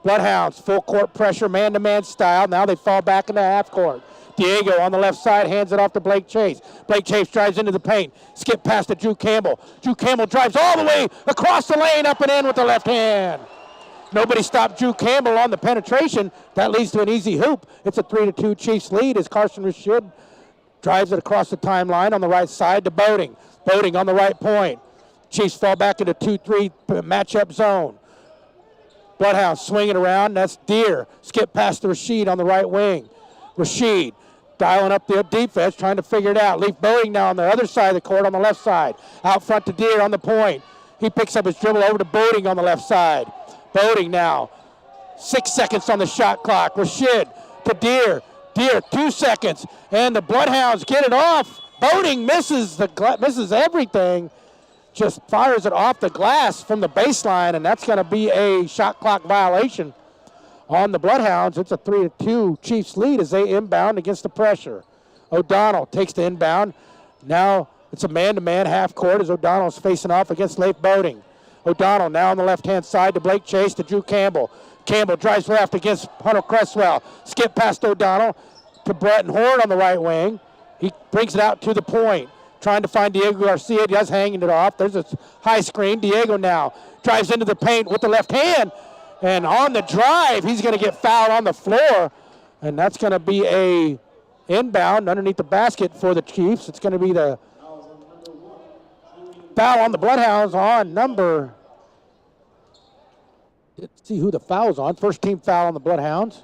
Bloodhounds, full court pressure, man-to-man style. Now they fall back into half court. Diego on the left side hands it off to Blake Chase. Blake Chase drives into the paint. Skip past to Drew Campbell. Drew Campbell drives all the way across the lane, up and in with the left hand. Nobody stopped Drew Campbell on the penetration. That leads to an easy hoop. It's a 3-2 Chiefs lead as Carson Rashid drives it across the timeline on the right side to Boating. Boating on the right point. Chiefs fall back into 2-3 matchup zone. Bloodhounds swinging around. That's Deere. Skip past to Rashid on the right wing. Rashid dialing up the defense, trying to figure it out. Leaf Boating now on the other side of the court on the left side. Out front to Deere on the point. He picks up his dribble over to Boating on the left side. Boating now. 6 seconds on the shot clock. Rashid to Deere. Deere, 2 seconds. And the Bloodhounds get it off. Boating misses everything. Just fires it off the glass from the baseline, and that's going to be a shot clock violation on the Bloodhounds. It's a 3-2 Chiefs lead as they inbound against the pressure. O'Donnell takes the inbound. Now it's a man-to-man half court as O'Donnell's facing off against Leif Boating. O'Donnell now on the left-hand side to Blake Chase to Drew Campbell. Campbell drives left against Hunter Cresswell. Skip past O'Donnell to Brenton Horde on the right wing. He brings it out to the point. trying to find Diego Garcia, just hanging it off. There's a high screen. Diego now drives into the paint with the left hand, and on the drive, he's going to get fouled on the floor, and that's going to be a inbound underneath the basket for the Chiefs. It's going to be the foul on the Bloodhounds on number, let's see who the foul's on. First team foul on the Bloodhounds.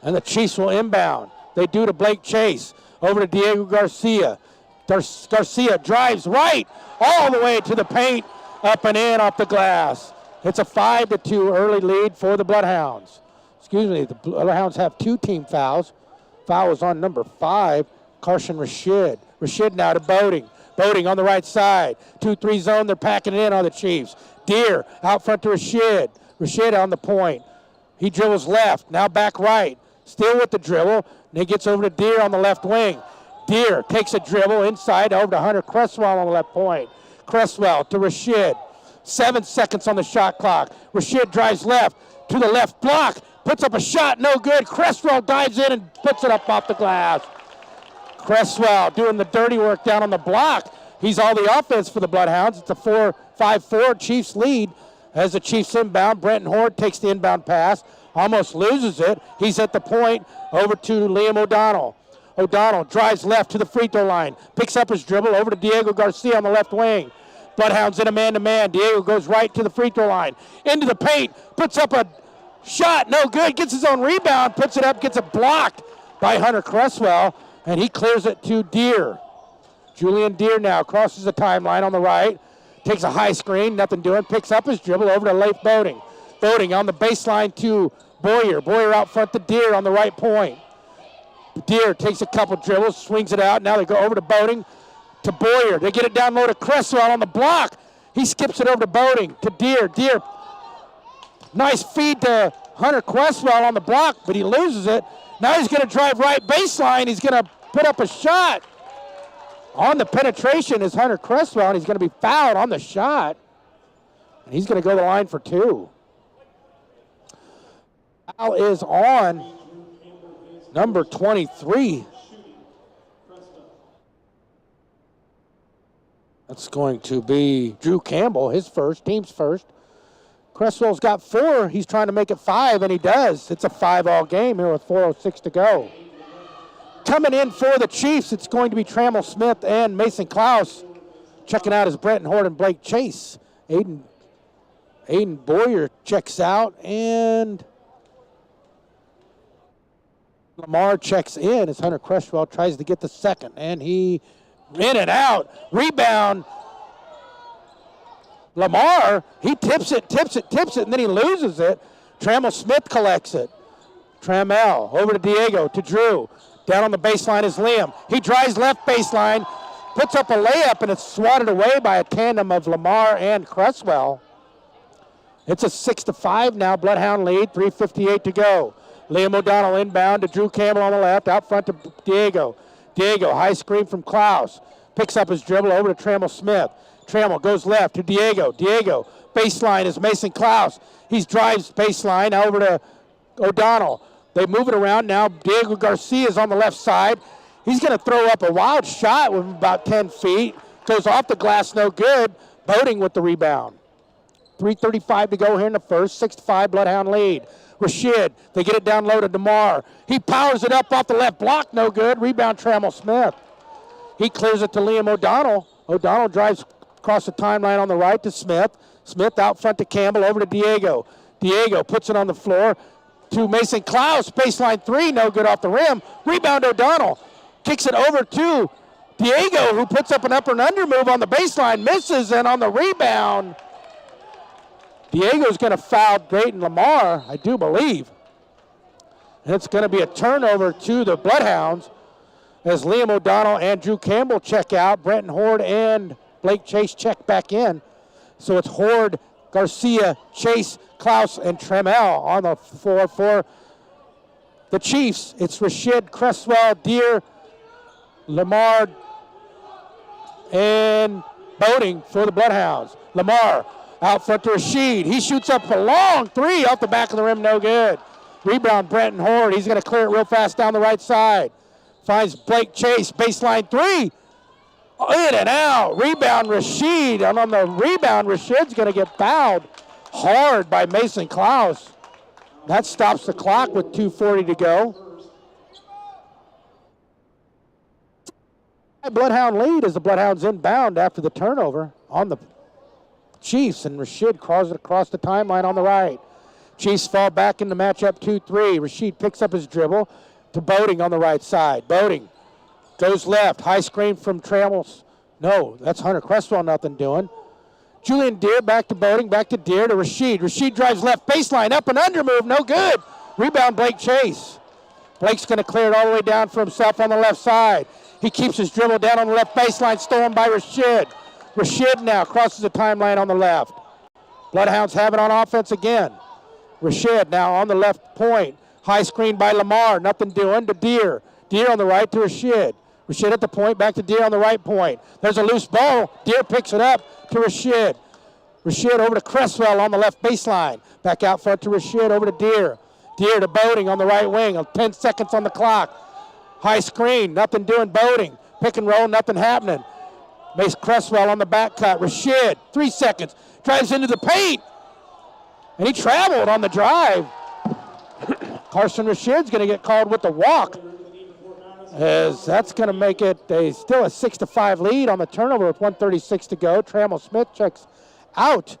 And the Chiefs will inbound. They do to Blake Chase. Over to Diego Garcia. Garcia drives right all the way to the paint, up and in off the glass. It's a 5-2 early lead for the Bloodhounds. Excuse me, the Bloodhounds have 2 team fouls. Foul is on number 5, Carson Rashid. Rashid now to Boating. Boating on the right side. 2-3 zone, they're packing it in on the Chiefs. Deer out front to Rashid. Rashid on the point. He dribbles left, now back right. Still with the dribble. And he gets over to Deer on the left wing. Deer takes a dribble inside over to Hunter Cresswell on the left point. Cresswell to Rashid. 7 seconds on the shot clock. Rashid drives left to the left block. Puts up a shot, no good. Cresswell dives in and puts it up off the glass. Cresswell doing the dirty work down on the block. He's all the offense for the Bloodhounds. It's a 5-4 Chiefs lead as the Chiefs inbound. Brenton Horde takes the inbound pass. Almost loses it. He's at the point. Over to Liam O'Donnell. O'Donnell drives left to the free throw line. Picks up his dribble over to Diego Garcia on the left wing. Bloodhounds in a man-to-man. Diego goes right to the free throw line. Into the paint. Puts up a shot. No good. Gets his own rebound. Puts it up. Gets it blocked by Hunter Cresswell. And he clears it to Deer. Julian Deer now crosses the timeline on the right. Takes a high screen. Nothing doing. Picks up his dribble over to Leif Boating. Boating on the baseline to Boyer. Boyer out front to Deer on the right point. Deer takes a couple dribbles, swings it out. Now they go over to Boating, to Boyer. They get it down low to Cresswell on the block. He skips it over to Boating, to Deer. Deer, nice feed to Hunter Cresswell on the block, but he loses it. Now he's going to drive right baseline. He's going to put up a shot. On the penetration is Hunter Cresswell, and he's going to be fouled on the shot. And he's going to go to the line for 2. Foul is on number 23. That's going to be Drew Campbell, his first, team's first. Cresswell's got 4. He's trying to make it 5, and he does. It's a 5-all game here with 4:06 to go. Coming in for the Chiefs, it's going to be Trammell Smith and Mason Klaus. Checking out is Brenton Horde and Blake Chase. Aiden Boyer checks out, and Lamar checks in as Hunter Cresswell tries to get the second, and he in and out. Rebound. Lamar, he tips it, and then he loses it. Trammell Smith collects it. Trammell over to Diego, to Drew. Down on the baseline is Liam. He drives left baseline, puts up a layup, and it's swatted away by a tandem of Lamar and Cresswell. It's a 6-5 now, Bloodhound lead, 3:58 to go. Liam O'Donnell inbound to Drew Campbell on the left, out front to Diego. Diego, high screen from Klaus. Picks up his dribble over to Trammell Smith. Trammell goes left to Diego. Diego, baseline is Mason Klaus. He drives baseline over to O'Donnell. They move it around now. Diego Garcia is on the left side. He's going to throw up a wild shot with about 10 feet. Goes off the glass, no good. Boating with the rebound. 3:35 to go here in the first. 6-5 Bloodhound lead. Rashid, they get it down low to DeMar. He powers it up off the left block, no good. Rebound Trammell Smith. He clears it to Liam O'Donnell. O'Donnell drives across the timeline on the right to Smith. Smith out front to Campbell, over to Diego. Diego puts it on the floor to Mason Klaus. Baseline 3, no good off the rim. Rebound O'Donnell. Kicks it over to Diego, who puts up an upper and under move on the baseline. Misses, and on the rebound, Diego's going to foul Drayton Lamar, I do believe. And it's going to be a turnover to the Bloodhounds as Liam O'Donnell and Drew Campbell check out. Brenton Horde and Blake Chase check back in. So it's Horde, Garcia, Chase, Klaus, and Trammell on the floor for the Chiefs. It's Rashid, Cresswell, Deer, Lamar, and Boating for the Bloodhounds. Lamar out front to Rashid. He shoots up a long 3 off the back of the rim, no good. Rebound Brenton Horde. He's going to clear it real fast down the right side. Finds Blake Chase, baseline 3. In and out. Rebound, Rashid. And on the rebound, Rashid's going to get fouled hard by Mason Klaus. That stops the clock with 2:40 to go. Bloodhound lead as the Bloodhounds inbound after the turnover on the Chiefs, and Rashid crawls it across the timeline on the right. Chiefs fall back in the matchup 2-3. Rashid picks up his dribble to Boating on the right side. Boating goes left. High screen from Trammels. No, that's Hunter Cresswell, nothing doing. Julian Deere back to Boating, back to Deere to Rashid. Rashid drives left baseline, up and under move, no good. Rebound, Blake Chase. Blake's going to clear it all the way down for himself on the left side. He keeps his dribble down on the left baseline, stolen by Rashid. Rashid now crosses the timeline on the left. Bloodhounds have it on offense again. Rashid now on the left point. High screen by Lamar, nothing doing to Deere. Deere on the right to Rashid. Rashid at the point, back to Deere on the right point. There's a loose ball. Deere picks it up to Rashid. Rashid over to Cresswell on the left baseline. Back out front to Rashid, over to Deere. Deere to Boating on the right wing. 10 seconds on the clock. High screen, nothing doing Boating. Pick and roll, nothing happening. Mace Cresswell on the back cut. Rashid, 3 seconds. Drives into the paint. And he traveled on the drive. Carson Rashid's going to get called with the walk, as that's going to make it still a 6-5 lead on the turnover with 1:36 to go. Trammell Smith checks out,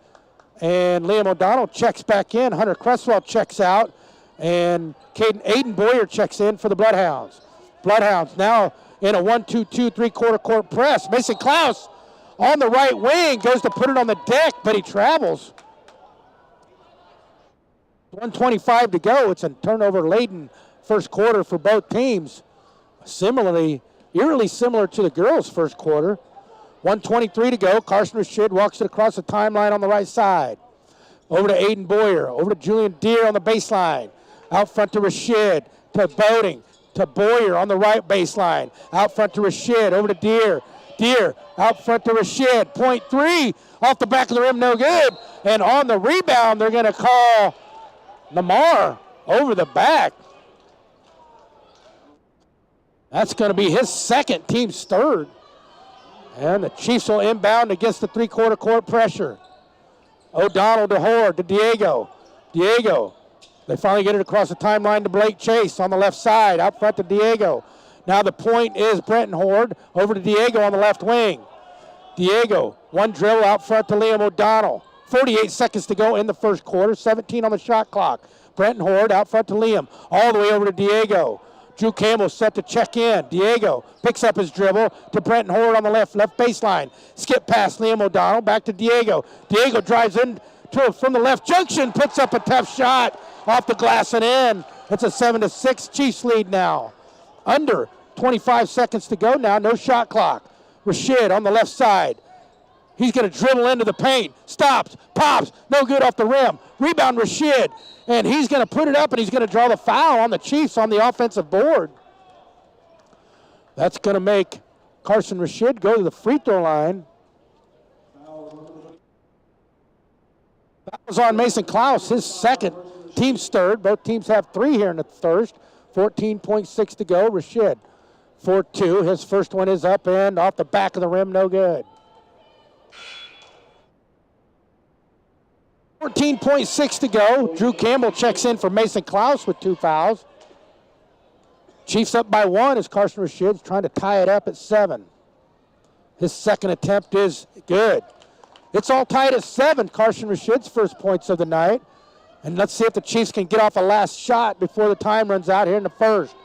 and Liam O'Donnell checks back in. Hunter Cresswell checks out, and Aiden Boyer checks in for the Bloodhounds. Bloodhounds now in a 1-2-2 three-quarter court press. Mason Klaus on the right wing goes to put it on the deck, but he travels. 1:25 to go. It's a turnover-laden first quarter for both teams. Similarly, eerily similar to the girls' first quarter. 1:23 to go. Carson Rashid walks it across the timeline on the right side. Over to Aiden Boyer. Over to Julian Deere on the baseline. Out front to Rashid. To Boating. To Boyer on the right baseline. Out front to Rashid. Over to Deere. Deere out front to Rashid. Point three. Off the back of the rim, no good. And on the rebound, they're going to call Lamar over the back. That's going to be his second, team's third. And the Chiefs will inbound against the three-quarter court pressure. O'Donnell to Horde to Diego. Diego, they finally get it across the timeline to Blake Chase on the left side, out front to Diego. Now the point is Brenton Horde over to Diego on the left wing. Diego, one dribble out front to Liam O'Donnell. 48 seconds to go in the first quarter, 17 on the shot clock. Brenton Horde out front to Liam, all the way over to Diego. Drew Campbell set to check in. Diego picks up his dribble to Brenton Horde on the left baseline. Skip past Liam O'Donnell, back to Diego. Diego drives in from the left junction, puts up a tough shot off the glass and in. It's a 7-6 Chiefs lead now. Under 25 seconds to go now, no shot clock. Rashid on the left side. He's going to dribble into the paint. Stops, pops, no good off the rim. Rebound Rashid, and he's going to put it up, and he's going to draw the foul on the Chiefs on the offensive board. That's going to make Carson Rashid go to the free throw line. That was on Mason Klaus, his second, team's third. Both teams have three here in the first. 14.6 to go. Rashid 4-2. His first one is up and off the back of the rim, no good. 14.6 to go. Drew Campbell checks in for Mason Klaus with 2 fouls. Chiefs up by 1 as Carson Rashid's trying to tie it up at 7. His second attempt is good. It's all tied at 7. Carson Rashid's first points of the night. And let's see if the Chiefs can get off a last shot before the time runs out here in the first.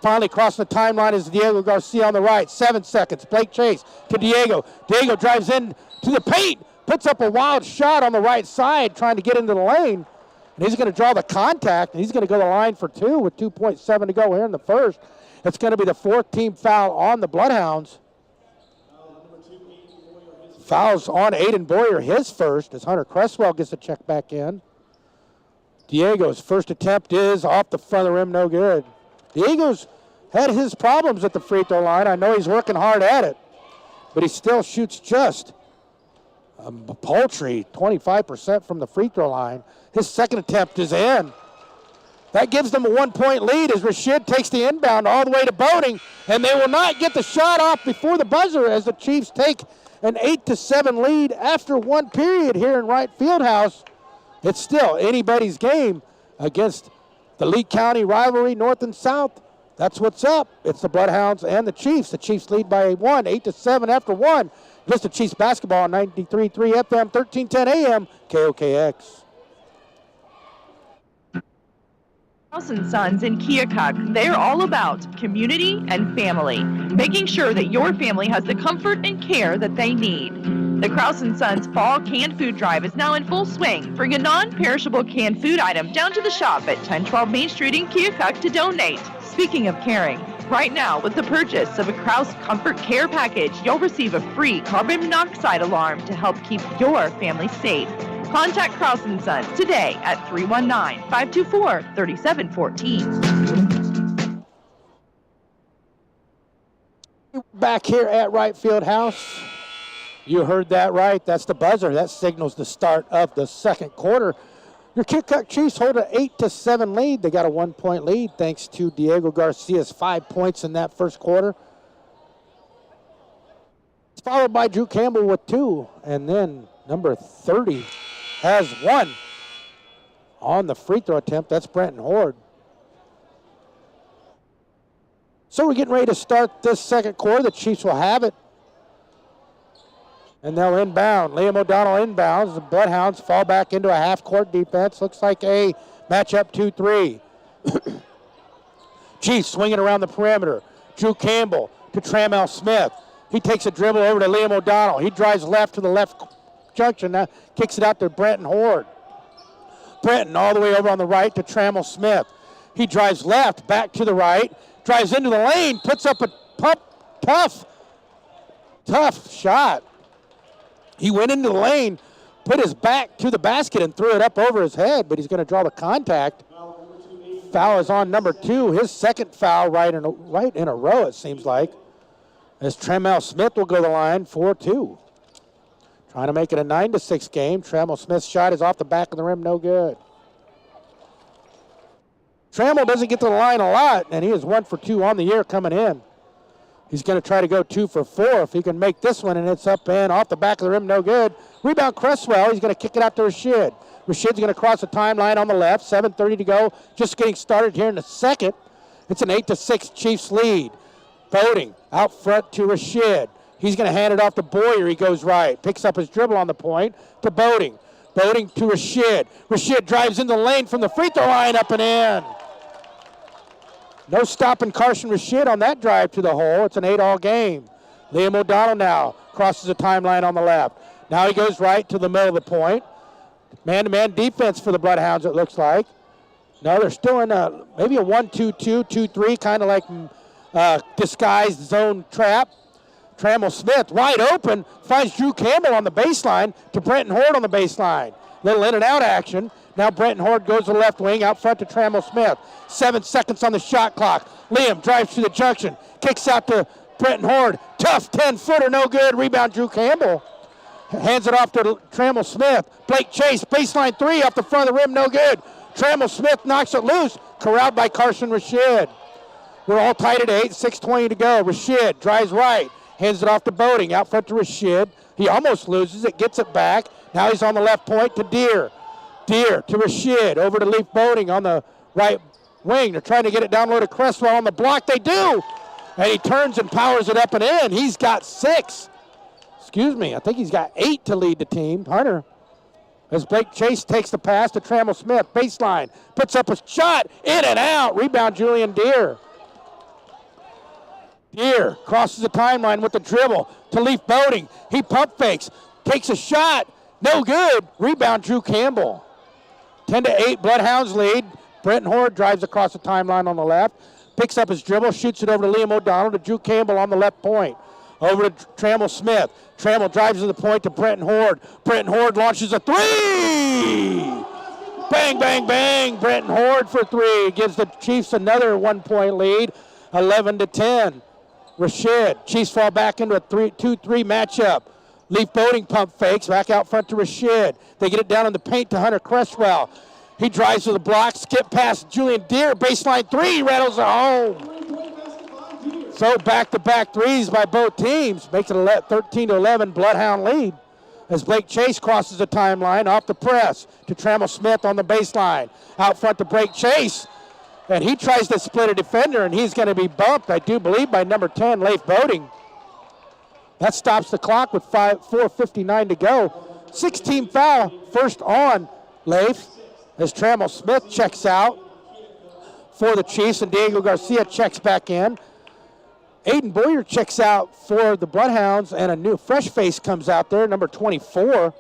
Finally crossing the timeline is Diego Garcia on the right. 7 seconds. Blake Chase to Diego. Diego drives in to the paint. Puts up a wild shot on the right side trying to get into the lane. And he's going to draw the contact, and he's going to go to the line for 2 with 2.7 to go here in the first. It's going to be the 4th team foul on the Bloodhounds. Fouls on Aiden Boyer, his first, as Hunter Cresswell gets a check back in. Diego's first attempt is off the front of the rim, no good. Diego's had his problems at the free throw line. I know he's working hard at it, but he still shoots just a paltry 25% from the free throw line. His second attempt is in. That gives them a 1-point lead as Rashid takes the inbound all the way to Boating, and they will not get the shot off before the buzzer as the Chiefs take an 8-7 lead after one period here in Wright Fieldhouse. It's still anybody's game against the Lee County rivalry, North and South. That's what's up. It's the Bloodhounds and the Chiefs. The Chiefs lead by 8-7 after one. Just the Chiefs basketball on 93.3 FM, 1310 AM, KOKX. House & Sons in Keokuk, they're all about community and family, making sure that your family has the comfort and care that they need. The Kraus & Sons Fall Canned Food Drive is now in full swing. Bring a non-perishable canned food item down to the shop at 1012 Main Street in Keokuk to donate. Speaking of caring, right now with the purchase of a Kraus Comfort Care Package, you'll receive a free carbon monoxide alarm to help keep your family safe. Contact Kraus & Sons today at 319-524-3714. Back here at Wright Fieldhouse. You heard that right. That's the buzzer. That signals the start of the second quarter. Your Keokuk Chiefs hold an 8-7 lead. They got a 1-point lead thanks to Diego Garcia's 5 points in that first quarter. It's followed by Drew Campbell with 2. And then number 30 has 1 on the free throw attempt. That's Brenton Horde. So we're getting ready to start this second quarter. The Chiefs will have it. And they'll inbound. Liam O'Donnell inbounds. The Bloodhounds fall back into a half-court defense. Looks like a matchup 2-3. Chiefs swinging around the perimeter. Drew Campbell to Trammell Smith. He takes a dribble over to Liam O'Donnell. He drives left to the left junction. Now kicks it out to Brenton Horde. Brenton all the way over on the right to Trammell Smith. He drives left, back to the right. Drives into the lane. Puts up a tough shot. He went into the lane, put his back to the basket and threw it up over his head, but he's going to draw the contact. Foul is on number 2. His second foul right in a row, it seems like. As Trammell Smith will go to the line, 4-2. Trying to make it a 9-6 game. Trammell Smith's shot is off the back of the rim, no good. Trammell doesn't get to the line a lot, and he is 1 for 2 on the year coming in. He's going to try to go 2 for 4 if he can make this one, and it's up and off the back of the rim, no good. Rebound Cresswell. He's going to kick it out to Rashid. Rashid's going to cross the timeline on the left. 7:30 to go. Just getting started here in the second. It's an 8-6 Chiefs lead. Boating out front to Rashid. He's going to hand it off to Boyer. He goes right. Picks up his dribble on the point to Boating. Boating to Rashid. Rashid drives in the lane from the free throw line, up and in. No stopping Carson Rashid on that drive to the hole. It's an 8-all game. Liam O'Donnell now crosses the timeline on the left. Now he goes right to the middle of the point. Man-to-man defense for the Bloodhounds, it looks like. No, they're still in maybe a 1-2-2, 2-3, kind of like disguised zone trap. Trammell Smith wide open, finds Drew Campbell on the baseline to Brenton Horde on the baseline. Little in and out action. Now Brenton Horde goes to the left wing, out front to Trammell Smith. 7 seconds on the shot clock. Liam drives to the junction, kicks out to Brenton Horde. Tough 10-footer, no good. Rebound Drew Campbell. Hands it off to Trammell Smith. Blake Chase, baseline 3 off the front of the rim, no good. Trammell Smith knocks it loose, corralled by Carson Rashid. We're all tied at 8, 6:20 to go. Rashid drives right, hands it off to Boating, out front to Rashid. He almost loses it, gets it back. Now he's on the left point to Deere. Deere to Rashid, over to Leaf Boating on the right wing. They're trying to get it down low to Cresswell on the block. They do! And he turns and powers it up and in. He's got 6. Excuse me, I think he's got 8 to lead the team. Hunter, as Blake Chase takes the pass to Trammell Smith. Baseline, puts up a shot, in and out. Rebound Julian Deere. Deere crosses the timeline with the dribble to Leaf Boating. He pump fakes, takes a shot, no good. Rebound Drew Campbell. 10-8 Bloodhounds lead. Brenton Horde drives across the timeline on the left, picks up his dribble, shoots it over to Liam O'Donnell to Drew Campbell on the left point. Over to Trammell Smith. Trammell drives to the point to Brenton Horde. Brenton Horde launches a 3! Bang, bang, bang. Brenton Horde for 3. Gives the Chiefs another 1-point lead, 11-10. Rashid. Chiefs fall back into a 2-3 matchup. Leaf Boating pump fakes back out front to Rashid. They get it down in the paint to Hunter Cresswell. He drives to the block, skip past Julian Deere, baseline three, rattles it home. So back-to-back threes by both teams, makes it a 13-11 Bloodhound lead. As Blake Chase crosses the timeline off the press to Trammell Smith on the baseline. Out front to Blake Chase, and he tries to split a defender, and he's going to be bumped, I do believe, by number 10, Leif Boating. That stops the clock with 4:59 to go. 16 foul, first on Leif, as Trammell Smith checks out for the Chiefs, and Diego Garcia checks back in. Aiden Boyer checks out for the Bloodhounds, and a new fresh face comes out there, number 24,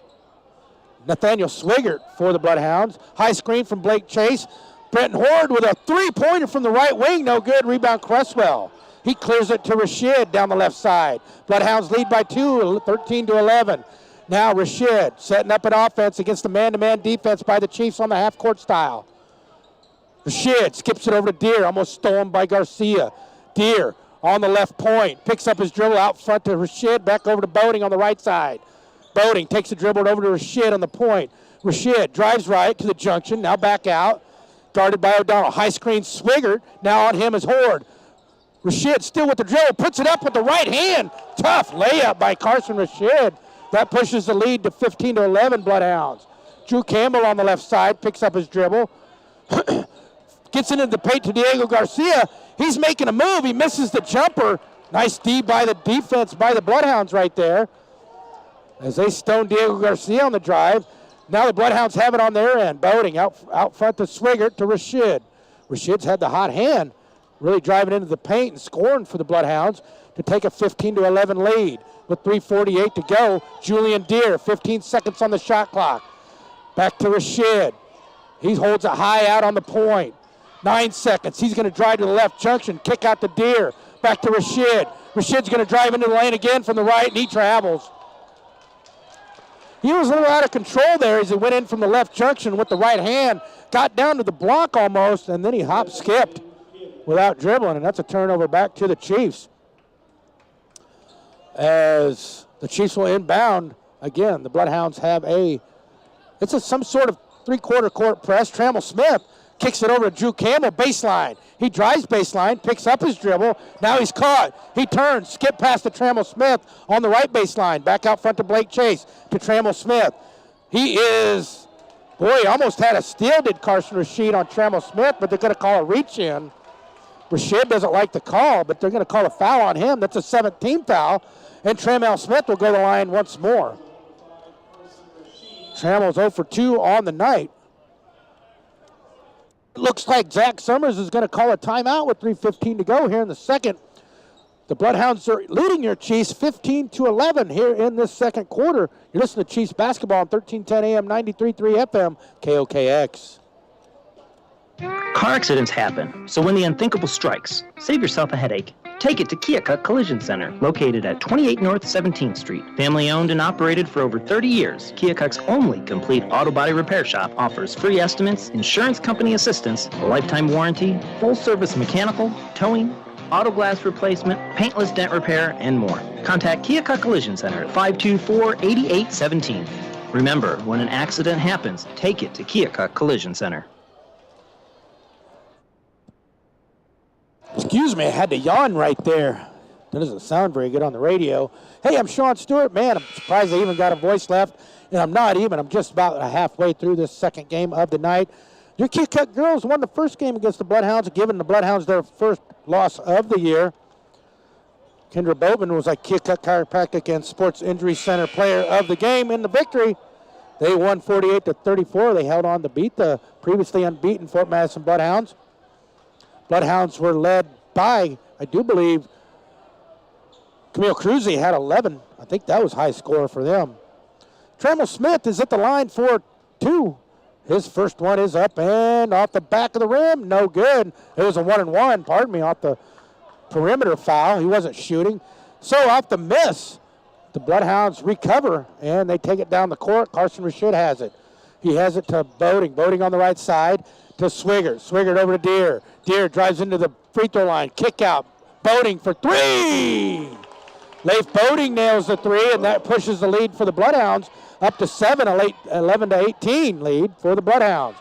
Nathaniel Swigert for the Bloodhounds. High screen from Blake Chase. Brenton Horde with a three-pointer from the right wing, no good. Rebound Cresswell. He clears it to Rashid down the left side. Bloodhounds lead by 2, 13-11. Now Rashid setting up an offense against the man-to-man defense by the Chiefs on the half-court style. Rashid skips it over to Deere, almost stolen by Garcia. Deere on the left point, picks up his dribble out front to Rashid, back over to Boating on the right side. Boating takes the dribble over to Rashid on the point. Rashid drives right to the junction, now back out. Guarded by O'Donnell. High screen Swigert, now on him is Horde. Rashid still with the dribble, puts it up with the right hand. Tough layup by Carson Rashid. That pushes the lead to 15-11 Bloodhounds. Drew Campbell on the left side, picks up his dribble. Gets into the paint to Diego Garcia. He's making a move. He misses the jumper. Nice D by the defense by the Bloodhounds right there. As they stone Diego Garcia on the drive. Now the Bloodhounds have it on their end. Boating out front to Swigert to Rashid. Rashid's had the hot hand. Really driving into the paint and scoring for the Bloodhounds to take a 15-11 lead. With 3:48 to go, Julian Deere, 15 seconds on the shot clock. Back to Rashid. He holds it high out on the point. 9 seconds. He's going to drive to the left junction, kick out to Deere. Back to Rashid. Rashid's going to drive into the lane again from the right, and he travels. He was a little out of control there as he went in from the left junction with the right hand, got down to the block almost, and then he hop-skipped without dribbling, and that's a turnover back to the Chiefs. As the Chiefs will inbound, again, the Bloodhounds have some sort of three-quarter court press. Trammell Smith kicks it over to Drew Campbell, baseline. He drives baseline, picks up his dribble. Now he's caught. He turns, skip past to Trammell Smith on the right baseline. Back out front to Blake Chase, to Trammell Smith. Almost had a steal, did Carson Rashid on Trammell Smith, but they're going to call a reach in. Rashid doesn't like the call, but they're going to call a foul on him. That's a 17th foul, and Trammell Smith will go to the line once more. Trammell's 0 for 2 on the night. It looks like Zach Summers is going to call a timeout with 3:15 to go here in the second. The Bloodhounds are leading your Chiefs 15-11 here in this second quarter. You're listening to Chiefs basketball on 1310 AM, 93.3 FM, KOKX. Car accidents happen, so when the unthinkable strikes, save yourself a headache. Take it to Keokuk Collision Center, located at 28 North 17th Street. Family owned and operated for over 30 years, Keokuk's only complete auto body repair shop offers free estimates, insurance company assistance, a lifetime warranty, full service mechanical, towing, auto glass replacement, paintless dent repair, and more. Contact Keokuk Collision Center at 524-8817. Remember, when an accident happens, take it to Keokuk Collision Center. Excuse me, I had to yawn right there. That doesn't sound very good on the radio. Hey, I'm Sean Stewart. Man, I'm surprised I even got a voice left. And I'm not even. I'm just about halfway through this second game of the night. Your Keokuk girls won the first game against the Bloodhounds, giving the Bloodhounds their first loss of the year. Kendra Bowman was like Keokuk Chiropractic and Sports Injury Center player of the game in the victory. They won 48-34. They held on to beat the previously unbeaten Fort Madison Bloodhounds. Bloodhounds were led by, I do believe, Camille Cruzy had 11. I think that was high score for them. Trammell Smith is at the line for 2. His first one is up and off the back of the rim. No good. It was a 1-and-1, off the perimeter foul. He wasn't shooting. So off the miss, the Bloodhounds recover, and they take it down the court. Carson Rashid has it. He has it to Boating. Boating on the right side to Swigert. Swigert over to Deere. Deere drives into the free throw line. Kick out. Boating for 3. Leif Boating nails the 3, and that pushes the lead for the Bloodhounds up to 7, a late 11-18 lead for the Bloodhounds.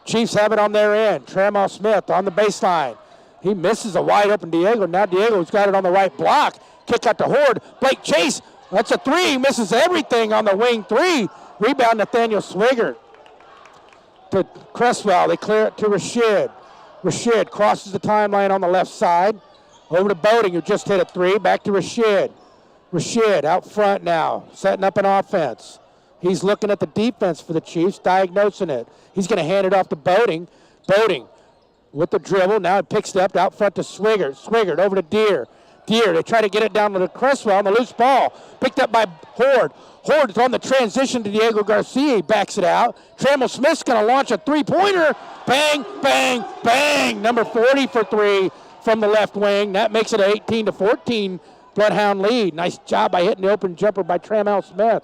Chiefs have it on their end. Trammell Smith on the baseline. He misses a wide open Diego. Now Diego's got it on the right block. Kick out to Horde. Blake Chase. That's a three. He misses everything on the wing three. Rebound Nathaniel Swigert. To Cresswell. They clear it to Rashid. Rashid crosses the timeline on the left side. Over to Boating, who just hit a three. Back to Rashid. Rashid out front now, setting up an offense. He's looking at the defense for the Chiefs, diagnosing it. He's going to hand it off to Boating. Boating with the dribble. Now it picks it up out front to Swigert. Swigert over to Deere. Deere, they try to get it down to the Cresswell on the loose ball. Picked up by Horde. Horde is on the transition to Diego Garcia. He backs it out. Trammell Smith's going to launch a three-pointer. Bang, bang, bang. Number 40 for three from the left wing. That makes it an 18-14 Bloodhound lead. Nice job by hitting the open jumper by Trammell Smith.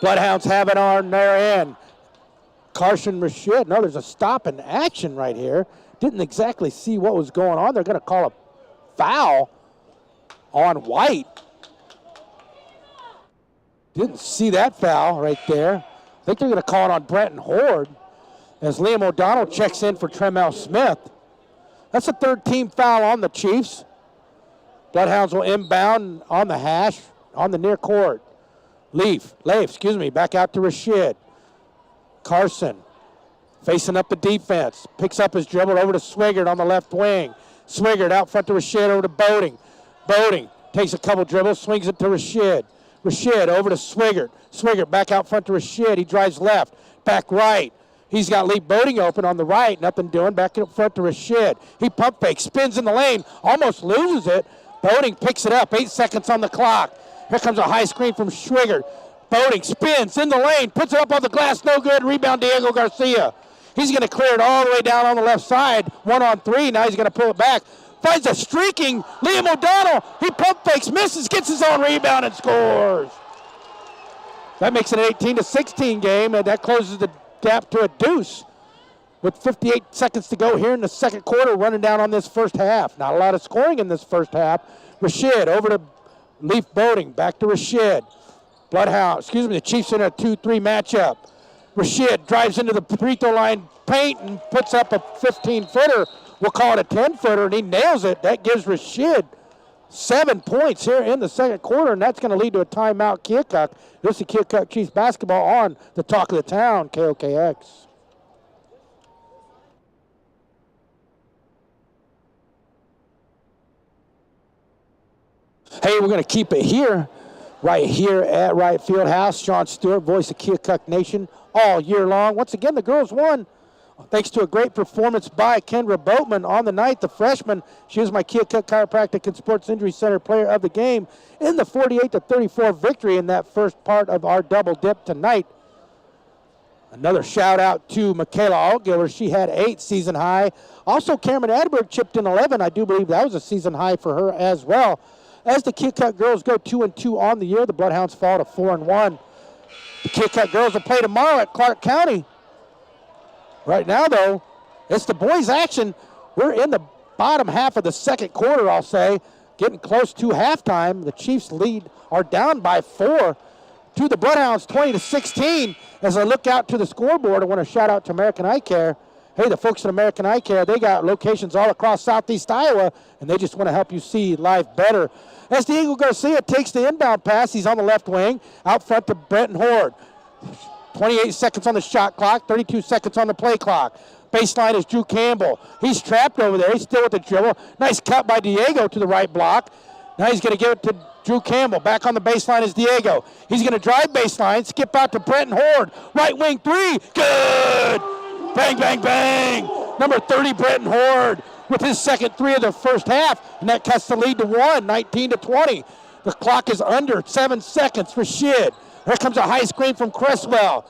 Bloodhounds have it on their end. Carson Rashid. No, there's a stop in action right here. Didn't exactly see what was going on. They're going to call a foul on White. Didn't see that foul right there. I think they're going to call it on Brenton Horde as Liam O'Donnell checks in for Trammell Smith. That's a third team foul on the Chiefs. Bloodhounds will inbound on the hash, on the near court. Leaf, back out to Rashid. Carson facing up the defense. Picks up his dribble over to Swigert on the left wing. Swigert out front to Rashid over to Boating. Boating takes a couple dribbles, swings it to Rashid. Rashid over to Swigert. Swigert back out front to Rashid. He drives left, back right. He's got Lee Boating open on the right. Nothing doing. Back up front to Rashid. He pump fakes, spins in the lane, almost loses it. Boating picks it up. 8 seconds on the clock. Here comes a high screen from Swigert. Boating spins in the lane, puts it up on the glass, no good. Rebound Diego Garcia. He's going to clear it all the way down on the left side. 1-on-3. Now he's going to pull it back. Finds a streaking Liam O'Donnell. He pump fakes, misses, gets his own rebound and scores. That makes it an 18-16 game, and that closes the gap to a deuce with 58 seconds to go here in the second quarter, running down on this first half. Not a lot of scoring in this first half. Rashid over to Leaf Boating, back to Rashid. The Chiefs in a 2-3 matchup. Rashid drives into the free throw line paint and puts up a 15-footer. We'll call it a 10-footer, and he nails it. That gives Rashid 7 points here in the second quarter, and that's going to lead to a timeout. Keokuk. This is Keokuk Chiefs basketball on the talk of the town, KOKX. Hey, we're going to keep it here, right here at Wright Fieldhouse. Sean Stewart, voice of Keokuk Nation, all year long. Once again, the girls won thanks to a great performance by Kendra Boatman on the night, the freshman. She was my Keokuk Chiropractic and Sports Injury Center player of the game in the 48-34 victory in that first part of our double dip tonight. Another shout out to Michaela Altgiller. She had 8 season high. Also, Cameron Adberg chipped in 11. I do believe that was a season high for her as well. As the Keokuk girls go 2-2 on the year, the Bloodhounds fall to 4-1. The Keokuk girls will play tomorrow at Clark County. Right now, though, it's the boys' action. We're in the bottom half of the second quarter, I'll say, getting close to halftime. The Chiefs are down by 4 to the Bloodhounds, 20-16. As I look out to the scoreboard, I want to shout out to American Eye Care. Hey, the folks at American Eye Care, they got locations all across southeast Iowa, and they just want to help you see life better. As Diego Garcia takes the inbound pass, he's on the left wing, out front to Brenton Horde. 28 seconds on the shot clock, 32 seconds on the play clock. Baseline is Drew Campbell. He's trapped over there. He's still with the dribble. Nice cut by Diego to the right block. Now he's going to give it to Drew Campbell. Back on the baseline is Diego. He's going to drive baseline, skip out to Brenton Horde. Right wing three. Good! Bang, bang, bang! Number 30, Brenton Horde, with his second three of the first half, and that cuts the lead to 1, 19-20. The clock is under 7 seconds. Rashid. Here comes a high screen from Cresswell.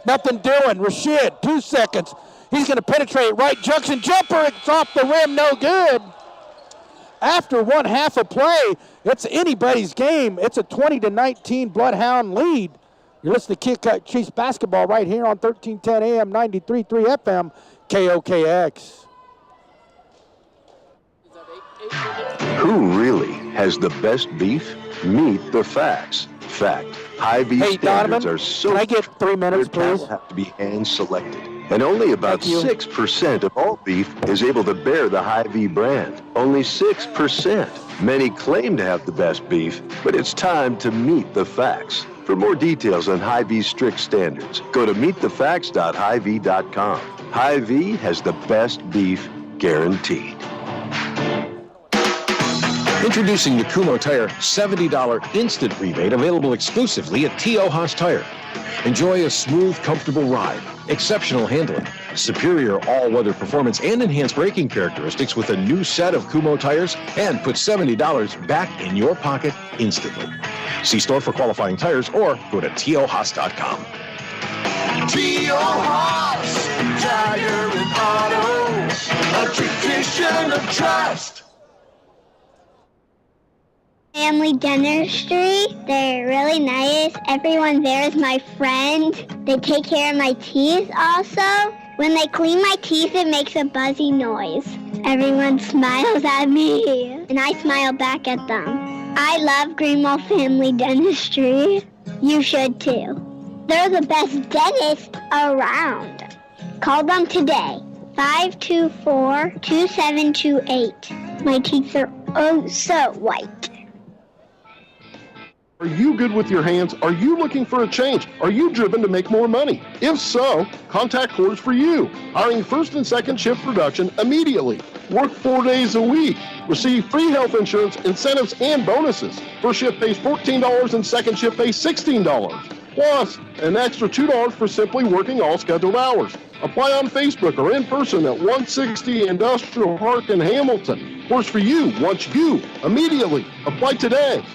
Nothing doing. Rashid, 2 seconds. He's going to penetrate right junction jumper. It's off the rim, no good. After 1 half of play, it's anybody's game. It's a 20-19 Bloodhound lead. You're listening to Keokuk Chiefs basketball right here on 1310 AM, 93.3 FM, KOKX. Who really has the best beef? Meet the facts. Fact. High beef standards are so. Can I get 3 minutes, please? Have to be hand selected. And only about 6% of all beef is able to bear the Hy-Vee brand. Only 6%. Many claim to have the best beef, but it's time to meet the facts. For more details on Hy-Vee's strict standards, go to meetthefacts.hyvee.com. Hy-Vee has the best beef guaranteed. Introducing the Kumho Tire $70 instant rebate available exclusively at T.O. Haas Tire. Enjoy a smooth, comfortable ride, exceptional handling, superior all-weather performance, and enhanced braking characteristics with a new set of Kumho tires, and put $70 back in your pocket instantly. See store for qualifying tires or go to tohaas.com. T.O. Haas, Tire and Auto, a tradition of trust. Family dentistry. They're really nice. Everyone there is my friend. They take care of my teeth also. When they clean my teeth, it makes a buzzy noise. Everyone smiles at me, and I smile back at them. I love Greenwell Family Dentistry. You should too. They're the best dentists around. Call them today. 524-2728. My teeth are oh so white. Are you good with your hands? Are you looking for a change? Are you driven to make more money? If so, contact Coors for You. Hiring first and second shift production immediately. Work 4 days a week. Receive free health insurance, incentives, and bonuses. First shift pays $14 and second shift pays $16. Plus, an extra $2 for simply working all scheduled hours. Apply on Facebook or in person at 160 Industrial Park in Hamilton. Coors for You wants you immediately. Apply today.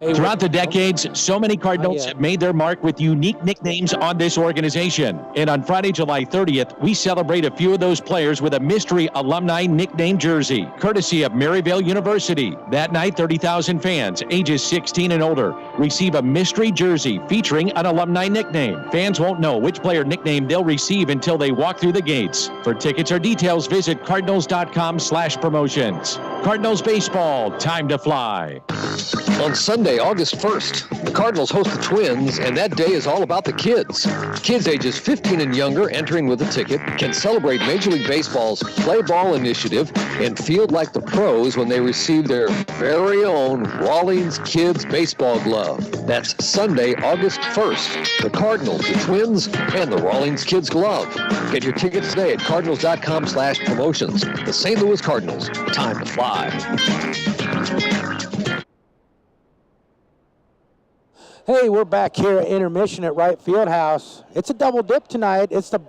Throughout the decades, so many Cardinals have made their mark with unique nicknames on this organization. And on Friday, July 30th, we celebrate a few of those players with a mystery alumni nickname jersey, courtesy of Maryvale University. That night, 30,000 fans, ages 16 and older, receive a mystery jersey featuring an alumni nickname. Fans won't know which player nickname they'll receive until they walk through the gates. For tickets or details, visit cardinals.com/promotions. Cardinals baseball, time to fly. On Sunday, August 1st, the Cardinals host the Twins, and that day is all about the kids. Kids ages 15 and younger entering with a ticket can celebrate Major League Baseball's Play Ball initiative and feel like the pros when they receive their very own Rawlings Kids Baseball Glove. That's Sunday, August 1st. The Cardinals, the Twins, and the Rawlings Kids Glove. Get your tickets today at cardinals.com/promotions. The St. Louis Cardinals, time to fly. Hey, we're back here at intermission at Wright Fieldhouse. It's a double dip tonight. It's the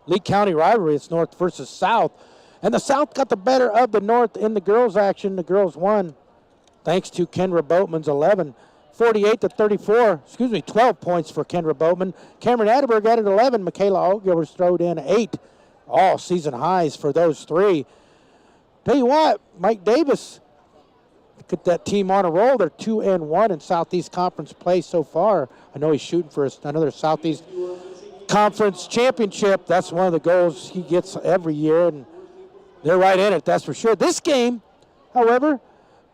Lee County rivalry. It's North versus South. And the South got the better of the North in the girls' action. The girls won thanks to Kendra Boatman's 12 points for Kendra Boatman. Cameron Atterberg added 11. Michaela Altgivers throwed in 8. All season highs for those three. Tell you what, Mike Davis get that team on a roll. They're 2-1 in Southeast Conference play so far. I know he's shooting for another Southeast Conference championship. That's one of the goals he gets every year, and they're right in it, that's for sure. This game, however,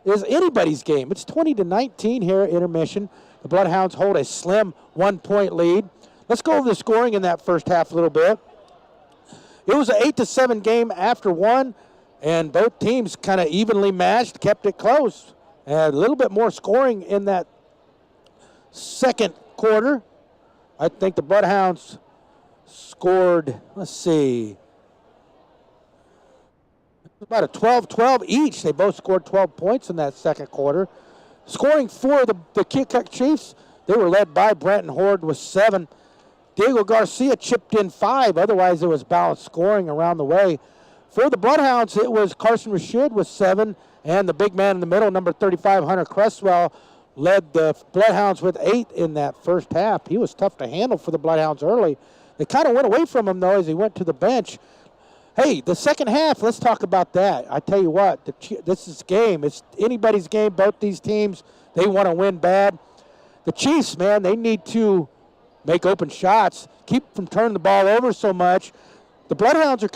is anybody's game. It's 20-19 here at intermission. The Bloodhounds hold a slim 1-point lead. Let's go over the scoring in that first half a little bit. It was an 8-7 game after one. And both teams kind of evenly matched, kept it close. And a little bit more scoring in that second quarter. I think the Bloodhounds scored, let's see, about a 12-12 each. They both scored 12 points in that second quarter. Scoring for the Keokuk Chiefs, they were led by Brenton Horde with 7. Diego Garcia chipped in 5. Otherwise, it was balanced scoring around the way. For the Bloodhounds, it was Carson Rashid with 7, and the big man in the middle, number 35, Hunter Cresswell, led the Bloodhounds with 8 in that first half. He was tough to handle for the Bloodhounds early. They kind of went away from him, though, as he went to the bench. Hey, the second half, let's talk about that. I tell you what, this is a game. It's anybody's game. Both these teams, they want to win bad. The Chiefs, man, they need to make open shots, keep from turning the ball over so much. The Bloodhounds are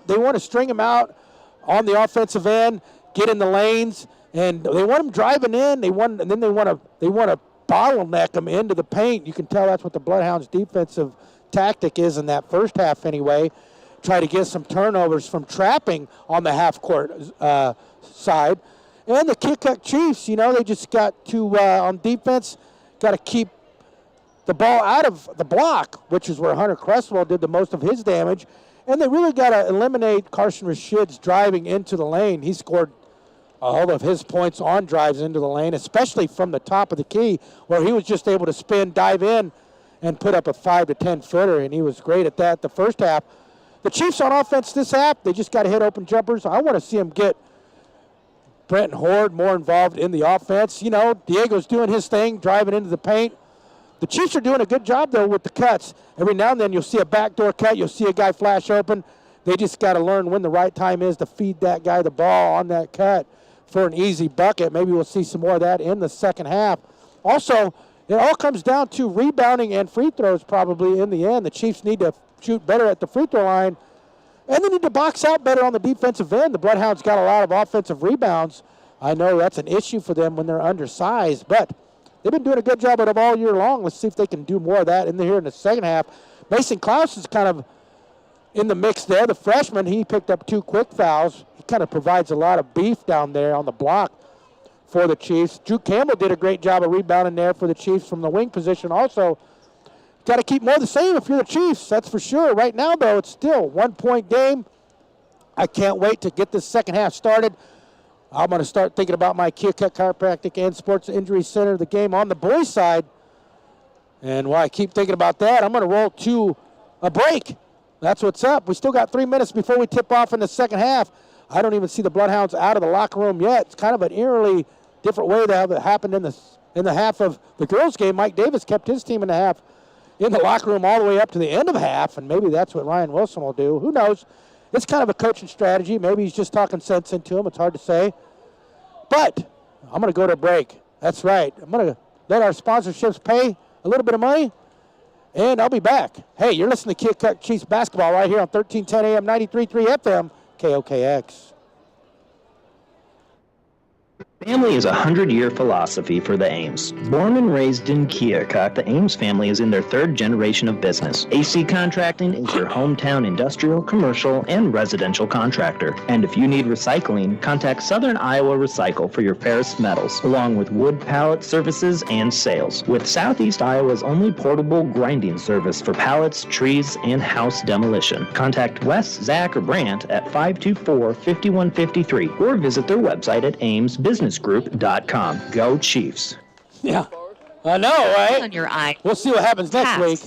they want to string them out on the offensive end, get in the lanes, and they want them driving in. And then they want to bottleneck them into the paint. You can tell that's what the Bloodhounds' defensive tactic is in that first half anyway. Try to get some turnovers from trapping on the half-court side. And the Keokuk Chiefs, they just got to, on defense, got to keep the ball out of the block, which is where Hunter Cresswell did the most of his damage. And they really got to eliminate Carson Rashid's driving into the lane. He scored all of his points on drives into the lane, especially from the top of the key, where he was just able to spin, dive in, and put up a 5 to 10 footer, and he was great at that the first half. The Chiefs on offense this half, they just got to hit open jumpers. I want to see them get Brent Horde more involved in the offense. Diego's doing his thing, driving into the paint. The Chiefs are doing a good job, though, with the cuts. Every now and then you'll see a backdoor cut. You'll see a guy flash open. They just got to learn when the right time is to feed that guy the ball on that cut for an easy bucket. Maybe we'll see some more of that in the second half. Also, it all comes down to rebounding and free throws probably in the end. The Chiefs need to shoot better at the free throw line, and they need to box out better on the defensive end. The Bloodhounds got a lot of offensive rebounds. I know that's an issue for them when they're undersized, but they've been doing a good job of it all year long. Let's see if they can do more of that here in the second half. Mason Klaus is kind of in the mix there. The freshman, he picked up 2 quick fouls. He kind of provides a lot of beef down there on the block for the Chiefs. Drew Campbell did a great job of rebounding there for the Chiefs from the wing position. Also, got to keep more the same if you're the Chiefs, that's for sure. Right now, though, it's still 1-point game. I can't wait to get this second half started. I'm going to start thinking about my Keokuk Chiropractic and Sports Injury Center, the game on the boys' side. And while I keep thinking about that, I'm going to roll to a break. That's what's up. We still got 3 minutes before we tip off in the second half. I don't even see the Bloodhounds out of the locker room yet. It's kind of an eerily different way to have it happened in the half of the girls' game. Mike Davis kept his team in the locker room all the way up to the end of half, and maybe that's what Ryan Wilson will do. Who knows? It's kind of a coaching strategy. Maybe he's just talking sense into him. It's hard to say. But I'm going to go to a break. That's right. I'm going to let our sponsorships pay a little bit of money, and I'll be back. Hey, you're listening to Keokuk Chiefs basketball right here on 1310 AM, 93.3 FM, KOKX. Family is a 100-year philosophy for the Ames. Born and raised in Keokuk, the Ames family is in their 3rd generation of business. AC Contracting is your hometown industrial, commercial, and residential contractor. And if you need recycling, contact Southern Iowa Recycle for your ferrous metals, along with wood pallet services and sales. With Southeast Iowa's only portable grinding service for pallets, trees, and house demolition. Contact Wes, Zach, or Brandt at 524-5153 or visit their website at amesbusinessgroup.com. Go Chiefs. Yeah, I know, right? On your eye. We'll see what happens next week.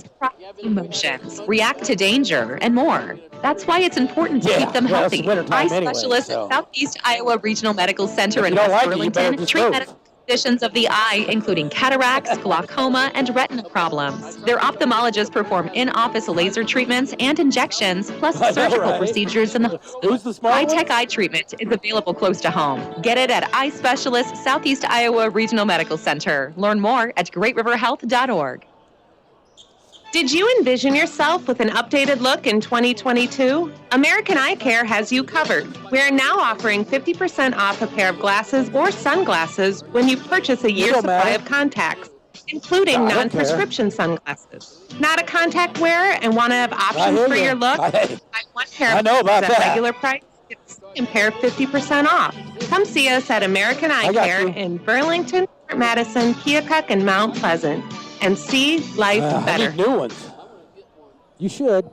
Emotions, react to danger, and more. That's why it's important to keep them healthy. Eye specialists at Southeast Iowa Regional Medical Center in West Burlington treat medical conditions of the eye, including cataracts, glaucoma, and retina problems. Their ophthalmologists perform in-office laser treatments and injections, plus surgical procedures in the hospital. High-tech eye treatment is available close to home. Get it at Eye Specialist Southeast Iowa Regional Medical Center. Learn more at greatriverhealth.org. Did you envision yourself with an updated look in 2022? American Eye Care has you covered. We are now offering 50% off a pair of glasses or sunglasses when you purchase a year's supply of contacts, including non-prescription sunglasses. Not a contact wearer and want to have options for your look? Buy one pair of glasses at regular price. Get the second pair 50% off. Come see us at American Eye Care in Burlington, Madison, Keokuk, and Mount Pleasant. And see life better. I need new ones. You should.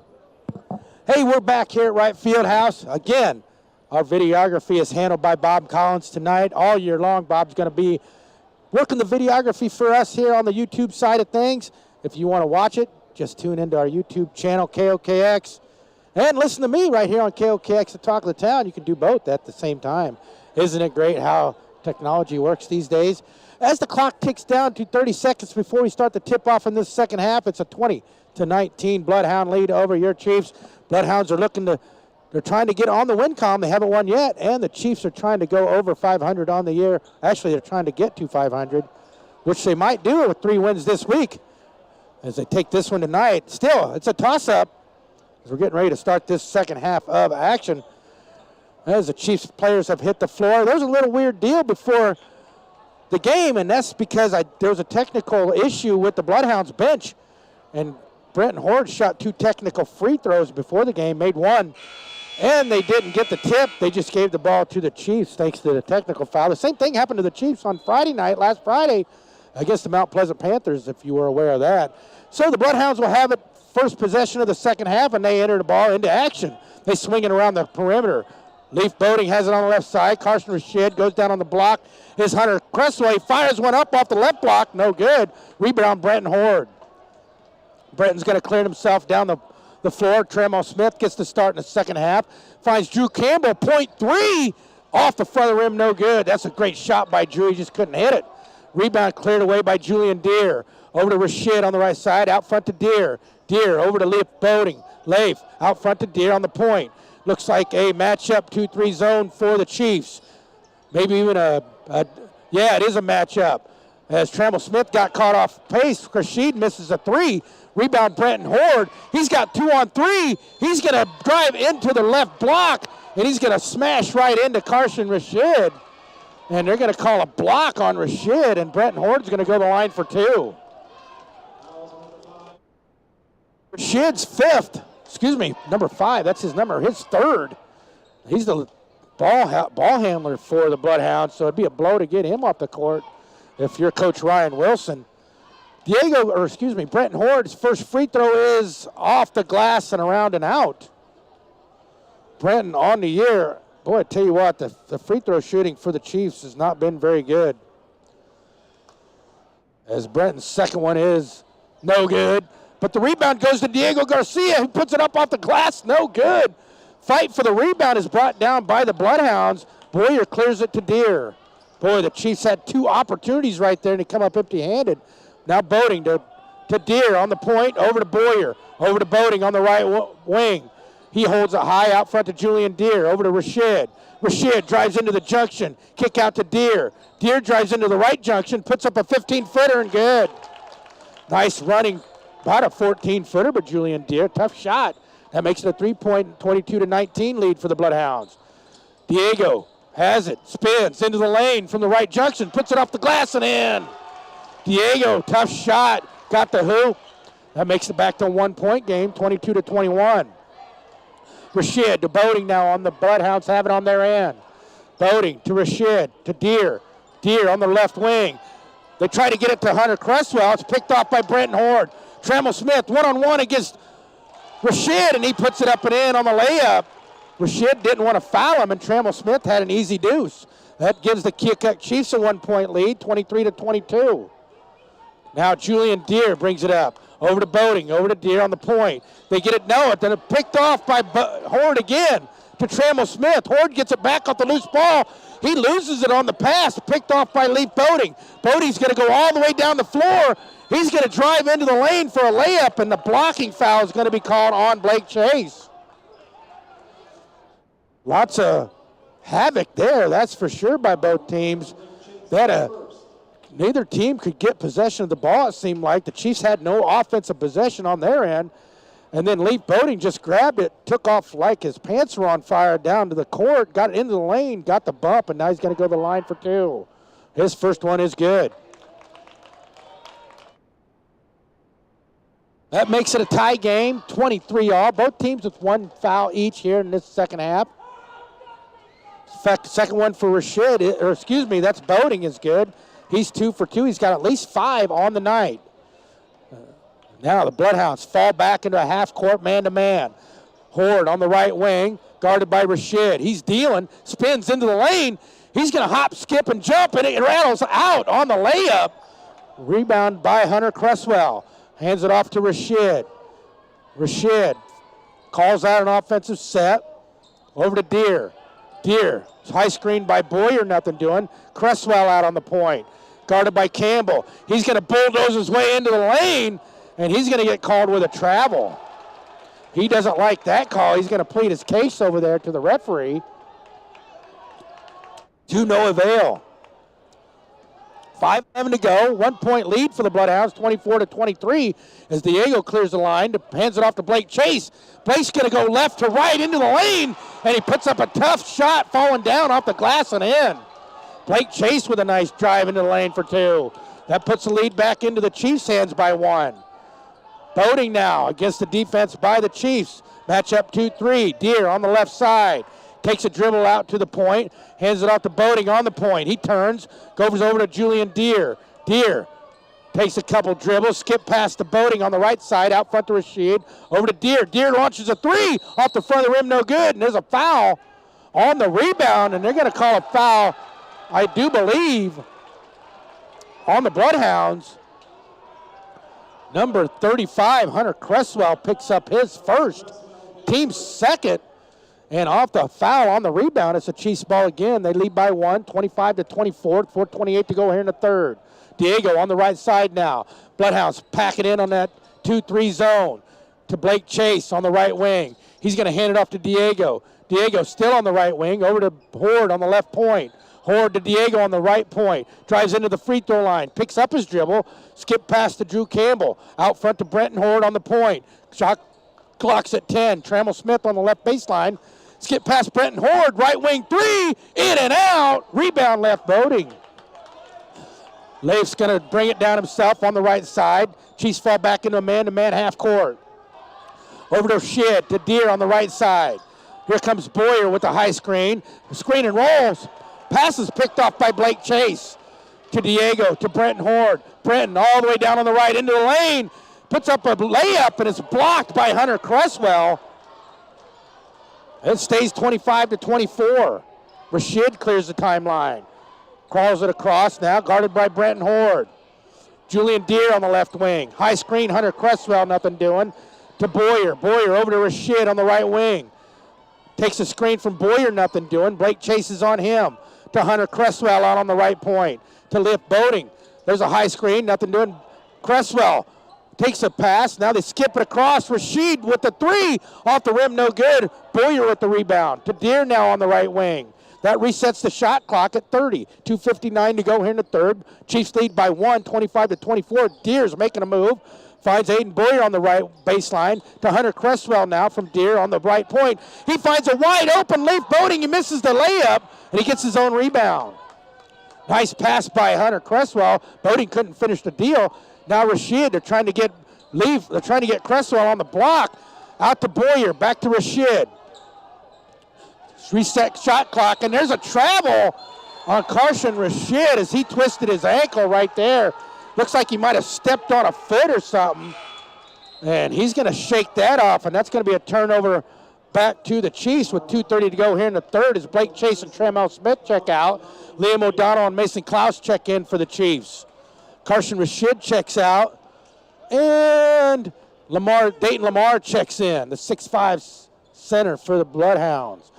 Hey, we're back here at Right Field House. Again, our videography is handled by Bob Collins tonight. All year long, Bob's going to be working the videography for us here on the YouTube side of things. If you want to watch it, just tune into our YouTube channel, KOKX. And listen to me right here on KOKX, the Talk of the Town. You can do both at the same time. Isn't it great how technology works these days? As the clock ticks down to 30 seconds before we start the tip-off in this second half, it's a 20-19 Bloodhound lead over your Chiefs. Bloodhounds are they're trying to get on the win column. They haven't won yet, and the Chiefs are trying to go over 500 on the year. Actually, they're trying to get to 500, which they might do with 3 wins this week as they take this one tonight. Still, it's a toss-up as we're getting ready to start this second half of action. As the Chiefs players have hit the floor, there's a little weird deal before the game, and that's because there was a technical issue with the Bloodhounds bench, and Brenton Horde shot 2 technical free throws before the game, made 1, and they didn't get the tip. They just gave the ball to the Chiefs thanks to the technical foul. The same thing happened to the Chiefs on Friday night, last Friday, against the Mount Pleasant Panthers, if you were aware of that. So the Bloodhounds will have it first possession of the second half, and they enter the ball into action. They swing it around the perimeter. Leaf Boating has it on the left side. Carson Rashid goes down on the block. His Hunter Cressway fires one up off the left block. No good. Rebound, Brenton Horde. Brenton's going to clear himself down the floor. Tremont Smith gets to start in the second half. Finds Drew Campbell, point 3. Off the front of the rim, no good. That's a great shot by Drew. He just couldn't hit it. Rebound cleared away by Julian Deere. Over to Rashid on the right side. Out front to Deere. Deere over to Leif Boating. Leif out front to Deere on the point. Looks like a matchup 2-3 zone for the Chiefs. Maybe even yeah, it is a matchup. As Trammell Smith got caught off pace, Rashid misses a 3. Rebound, Brenton Horde. He's got 2 on 3. He's going to drive into the left block, and he's going to smash right into Carson Rashid. And they're going to call a block on Rashid, and Brenton Horde's going to go to the line for 2. Rashid's 5th. Excuse me, number 5. That's his number. His 3rd. He's the ball handler for the Bloodhounds, so it'd be a blow to get him off the court if you're Coach Ryan Wilson. Brenton Horde's first free throw is off the glass and around and out. Brenton on the year. Boy, I tell you what, the free throw shooting for the Chiefs has not been very good. As Brenton's second one is no good. But the rebound goes to Diego Garcia, who puts it up off the glass. No good. Fight for the rebound is brought down by the Bloodhounds. Boyer clears it to Deere. Boy, the Chiefs had 2 opportunities right there, and they come up empty-handed. Now Boating to Deere on the point, over to Boyer. Over to Boating on the right wing. He holds it high out front to Julian Deere. Over to Rashid. Rashid drives into the junction. Kick out to Deere. Deere drives into the right junction, puts up a 15-footer, and good. Nice running. About a 14-footer, but Julian Deere, tough shot. That makes it a 3-point, 22-19 lead for the Bloodhounds. Diego has it, spins into the lane from the right junction, puts it off the glass and in. Diego, tough shot, got the hoop. That makes it back to a 1-point game, 22-21. Rashid to Boating now on the Bloodhounds, have it on their end. Boating to Rashid, to Deere. Deere on the left wing. They try to get it to Hunter Cresswell. It's picked off by Brenton Horde. Trammell Smith, 1-on-1 against Rashid, and he puts it up and in on the layup. Rashid didn't want to foul him, and Trammell Smith had an easy deuce. That gives the Keokuk Chiefs a 1-point lead, 23-22. Now Julian Deere brings it up. Over to Boating, over to Deere on the point. They get it, no, then it's picked off by Horde again to Trammell Smith. Horde gets it back off the loose ball. He loses it on the pass, picked off by Leif Boating. Boating's going to go all the way down the floor. He's going to drive into the lane for a layup, and the blocking foul is going to be called on Blake Chase. Lots of havoc there, that's for sure, by both teams. Neither team could get possession of the ball, it seemed like. The Chiefs had no offensive possession on their end. And then Leif Boating just grabbed it, took off like his pants were on fire down to the court, got into the lane, got the bump, and now he's going to go to the line for 2. His first one is good. That makes it a tie game, 23-all. Both teams with 1 foul each here in this second half. In fact, the second one for Rashid, that's Boating is good. He's 2 for 2. He's got at least 5 on the night. Now the Bloodhounds fall back into a half-court man-to-man. Horde on the right wing, guarded by Rashid. He's dealing, spins into the lane. He's going to hop, skip, and jump, and it rattles out on the layup. Rebound by Hunter Cresswell. Hands it off to Rashid. Rashid calls out an offensive set. Over to Deere. Deere, high screen by Boyer, nothing doing. Cresswell out on the point. Guarded by Campbell. He's going to bulldoze his way into the lane, and he's going to get called with a travel. He doesn't like that call. He's going to plead his case over there to the referee. To no avail. 5:11 to go. 1-point lead for the Bloodhounds, 24-23, as Diego clears the line, hands it off to Blake Chase. Blake's going to go left to right into the lane, and he puts up a tough shot, falling down off the glass and in. Blake Chase with a nice drive into the lane for 2. That puts the lead back into the Chiefs' hands by 1. Boating now against the defense by the Chiefs. Matchup 2-3. Deere on the left side. Takes a dribble out to the point. Hands it off to Boating on the point. He turns. Goes over to Julian Deere. Deere takes a couple dribbles. Skip past the Boating on the right side. Out front to Rashid. Over to Deere. Deere launches a 3. Off the front of the rim. No good. And there's a foul on the rebound. And they're going to call a foul, I do believe, on the Bloodhounds. Number 35, Hunter Cresswell, picks up his first, team's second, and off the foul on the rebound, it's a Chiefs ball again. They lead by 1, 25-24, 4:28 to go here in the third. Diego on the right side now. Bloodhounds pack it in on that 2-3 zone to Blake Chase on the right wing. He's going to hand it off to Diego. Diego still on the right wing, over to Horde on the left point. Horde to Diego on the right point. Drives into the free throw line. Picks up his dribble. Skip pass to Drew Campbell. Out front to Brenton Horde on the point. Shot clock's at 10. Trammell Smith on the left baseline. Skip past Brenton Horde. Right wing 3. In and out. Rebound left Boating. Leif's going to bring it down himself on the right side. Chiefs fall back into a man-to-man half court. Over to Shid to Deere on the right side. Here comes Boyer with the high screen. Screen and rolls. Passes picked off by Blake Chase to Diego, to Brenton Horde. Brenton all the way down on the right into the lane. Puts up a layup and it's blocked by Hunter Cresswell. It stays 25-24. Rashid clears the timeline. Crawls it across now, guarded by Brenton Horde. Julian Deere on the left wing. High screen, Hunter Cresswell, nothing doing. To Boyer. Boyer over to Rashid on the right wing. Takes a screen from Boyer, nothing doing. Blake Chase is on him. To Hunter Cresswell out on the right point. To lift Boating. There's a high screen, nothing doing. Cresswell takes a pass. Now they skip it across. Rashid with the 3. Off the rim, no good. Boyer with the rebound. To Deere now on the right wing. That resets the shot clock at 30. 2:59 to go here in the third. Chiefs lead by 1, 25-24. Deere's making a move. Finds Aiden Boyer on the right baseline to Hunter Cresswell now from Deere on the right point. He finds a wide open Leif Boating. He misses the layup, and he gets his own rebound. Nice pass by Hunter Cresswell. Boating couldn't finish the deal. Now Rashid, they're trying to get Leif, they're trying to get Cresswell on the block. Out to Boyer, back to Rashid. Reset shot clock, and there's a travel on Carson Rashid as he twisted his ankle right there. Looks like he might have stepped on a foot or something. And he's going to shake that off, and that's going to be a turnover back to the Chiefs with 2:30 to go here in the third as Blake Chase and Trammell Smith check out. Liam O'Donnell and Mason Klaus check in for the Chiefs. Carson Rashid checks out. And Dayton Lamar checks in, the 6'5" center for the Bloodhounds.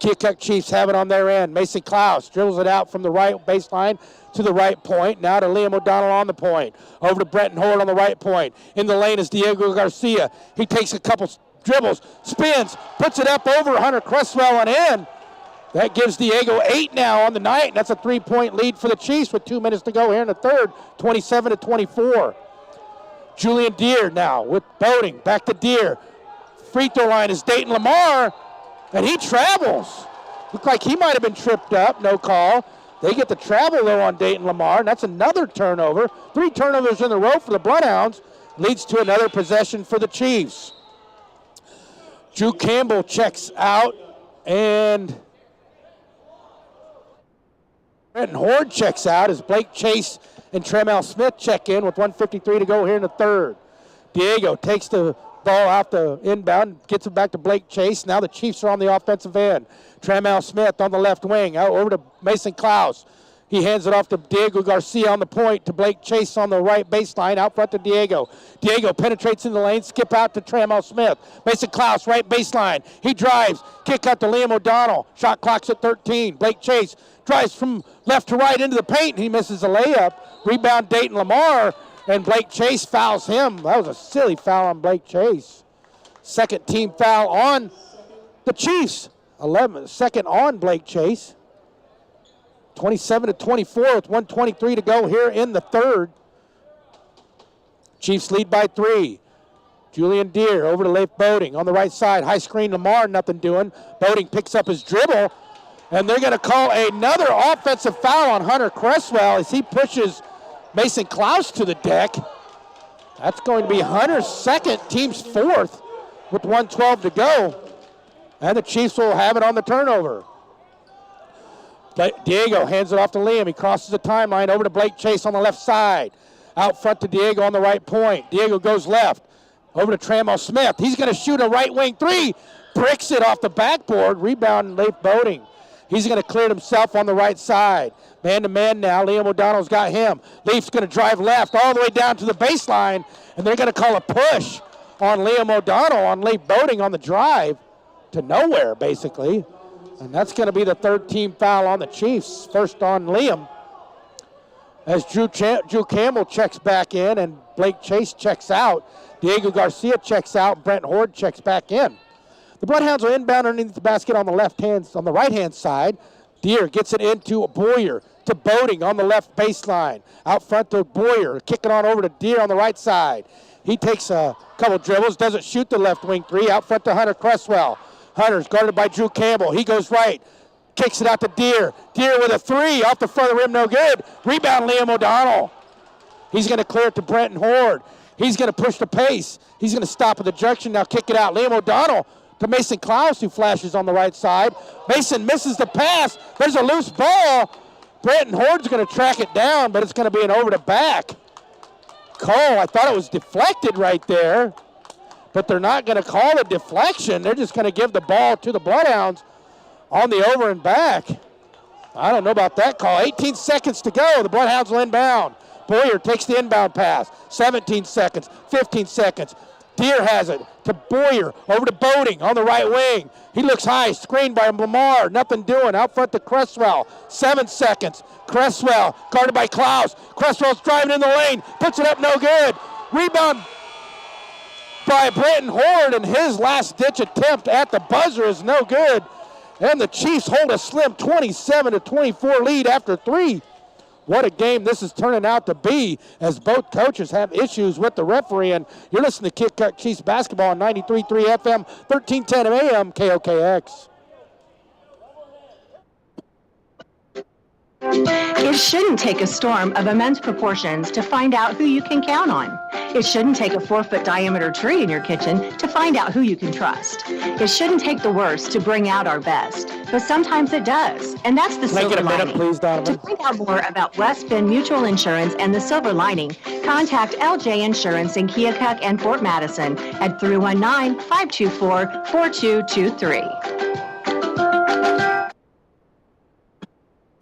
Keokuk Chiefs have it on their end. Mason Klaus dribbles it out from the right baseline to the right point. Now to Liam O'Donnell on the point. Over to Brenton Horde on the right point. In the lane is Diego Garcia. He takes a couple dribbles, spins, puts it up over Hunter Cresswell and in. That gives Diego 8 now on the night. That's a 3-point lead for the Chiefs with 2 minutes to go here in the third, 27-24. Julian Deere now with Boating. Back to Deere. Free throw line is Dayton Lamar. And he travels. Looked like he might have been tripped up. No call. They get the travel, though, on Dayton Lamar, and that's another turnover. 3 turnovers in a row for the Bloodhounds. Leads to another possession for the Chiefs. Drew Campbell checks out, and Brenton Horde checks out as Blake Chase and Trammell Smith check in with 1:53 to go here in the third. Diego takes the ball out the inbound, gets it back to Blake Chase. Now the Chiefs are on the offensive end. Trammell Smith on the left wing, out over to Mason Klaus. He hands it off to Diego Garcia on the point, to Blake Chase on the right baseline, out front to Diego. Diego penetrates in the lane, skip out to Trammell Smith. Mason Klaus, right baseline. He drives, kick out to Liam O'Donnell. Shot clock's at 13. Blake Chase drives from left to right into the paint, and he misses a layup. Rebound Dayton Lamar, and Blake Chase fouls him. That was a silly foul on Blake Chase. Second team foul on the Chiefs. 11, second on Blake Chase. 27-24 with 1:23 to go here in the third. Chiefs lead by 3. Julian Deere over to Leif Boating on the right side. High screen Lamar, nothing doing. Boating picks up his dribble And they're going to call another offensive foul on Hunter Cresswell as he pushes Mason Klaus to the deck. That's going to be Hunter's second, team's fourth, with 1:12 to go. And the Chiefs will have it on the turnover. Diego hands it off to Liam. He crosses the timeline over to Blake Chase on the left side. Out front to Diego on the right point. Diego goes left. Over to Trammell Smith. He's going to shoot a right wing three. Bricks it off the backboard. Rebound, Leif Boating. He's going to clear it himself on the right side. Man-to-man now. Liam O'Donnell's got him. Leif's going to drive left all the way down to the baseline, and they're going to call a push on Liam O'Donnell on Leif Boating on the drive to nowhere, basically. And that's going to be the third team foul on the Chiefs. First on Liam. As Drew Campbell checks back in and Blake Chase checks out. Diego Garcia checks out. Brent Horde checks back in. The Bloodhounds will inbound underneath the basket on the right-hand side. Deere gets it into Boyer to Boating on the left baseline. Out front to Boyer, kicking on over to Deere on the right side. He takes a couple dribbles, doesn't shoot the left wing three. Out front to Hunter Cresswell. Hunter's guarded by Drew Campbell. He goes right, kicks it out to Deere. Deere with a three off the front of the rim, no good. Rebound, Liam O'Donnell. He's going to clear it to Brenton Horde. He's going to push the pace. He's going to stop at the junction, now kick it out. Liam O'Donnell to Mason Klaus, who flashes on the right side. Mason misses the pass. There's a loose ball. Brenton Horde's going to track it down, but it's going to be an over to back. Cole, I thought it was deflected right there, but they're not going to call a deflection. They're just going to give the ball to the Bloodhounds on the over and back. I don't know about that call. 18 seconds to go. The Bloodhounds will inbound. Boyer takes the inbound pass. 17 seconds, 15 seconds. Deere has it to Boyer, over to Boating on the right wing. He looks high, screened by Lamar, nothing doing. Out front to Cresswell, 7 seconds. Cresswell, guarded by Klaus. Cresswell's driving in the lane, puts it up, no good. Rebound by Brenton Horde, and his last-ditch attempt at the buzzer is no good. And the Chiefs hold a slim 27-24 lead after 3. What a game this is turning out to be as both coaches have issues with the referee. And you're listening to Keokuk Chiefs basketball on 93.3 FM, 1310 AM, KOKX. It shouldn't take a storm of immense proportions to find out who you can count on. It shouldn't take a 4-foot diameter tree in your kitchen to find out who you can trust. It shouldn't take the worst to bring out our best, but sometimes it does, and that's the silver lining. Please, Donovan. To find out more about West Bend Mutual Insurance and the silver lining, contact LJ Insurance in Keokuk and Fort Madison at 319-524-4223.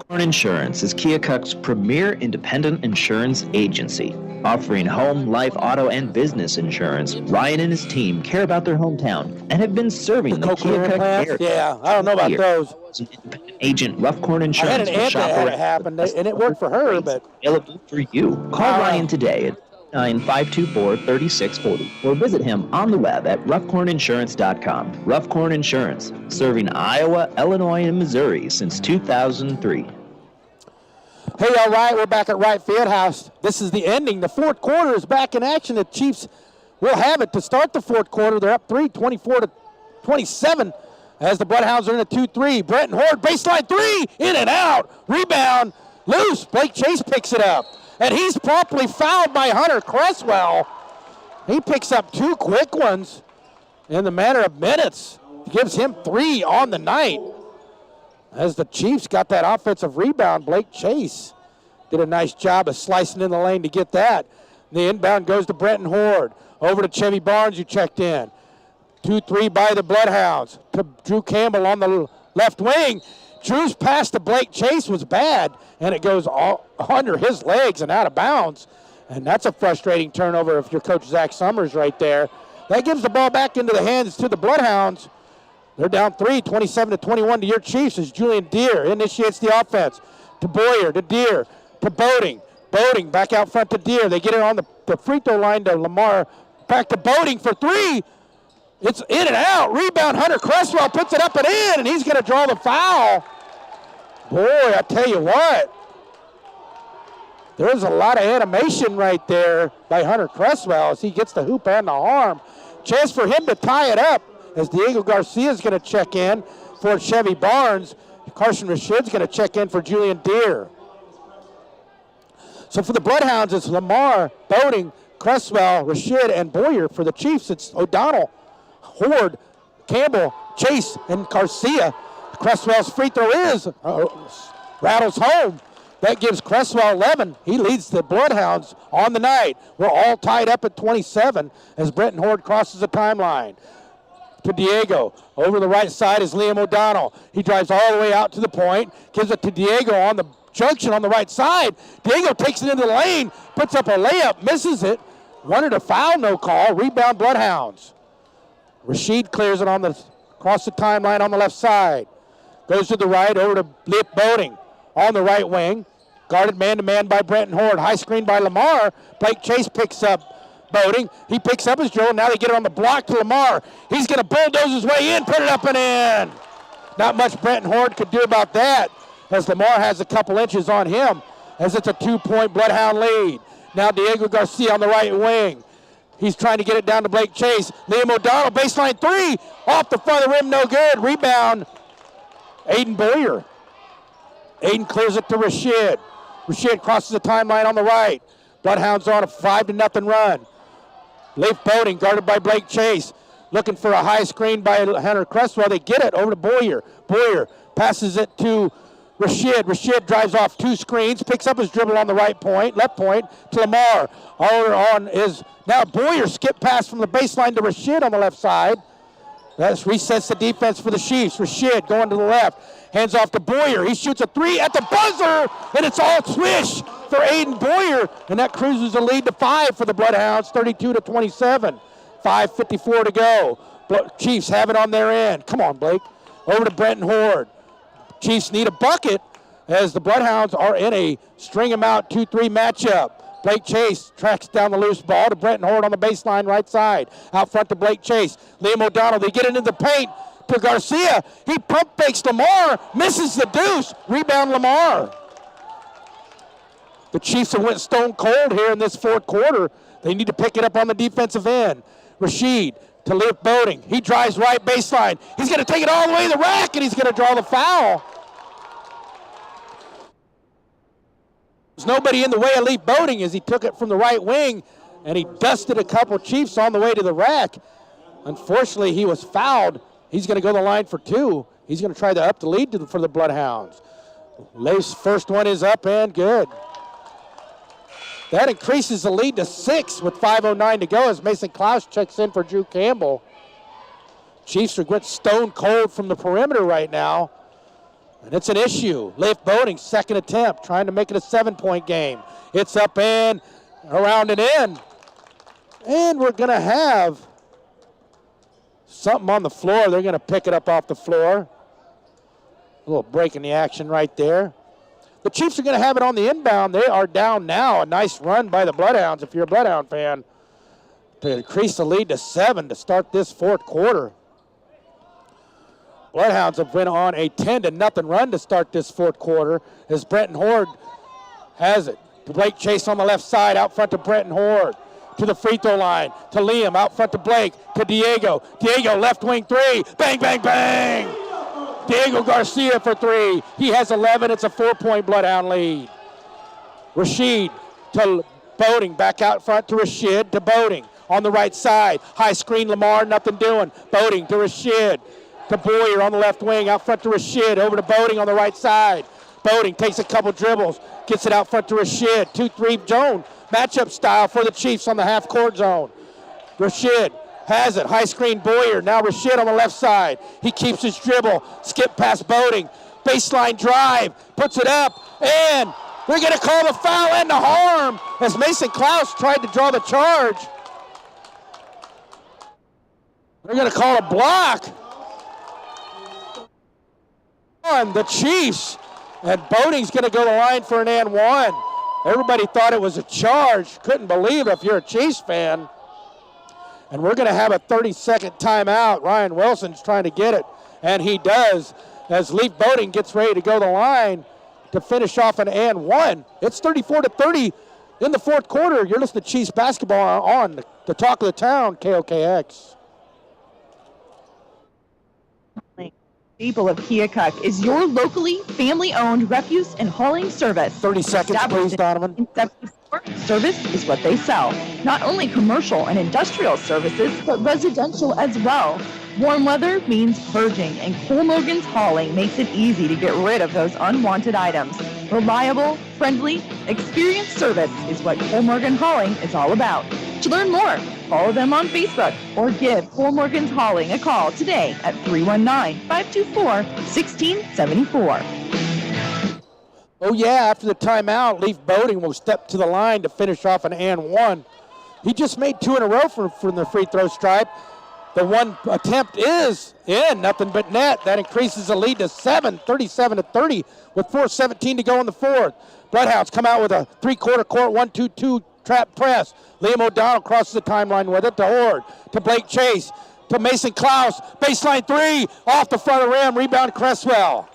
Rockhorn Insurance is Keokuk's premier independent insurance agency. Offering home, life, auto, and business insurance, Ryan and his team care about their hometown and have been serving the Keokuk area. Yeah, I don't know about those. As an independent agent, Roughcorn Insurance I had an aunt that had it happen, and it worked for her, but available for you. Call Ryan today at 9-524-3640 or visit him on the web at roughcorninsurance.com. Roughcorn Insurance, serving Iowa, Illinois, and Missouri since 2003. Hey, all right, we're back at Wright Fieldhouse. This is the ending. The fourth quarter is back in action. The Chiefs will have it to start the fourth quarter. They're up 3, 24-27, as the Bloodhounds are in a 2-3. Brenton Horde, baseline three, in and out. Rebound, loose. Blake Chase picks it up, and he's promptly fouled by Hunter Cresswell. He picks up 2 quick ones in the matter of minutes. Gives him 3 on the night. As the Chiefs got that offensive rebound, Blake Chase did a nice job of slicing in the lane to get that. The inbound goes to Brenton Horde. Over to Chevy Barnes, who checked in. 2-3 by the Bloodhounds. To Drew Campbell on the left wing. Drew's pass to Blake Chase was bad, and it goes all under his legs and out of bounds. And that's a frustrating turnover if you're Coach Zach Summers right there. That gives the ball back into the hands to the Bloodhounds. They're down 3, 27-21 to your Chiefs as Julian Deere initiates the offense. To Boyer, to Deere, to Boating. Boating back out front to Deere. They get it on the free throw line to Lamar. Back to Boating for 3. It's in and out. Rebound, Hunter Cresswell puts it up and in, and he's going to draw the foul. Boy, I tell you what. There's a lot of animation right there by Hunter Cresswell as he gets the hoop and the arm. Chance for him to tie it up as Diego Garcia is going to check in for Chevy Barnes. Carson Rashid's going to check in for Julian Deere. So for the Bloodhounds, it's Lamar, Boating, Cresswell, Rashid, and Boyer. For the Chiefs, it's O'Donnell, Horde, Campbell, Chase, and Garcia. Cresswell's free throw is rattles home. That gives Cresswell 11. He leads the Bloodhounds on the night. We're all tied up at 27 as Brenton Horde crosses the timeline. To Diego. Over the right side is Liam O'Donnell. He drives all the way out to the point, gives it to Diego on the junction on the right side. Diego takes it into the lane, puts up a layup, misses it. Wanted a foul, no call. Rebound Bloodhounds. Rashid clears it across the timeline on the left side. Goes to the right, over to Leif Boating on the right wing. Guarded man-to-man by Brenton Horde. High screen by Lamar. Blake Chase picks up Boating. He picks up his dribble. Now they get it on the block to Lamar. He's going to bulldoze his way in, put it up and in. Not much Brenton Horde could do about that, as Lamar has a couple inches on him, as it's a 2-point Bloodhound lead. Now Diego Garcia on the right wing. He's trying to get it down to Blake Chase. Liam O'Donnell, baseline three, off the front of the rim, no good. Rebound, Aiden Boyer. Aiden clears it to Rashid. Rashid crosses the timeline on the right. Bloodhounds on a 5-0 run. Leif Boating, guarded by Blake Chase. Looking for a high screen by Hunter Cresswell. They get it over to Boyer. Boyer passes it to Rashid. Rashid drives off 2 screens, picks up his dribble on the right point, left point to Lamar. Over on is now Boyer, skip pass from the baseline to Rashid on the left side. That resets the defense for the Chiefs. Rashid going to the left, hands off to Boyer. He shoots a 3 at the buzzer, and it's all swish for Aiden Boyer, and that cruises the lead to 5 for the Bloodhounds, 32-27. 5:54 to go. Chiefs have it on their end. Come on, Blake. Over to Brenton Horde. Chiefs need a bucket as the Bloodhounds are in a string them out 2-3 matchup. Blake Chase tracks down the loose ball to Brenton Horde on the baseline right side. Out front to Blake Chase. Liam O'Donnell, they get it into the paint to Garcia. He pump fakes Lamar, misses the deuce. Rebound Lamar. The Chiefs have went stone cold here in this fourth quarter. They need to pick it up on the defensive end. Rashid to Leif Boating. He drives right baseline. He's going to take it all the way to the rack, and he's going to draw the foul. There's nobody in the way of Leif Boating as he took it from the right wing, and he dusted a couple Chiefs on the way to the rack. Unfortunately, he was fouled. He's going to go to the line for 2. He's going to try to up the lead for the Bloodhounds. Leif's first one is up and good. That increases the lead to 6 with 5:09 to go as Mason Klaus checks in for Drew Campbell. Chiefs are going stone cold from the perimeter right now, and it's an issue. Leif Boating, second attempt, trying to make it a 7-point game. It's up and around and in. And we're going to have something on the floor. They're going to pick it up off the floor. A little break in the action right there. The Chiefs are going to have it on the inbound. They are down now. A nice run by the Bloodhounds, if you're a Bloodhound fan, to increase the lead to 7 to start this fourth quarter. Bloodhounds have been on a 10-0 run to start this fourth quarter as Brenton Horde has it. Blake Chase on the left side, out front to Brenton Horde. To the free throw line, to Liam, out front to Blake, to Diego. Diego, left wing 3, bang, bang, bang! Diego Garcia for 3. He has 11. It's a 4-point Bloodhound lead. Rashid to Boating. Back out front to Rashid to Boating. On the right side. High screen Lamar. Nothing doing. Boating to Rashid. To Boyer on the left wing. Out front to Rashid. Over to Boating on the right side. Boating takes a couple dribbles. Gets it out front to Rashid. 2-3 zone. Matchup style for the Chiefs on the half-court zone. Rashid has it. High screen Boyer. Now Rashid on the left side. He keeps his dribble. Skip past Boating. Baseline drive. Puts it up. And we're going to call the foul and the harm as Mason Klaus tried to draw the charge. They're going to call a block on the Chiefs. And Boating's going to go to the line for an and 1. Everybody thought it was a charge. Couldn't believe it if you're a Chiefs fan. And we're going to have a 30-second timeout. Ryan Wilson's trying to get it, and he does as Leif Boating gets ready to go to the line to finish off an and 1. It's 34-30 in the fourth quarter. You're listening to Chiefs basketball on the talk of the town, KOKX. staple of Keokuk is your locally family-owned refuse and hauling service. 30 seconds, please, Donovan. In 74, service is what they sell. Not only commercial and industrial services, but residential as well. Warm weather means purging, and Cole Morgan's Hauling makes it easy to get rid of those unwanted items. Reliable, friendly, experienced service is what Cole Morgan Hauling is all about. To learn more, follow them on Facebook or give Cole Morgan's Hauling a call today at 319-524-1674. Oh, yeah, after the timeout, Leaf Boating will step to the line to finish off an and one. He just made 2 in a row from the free throw stripe. The one attempt is in, nothing but net. That increases the lead to 7, 37-30, with 4:17 to go in the fourth. Bloodhounds come out with a three-quarter court 1-2-2 trap press. Liam O'Donnell crosses the timeline with it to Horde, to Blake Chase, to Mason Klaus. Baseline three, off the front of the rim, rebound Cresswell.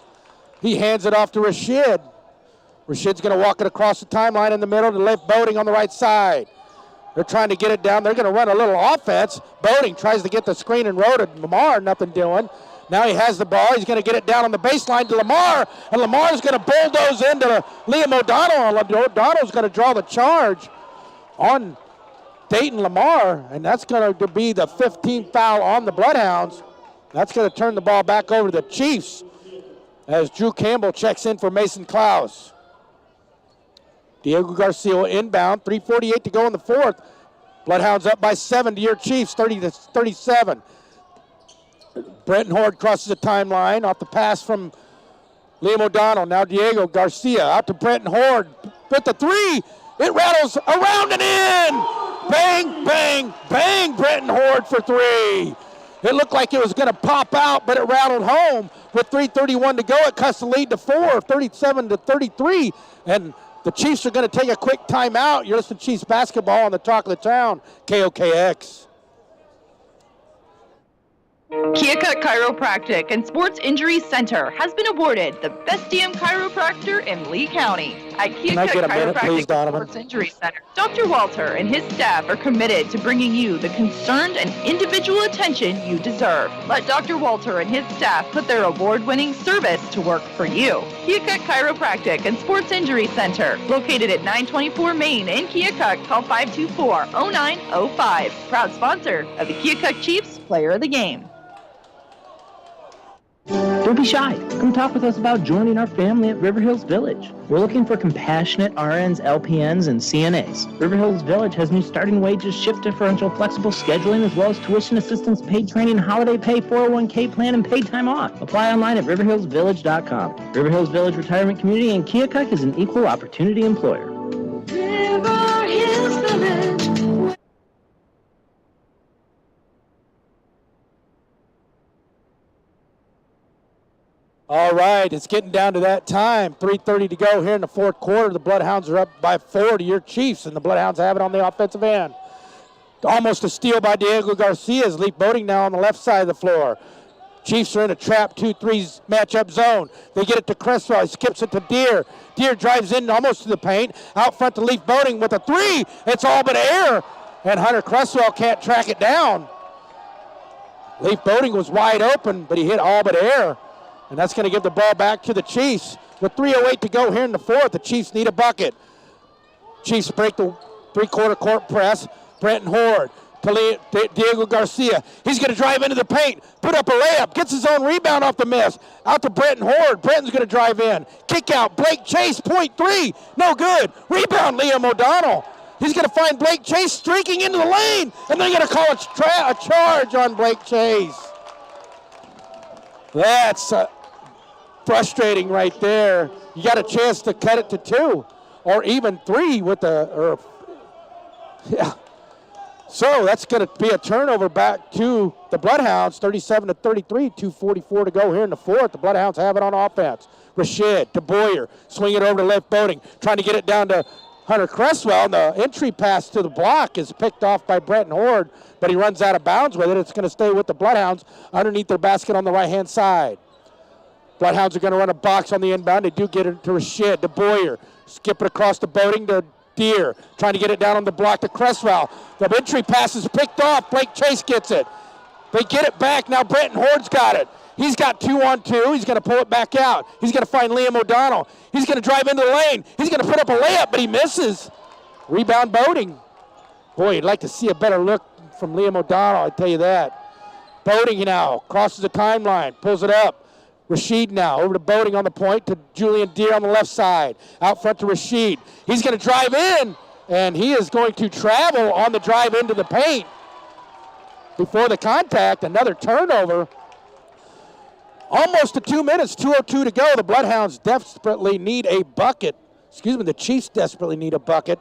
He hands it off to Rashid. Rashid's going to walk it across the timeline in the middle to Leif Boating on the right side. They're trying to get it down. They're going to run a little offense. Boating tries to get the screen and roll to Lamar. Nothing doing. Now he has the ball. He's going to get it down on the baseline to Lamar. And Lamar's going to bulldoze into Liam O'Donnell. And O'Donnell's going to draw the charge on Dayton Lamar. And that's going to be the 15th foul on the Bloodhounds. That's going to turn the ball back over to the Chiefs as Drew Campbell checks in for Mason Klaus. Diego Garcia will inbound, 3:48 to go in the fourth. Bloodhounds up by 7 to your Chiefs, 30-37. Brenton Horde crosses the timeline off the pass from Liam O'Donnell. Now Diego Garcia out to Brenton Horde with the three. It rattles around and in. Bang, bang, bang, Brenton Horde for three. It looked like it was going to pop out, but it rattled home with 3:31 to go. It cuts the lead to 4, 37-33. And the Chiefs are going to take a quick timeout. You're listening to Chiefs basketball on the talk of the town, KOKX. Keokuk Chiropractic and Sports Injury Center has been awarded the best DM chiropractor in Lee County. At Keokuk Chiropractic and Sports Injury Center, Dr. Walter and his staff are committed to bringing you the concerned and individual attention you deserve. Let Dr. Walter and his staff put their award-winning service to work for you. Keokuk Chiropractic and Sports Injury Center, located at 924 Main in Keokuk, call 524-0905. Proud sponsor of the Keokuk Chiefs Player of the Game. Don't be shy. Come talk with us about joining our family at River Hills Village. We're looking for compassionate RNs, LPNs, and CNAs. River Hills Village has new starting wages, shift differential, flexible scheduling, as well as tuition assistance, paid training, holiday pay, 401k plan, and paid time off. Apply online at riverhillsvillage.com. River Hills Village Retirement Community in Keokuk is an equal opportunity employer. River Hills Village. All right, it's getting down to that time. 3:30 to go here in the fourth quarter. The Bloodhounds are up by 4 to your Chiefs, and the Bloodhounds have it on the offensive end. Almost a steal by Diego Garcia. Is Leaf Boating now on the left side of the floor. Chiefs are in a trap 2-3 matchup zone. They get it to Cresswell. He skips it to Deere. Deere drives in almost to the paint. Out front to Leaf Boating with a three. It's all but air, and Hunter Cresswell can't track it down. Leaf Boating was wide open, but he hit all but air. And that's going to give the ball back to the Chiefs. With 3:08 to go here in the fourth, the Chiefs need a bucket. Chiefs break the three-quarter court press. Brenton Horde to Diego Garcia. He's going to drive into the paint, put up a layup, gets his own rebound off the miss. Out to Brenton Horde. Brenton's going to drive in. Kick out. Blake Chase, point three. No good. Rebound, Liam O'Donnell. He's going to find Blake Chase streaking into the lane, and they're going to call a charge on Blake Chase. That's frustrating right there. You got a chance to cut it to 2 or even 3 with the, yeah. So that's going to be a turnover back to the Bloodhounds, 37-33, 2:44 to go here in the fourth. The Bloodhounds have it on offense. Rashid to Boyer, swing it over to Left Boating, trying to get it down to Hunter Cresswell. And the entry pass to the block is picked off by Brenton Horde, but he runs out of bounds with it. It's going to stay with the Bloodhounds underneath their basket on the right-hand side. Bloodhounds are going to run a box on the inbound. They do get it to Rashid, to Boyer. Skip it across the Boating to Deere. Trying to get it down on the block to Cresswell. The entry pass is picked off. Blake Chase gets it. They get it back. Brenton Horde's got it. He's got 2-on-2. He's going to pull it back out. He's going to find Liam O'Donnell. He's going to drive into the lane. He's going to put up a layup, but he misses. Rebound Boating. Boy, you'd like to see a better look from Liam O'Donnell, I tell you that. Boating now crosses the timeline, pulls it up. Rashid now over to Boating on the point to Julian Deere on the left side. Out front to Rashid. He's going to drive in, and he is going to travel on the drive into the paint. Before the contact, another turnover. Almost to 2 minutes, 2:02 to go. The Bloodhounds desperately need a bucket. The Chiefs desperately need a bucket.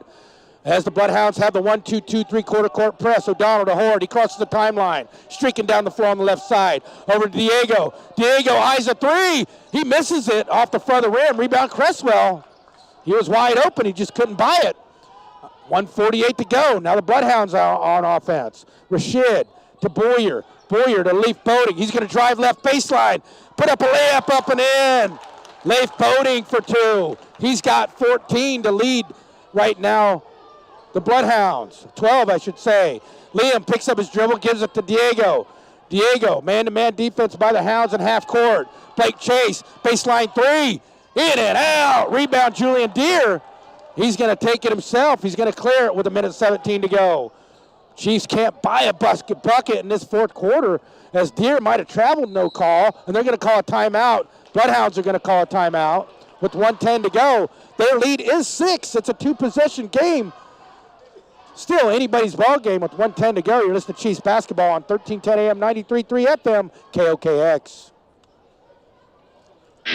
As the Bloodhounds have the 1-2-2 quarter court press. O'Donnell to Horde. He crosses the timeline. Streaking down the floor on the left side. Over to Diego. Diego eyes a three. He misses it off the front of the rim. Rebound Cresswell. He was wide open. He just couldn't buy it. 1:48 to go. Now the Bloodhounds are on offense. Rashid to Boyer. Boyer to Leaf Boating. He's going to drive left baseline. Put up a layup up and in. Leif Boating for two. He's got 14 to lead right now. The Bloodhounds, 12 I should say. Liam picks up his dribble, gives it to Diego. Diego, man-to-man defense by the Hounds in half court. Blake Chase, baseline three. In and out. Rebound Julian Deere. He's going to take it himself. He's going to clear it with 1:17 to go. Chiefs can't buy a bucket in this fourth quarter, as Deere might have traveled no call, and they're going to call a timeout. Bloodhounds are going to call a timeout with 1:10 to go. Their lead is 6. It's a two-possession game. Still anybody's ball game with 1:10 to go. You're listening to Chiefs basketball on 1310 AM, 93.3 FM, KOKX.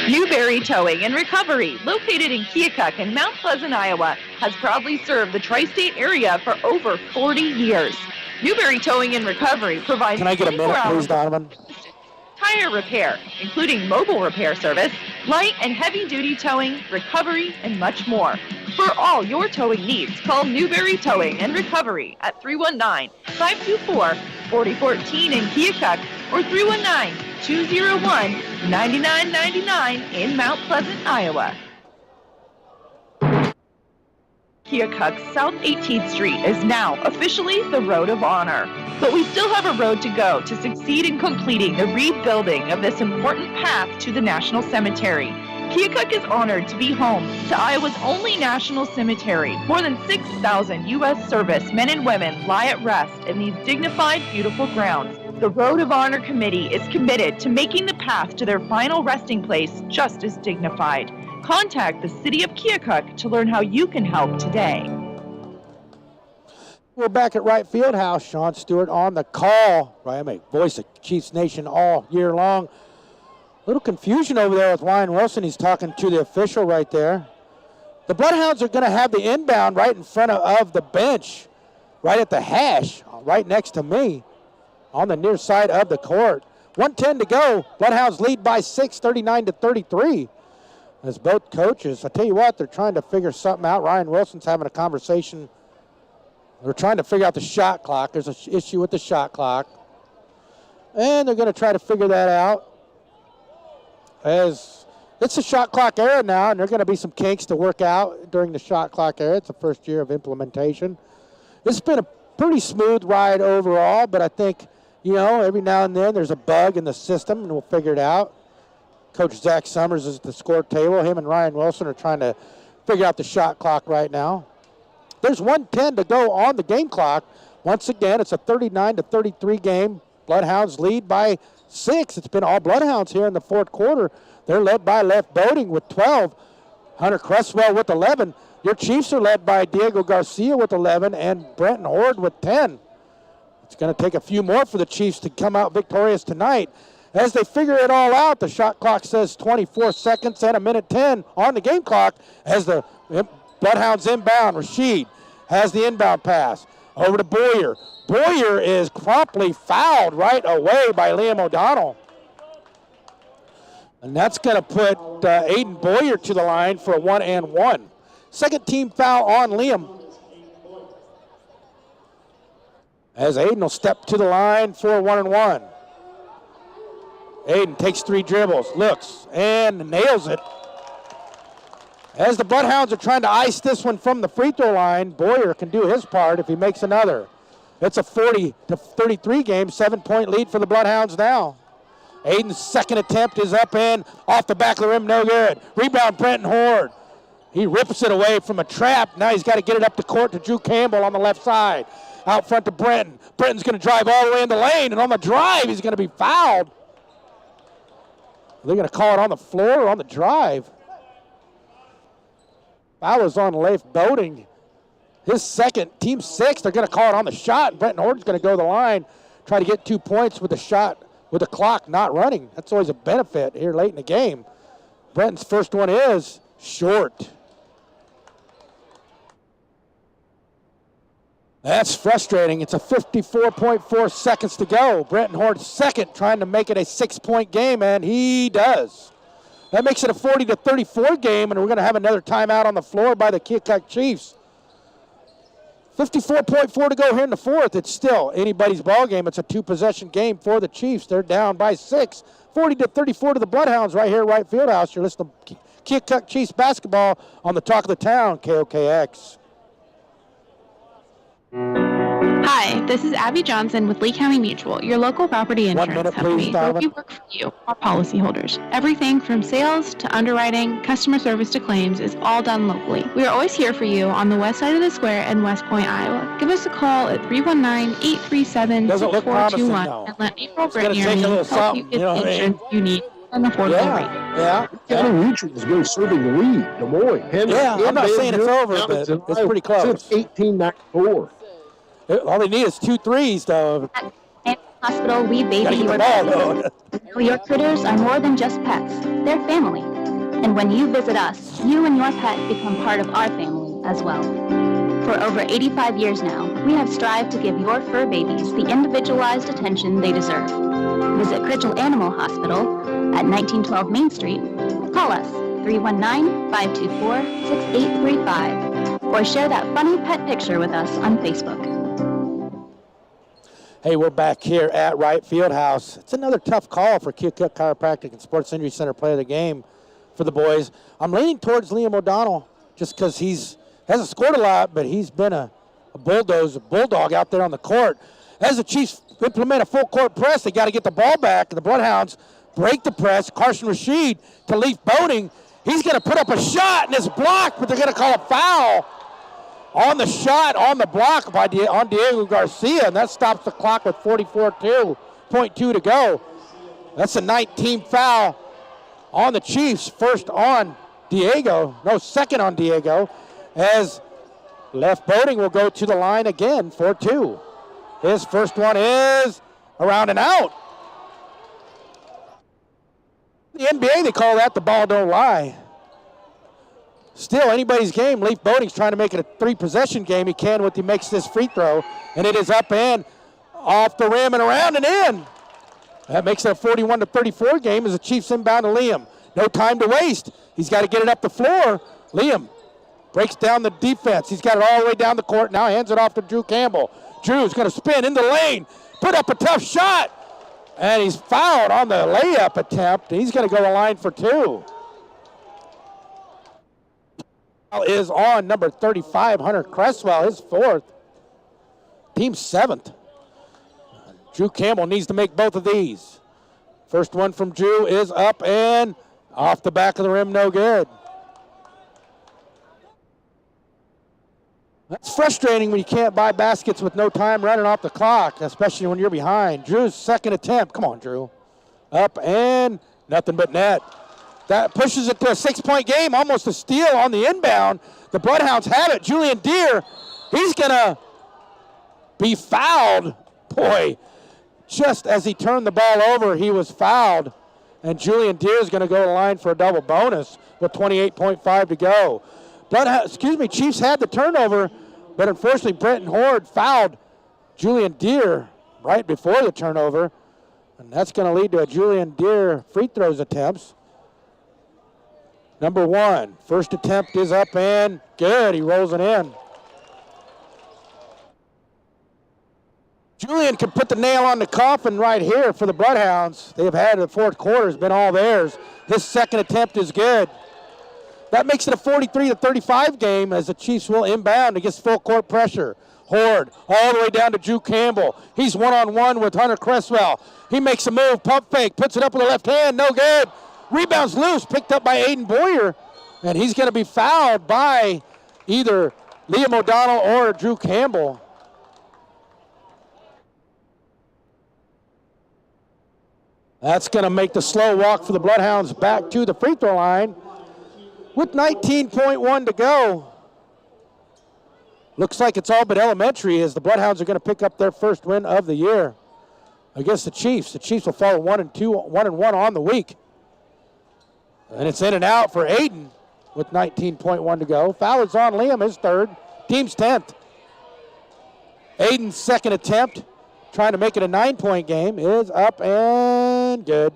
Newberry Towing and Recovery, located in Keokuk and Mount Pleasant, Iowa, has proudly served the tri-state area for over 40 years. Newberry Towing and Recovery provides Can I get a minute, please, Donovan? tire repair, including mobile repair service, light and heavy-duty towing, recovery, and much more. For all your towing needs, call Newberry Towing and Recovery at 319-524-4014 in Keokuk or 319-201-9999 in Mount Pleasant, Iowa. Keokuk's South 18th Street is now officially the Road of Honor. But we still have a road to go to succeed in completing the rebuilding of this important path to the National Cemetery. Keokuk is honored to be home to Iowa's only national cemetery. More than 6,000 U.S. service men and women lie at rest in these dignified, beautiful grounds. The Road of Honor Committee is committed to making the path to their final resting place just as dignified. Contact the City of Keokuk to learn how you can help today. We're back at Wright Fieldhouse. Sean Stewart on the call. Right, I'm a voice of Chiefs Nation all year long. A little confusion over there with Ryan Wilson. He's talking to the official right there. The Bloodhounds are going to have the inbound right in front of the bench, right at the hash, right next to me, on the near side of the court. 1:10 to go. Bloodhounds lead by 6, 39-33. As both coaches, I tell you what, they're trying to figure something out. Ryan Wilson's having a conversation. They're trying to figure out the shot clock. There's an issue with the shot clock. And they're going to try to figure that out. As it's a shot clock era now, and there are going to be some kinks to work out during the shot clock era. It's the first year of implementation. It's been a pretty smooth ride overall, but I think, you know, every now and then there's a bug in the system, and we'll figure it out. Coach Zach Summers is at the score table. Him and Ryan Wilson are trying to figure out the shot clock right now. There's 1:10 to go on the game clock. Once again, it's a 39-33 game. Bloodhounds lead by 6. It's been all Bloodhounds here in the fourth quarter. They're led by Leif Boating with 12. Hunter Cresswell with 11. Your Chiefs are led by Diego Garcia with 11 and Brenton Horde with 10. It's going to take a few more for the Chiefs to come out victorious tonight. As they figure it all out, the shot clock says 24 seconds and 1:10 on the game clock as the Bloodhounds inbound. Rashid has the inbound pass over to Boyer. Boyer is promptly fouled right away by Liam O'Donnell. And that's going to put Aiden Boyer to the line for a 1-and-1. Second team foul on Liam. As Aiden will step to the line for a 1-and-1. Aiden takes 3 dribbles, looks, and nails it. As the Bloodhounds are trying to ice this one from the free throw line, Boyer can do his part if he makes another. It's a 40-33 game, 7-point lead for the Bloodhounds now. Aiden's second attempt is up and off the back of the rim, no good. Rebound, Brenton Horde. He rips it away from a trap. Now he's got to get it up the court to Drew Campbell on the left side. Out front to Brenton. Brenton's going to drive all the way in the lane, and on the drive, he's going to be fouled. Are they going to call it on the floor or on the drive? Foul is on Leif Boating. His second, team 6, they're going to call it on the shot. Brenton Horton's going to go to the line, try to get 2 points with the shot, with the clock not running. That's always a benefit here late in the game. Brenton's first one is short. That's frustrating. It's a 54.4 seconds to go. Brenton Horton's second, trying to make it a 6-point game, and he does. That makes it a 40-34 game, and we're going to have another timeout on the floor by the Keokuk Chiefs. 54.4 to go here in the fourth. It's still anybody's ball game. It's a 2-possession game for the Chiefs. They're down by 6. 40-34 to the Bloodhounds right here at Wright Fieldhouse. You're listening to Keokuk Chiefs basketball on the talk of the town, KOKX. Hi, this is Abby Johnson with Lee County Mutual, your local property insurance company, where we work for you, our policyholders. Everything from sales to underwriting, customer service to claims is all done locally. We are always here for you on the west side of the square in West Point, Iowa. Give us a call at 319-837-6421 and let April Brittany help you get the insurance you need at an affordable rate. Yeah. County Mutual is really serving the lead. Des Moines. I'm not saying it's over, but it's pretty close. Since 1894. All they need is 2 threes, though. At Hospital, we baby your pets. Your critters are more than just pets. They're family. And when you visit us, you and your pet become part of our family as well. For over 85 years now, we have strived to give your fur babies the individualized attention they deserve. Visit Critchell Animal Hospital at 1912 Main Street. Call us 319-524-6835 or share that funny pet picture with us on Facebook. Hey, we're back here at Wright Fieldhouse. It's another tough call for Keokuk Chiropractic and Sports Injury Center player of the game for the boys. I'm leaning towards Liam O'Donnell just because hasn't scored a lot, but he's been a bulldog out there on the court. As the Chiefs implement a full court press, they got to get the ball back. The Bloodhounds break the press. Carson Rashid to Leaf Boating. He's going to put up a shot, and it's blocked, but they're going to call a foul on the shot, on the block on Diego Garcia, and that stops the clock with 44.2 to go. That's a 19th foul on the Chiefs. Second on Diego, as Left Boating will go to the line again for 2. His first one is around and out. The NBA, they call that the ball don't lie. Still, anybody's game. Leaf Boating's trying to make it a 3-possession game. He can when he makes this free throw. And it is up and off the rim and around and in. That makes it a 41-34 game as the Chiefs inbound to Liam. No time to waste. He's got to get it up the floor. Liam breaks down the defense. He's got it all the way down the court. Now hands it off to Drew Campbell. Drew's going to spin in the lane. Put up a tough shot. And he's fouled on the layup attempt. He's going to go to the line for 2. Is on number 35, Hunter Cresswell, his 4th. Team 7th. Drew Campbell needs to make both of these. First one from Drew is up and off the back of the rim, no good. That's frustrating when you can't buy baskets with no time running off the clock, especially when you're behind. Drew's second attempt. Come on, Drew. Up and nothing but net. That pushes it to a 6-point game, almost a steal on the inbound. The Bloodhounds have it. Julian Deere, he's going to be fouled. Boy, just as he turned the ball over, he was fouled. And Julian Deere is going to go to the line for a double bonus with 28.5 to go. Chiefs had the turnover, but unfortunately Brenton Horde fouled Julian Deere right before the turnover. And that's going to lead to a Julian Deere free throws attempts. Number 1, first attempt is up and good. He rolls it in. Julian can put the nail on the coffin right here for the Bloodhounds. They have had the fourth quarter has been all theirs. His second attempt is good. That makes it a 43-35 game as the Chiefs will inbound against full court pressure. Horde all the way down to Drew Campbell. He's one-on-one with Hunter Cresswell. He makes a move, pump fake, puts it up with the left hand, no good. Rebounds loose, picked up by Aiden Boyer, and he's going to be fouled by either Liam O'Donnell or Drew Campbell. That's going to make the slow walk for the Bloodhounds back to the free throw line with 19.1 to go. Looks like it's all but elementary as the Bloodhounds are going to pick up their first win of the year against the Chiefs. The Chiefs will fall 1-1 on the week. And it's in and out for Aiden with 19.1 to go. Foul is on Liam, his third. Team's 10th. Aiden's second attempt, trying to make it a 9-point game, is up and good.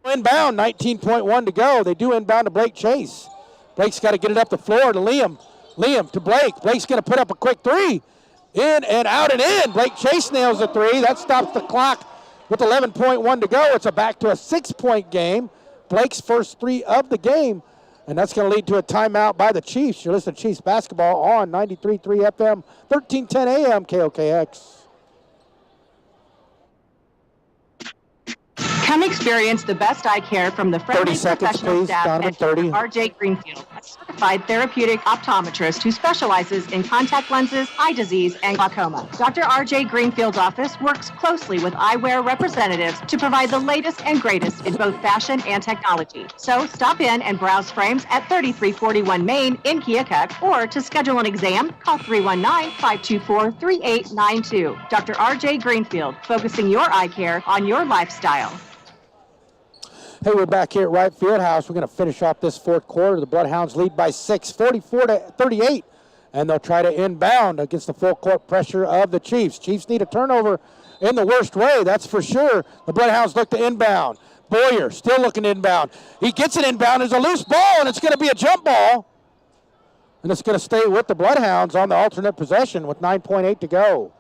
Inbound, 19.1 to go. They do inbound to Blake Chase. Blake's got to get it up the floor to Liam. Liam to Blake. Blake's going to put up a quick three. In and out and in. Blake Chase nails the three. That stops the clock with 11.1 to go. It's back to a 6-point game. Blake's first three of the game. And that's going to lead to a timeout by the Chiefs. You're listening to Chiefs basketball on 93.3 FM, 1310 AM, KOKX. Come experience the best eye care from the friendly 30 seconds, professional please, staff Donovan, at 30. R.J. Greenfield, a certified therapeutic optometrist who specializes in contact lenses, eye disease, and glaucoma. Dr. R.J. Greenfield's office works closely with eyewear representatives to provide the latest and greatest in both fashion and technology. So stop in and browse frames at 3341 Main in Keokuk, or to schedule an exam, call 319-524-3892. Dr. R.J. Greenfield, focusing your eye care on your lifestyle. Hey, we're back here at Wright Fieldhouse. We're going to finish off this fourth quarter. The Bloodhounds lead by 6, 44-38, and they'll try to inbound against the full court pressure of the Chiefs. Chiefs need a turnover in the worst way, that's for sure. The Bloodhounds look to inbound. Boyer still looking to inbound. He gets it inbound. There's a loose ball, and it's going to be a jump ball. And it's going to stay with the Bloodhounds on the alternate possession with 9.8 to go.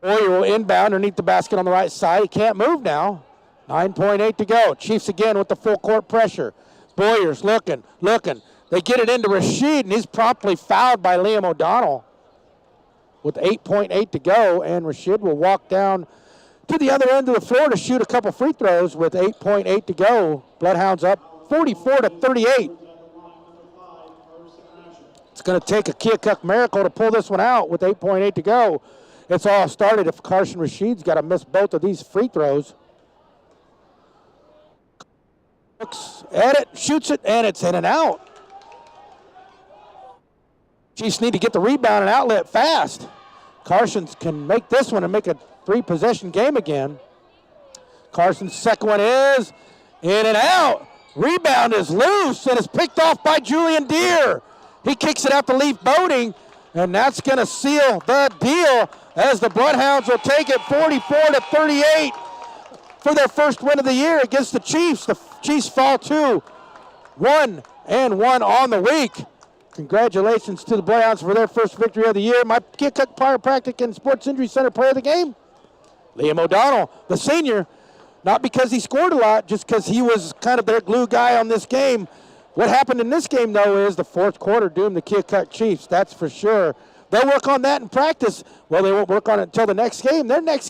Boyer will inbound underneath the basket on the right side. He can't move now. 9.8 to go. Chiefs again with the full court pressure. Boyer's looking. They get it into Rashid, and he's promptly fouled by Liam O'Donnell with 8.8 to go. And Rashid will walk down to the other end of the floor to shoot a couple free throws with 8.8 to go. Bloodhounds up 44-38. It's going to take a Keokuk miracle to pull this one out with 8.8 to go. It's all started if Carson Rashid's got to miss both of these free throws. Looks at it, shoots it, and it's in and out. Chiefs need to get the rebound and outlet fast. Carson can make this one and make a 3-possession game again. Carson's second one is in and out. Rebound is loose and is picked off by Julian Deere. He kicks it out to Leaf Boating, and that's going to seal the deal as the Bloodhounds will take it 44-38 for their first win of the year against the Chiefs. The Chiefs fall to 1-1 on the week. Congratulations to the Bloodhounds for their first victory of the year. My Keokuk Chiropractic and Sports Injury Center player of the game, Liam O'Donnell, the senior. Not because he scored a lot, just because he was kind of their glue guy on this game. What happened in this game, though, is the fourth quarter doomed the Keokuk Chiefs, that's for sure. They'll work on that in practice. Well, they won't work on it until the next game. Their next